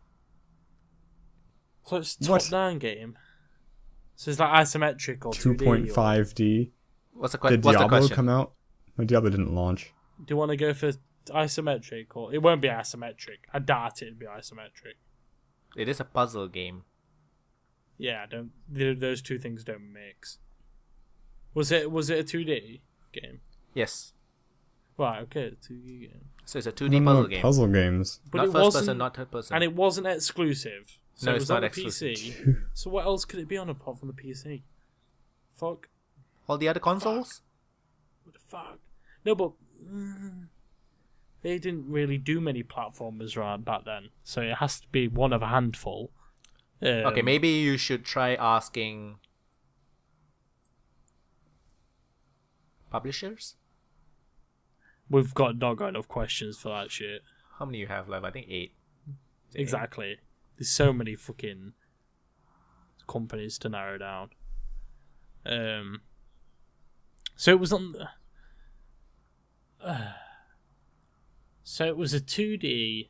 so it's What? top-down game. So is that isometric or 2D? 2.5D. What's the Did what's the Diablo question? come out? No, Diablo didn't launch. Do you want to go for isometric, or it won't be isometric? I doubt it'd be isometric. It is a puzzle game. Yeah, those two things don't mix. Was it a 2D game? Yes. Right, okay, 2D game. So it's a 2D puzzle game. Puzzle games. But Not it first wasn't, person, not third person. and it wasn't exclusive. So No, it it's was not on the exclusive. PC. So what else could it be on apart from the PC? Fuck. All the other consoles? What the fuck? No, but they didn't really do many platformers right back then, so it has to be one of a handful. Okay, maybe you should try asking publishers. We've not got enough questions for that shit. How many you have left? I think 8. Exactly. There's so many fucking companies to narrow down. So it was on. So it was a 2D.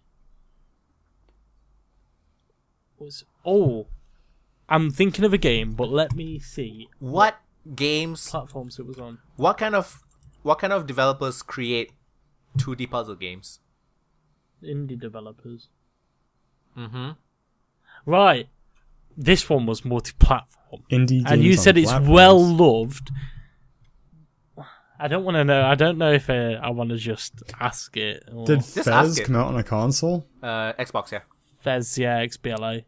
I'm thinking of a game, but let me see What games? platforms it was on. What kind of developers create 2D puzzle games? Indie developers. Mm-hmm. Right. This one was multi-platform. Indie games And you on said it's platforms. well loved. I don't want to know. I don't know if I want to just ask it. Or... Did Just Fez ask it. come out on a console? Xbox, yeah. Fez, yeah, XBLA.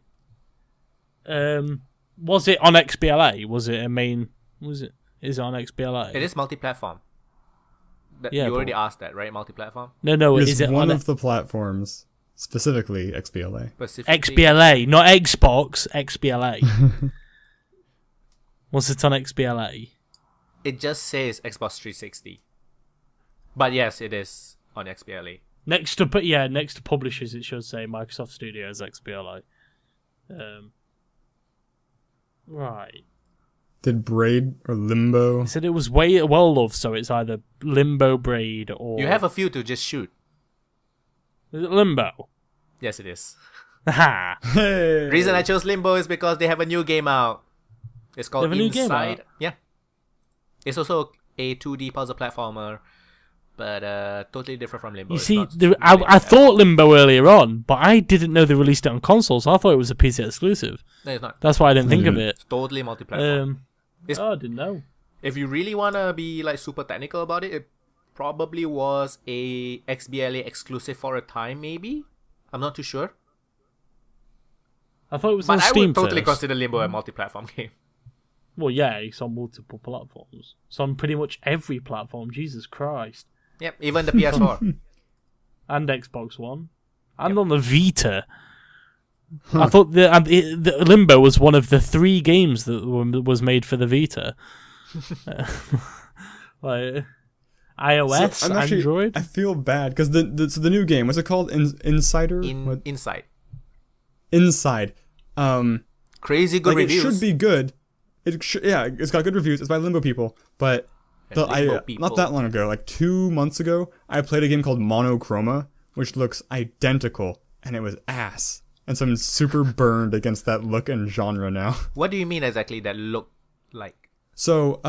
Was it on XBLA? Was it a main? Is it on XBLA? It is multi-platform. Yeah, you already but- asked that, right? Multi-platform? No. It Is is it one on of the platforms, specifically XBLA. Specifically, XBLA, not Xbox? XBLA. Was it on XBLA? It just says Xbox 360. But yes, it is on XBLA. Next to publishers, it should say Microsoft Studios XBLA. Right. Did Braid or Limbo? I said it was well loved, so it's either Limbo, Braid, or You have a few to just shoot. Is it Limbo? Yes, it is. Ha! Hey! Reason I chose Limbo is because they have a new game out. It's called They have a new game Inside. out? Yeah. It's also a 2D puzzle platformer, but totally different from Limbo. You It's see, not I really thought Limbo earlier on, but I didn't know they released it on consoles. I thought it was a PC exclusive. No, it's not. That's why I didn't think of it. It's totally multi-platform. It's- I didn't know. If you really wanna be like super technical about it, it probably was a XBLA exclusive for a time, maybe. I'm not too sure. I thought it was But on I Steam would totally first. consider Limbo a multi-platform game. Well, yeah, it's on multiple platforms. It's on pretty much every platform. Jesus Christ. Yep, even the PS4. And Xbox One. And on the Vita. I thought the Limbo was one of the 3 games that was made for the Vita. Like iOS, So, I'm actually- Android. I feel bad because the new game, what's it called? Insider? What? Inside. Inside. Crazy good Like, reviews. it should be good. It's got good reviews. It's by Limbo people, but Limbo people. not that long ago, like 2 months ago, I played a game called Monochroma, which looks identical, and it was ass. And so I'm super burned against that look and genre now. What do you mean exactly that look like? So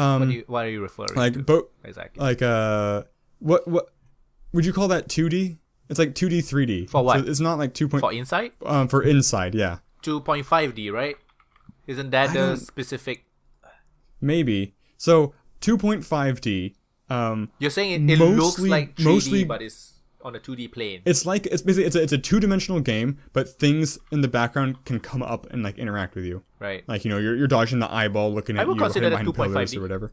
What are you referring like to? Exactly. like what would you call that 2D? It's like 2D 3D. For what? So it's not like 2. For Inside? For Inside, yeah. 2.5D, right? Isn't that the specific... Maybe. So 2.5D. You're saying it looks mostly- like 3D, mostly- but it's on a 2D plane. It's basically it's a 2-dimensional game, but things in the background can come up and like interact with you. Right. Like, you know, you're dodging the eyeball, looking I at would you, consider hiding that behind pillars 2.5D. or whatever.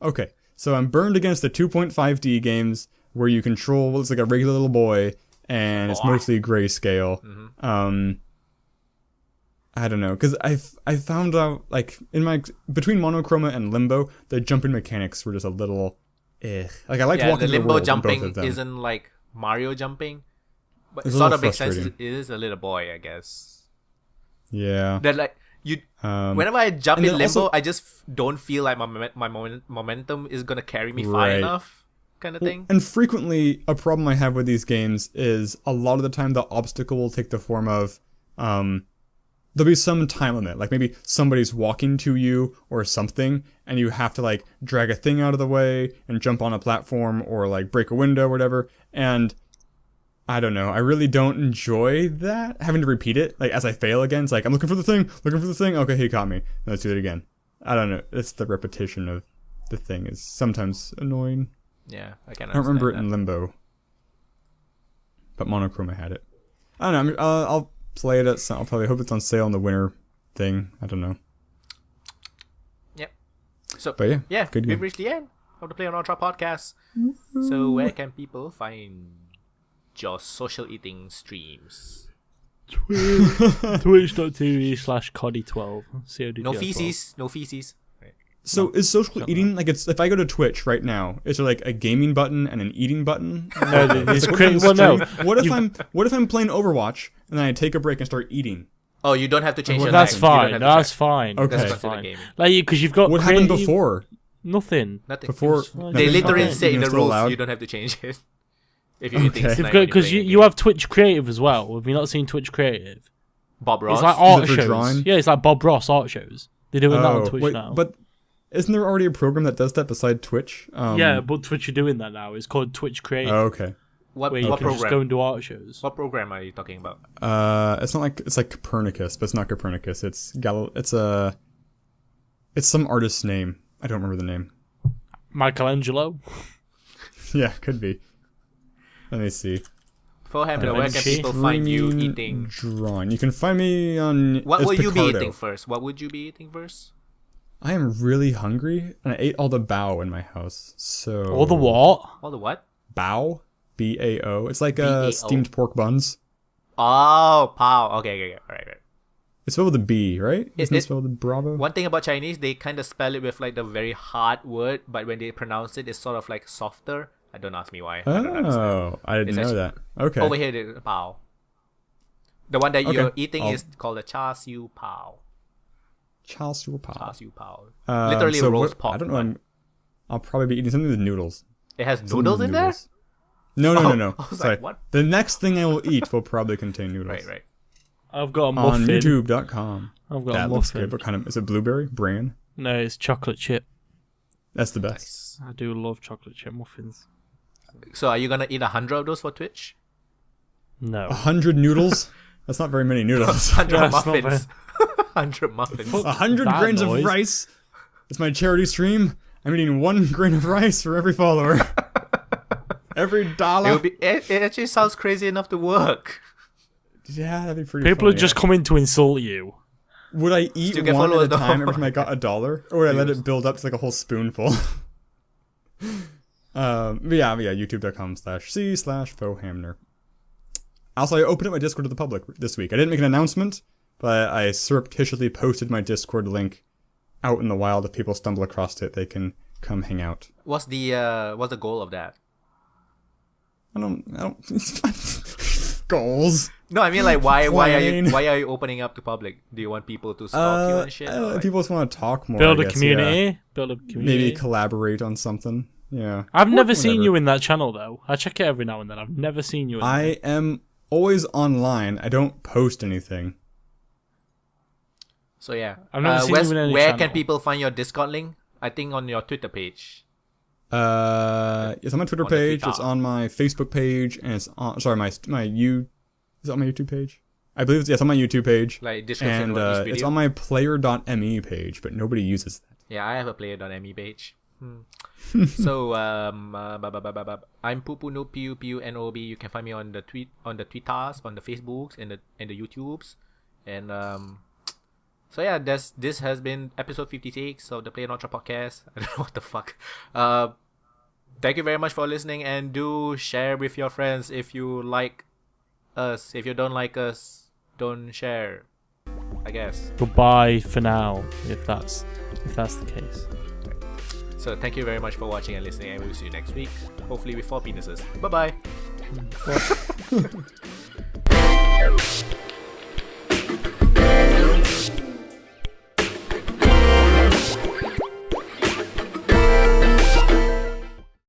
Okay, so I'm burned against the 2.5D games where you control what looks like a regular little boy, and it's mostly grayscale. Mm-hmm. I don't know, because I found out like between Monochroma and Limbo, the jumping mechanics were just a little. Like I liked Yeah, walking the through Limbo world in both jumping of them. isn't like Mario jumping. But It's it a sort little of makes sense. frustrating. It is a little boy, I guess. Yeah. That like you. Whenever I jump and in then Limbo, also- I just don't feel like my momentum is gonna carry me far Right. enough, kind of thing. And frequently, a problem I have with these games is a lot of the time the obstacle will take the form of, there'll be some time limit. Like maybe somebody's walking to you or something, and you have to like drag a thing out of the way and jump on a platform or like break a window or whatever. And I don't know. I really don't enjoy that, having to repeat it. Like, as I fail again, it's like, I'm looking for the thing. Okay, he caught me. Let's do it again. I don't know. It's the repetition of the thing is sometimes annoying. Yeah, I can. I don't remember it in Limbo, but Monochrome had it. I don't know. I'll play it I'll probably hope it's on sale in the winter thing. I don't know. Yep. So, but yeah, good we've reached the end of the playonultra podcast. So where can people find your social eating streams? Twitch.tv/Coddy12. No feces. No feces. Right. So is social eating like it's if I go to Twitch right now, is there like a gaming button and an eating button? No, What if I'm playing Overwatch and then I take a break and start eating? Oh, you don't have to change your That's name. fine. That's fine. Okay. That's That's fine. gaming. Like, because you've got What happened before? Nothing. Nothing. Before They literally say in the You're still rules allowed? you don't have to change it. If you think Because you have Twitch Creative as well. Have you not seen Twitch Creative? Bob Ross. It's like art Is it for shows. drawing? Yeah, it's like Bob Ross art shows. They're doing that on Twitch now. But isn't there already a program that does that beside Twitch? Yeah, but Twitch are doing that now. It's called Twitch Creative. Oh, okay. what where you can just go and do art shows. What program are you talking about? It's not like it's like Copernicus, but it's not Copernicus. It's it's some artist's name. I don't remember the name. Michelangelo. Yeah, could be. Let me see. Foehamner, where can people find you eating? Drawing. You can find me on. What will you be Picardo. eating first? What would you be eating first? I am really hungry, and I ate all the bao in my house. So Or the what? All the what? bao, BAO. It's like BAO. steamed pork buns. Oh, pow. Okay. All right. It's spelled with a B, right? Isn't it spelled with a Bravo? One thing about Chinese, they kind of spell it with like the very hard word, but when they pronounce it, it's sort of like softer. Don't ask me why. I don't understand. Oh, I didn't It's know actually- that. Okay. Over here, the pao. The one that you're Okay. eating is called the char siu pao. Char siu pao. Char siu pao. Literally so roast what- pork. I don't know. I'll probably be eating something with noodles. It has Something noodles with in there? No. Oh, No. I was Sorry. like, what? The next thing I will eat will probably contain noodles. Right. I've got a On muffin. YouTube.com. I've got That a looks muffin. good. What kind of is it? Blueberry? Bran? No, it's chocolate chip. That's the best. Nice. I do love chocolate chip muffins. So are you gonna eat 100 of those for Twitch? No. 100 noodles? That's not very many noodles. 100 Yeah, it's not muffins. 100 muffins. 100 That grains noise. of rice. It's my charity stream. I'm eating 1 grain of rice for every follower. Every dollar. It actually sounds crazy enough to work. Yeah, that'd be pretty People are funny. just coming to insult you. Would I eat Still get one at followers a time though. every time I got $1? Or would I let it build up to like a whole spoonful? But yeah, youtube.com/c/Foehamner. Also, I opened up my Discord to the public this week. I didn't make an announcement, but I surreptitiously posted my Discord link out in the wild. If people stumble across it, they can come hang out. What's the goal of that? I don't goals. No, I mean like why are Plain. you opening up to public? Do you want people to stalk you and shit? Or, like- People just want to talk more. Build I a guess, community. yeah. Build a community. Maybe collaborate on something. Yeah. I've never seen Whatever. you in that channel though. I check it every now and then. I've never seen you in I there. am always online. I don't post anything. So yeah, I've never seen Wes, you in any where channel. can people find your Discord link? I think on your Twitter page. It's on my Twitter On the page. Twitter. It's on my Facebook page, and it's on. Sorry, is it on my YouTube page? I believe it's on my YouTube page, Like description and of each video. it's on my player.me page, but nobody uses that. Yeah, I have a player.me page. So I'm Pupunoob, Pupunoob. You can find me on the Twitters, on the Facebooks, and the YouTubes, and so yeah, this has been episode 56 of the playonultra podcast. I don't know what the fuck. Thank you very much for listening, and do share with your friends if you like us. If you don't like us, don't share, I guess. Goodbye for now, if that's the case. So thank you very much for watching and listening, and we'll see you next week, hopefully with 4 penises. Bye bye.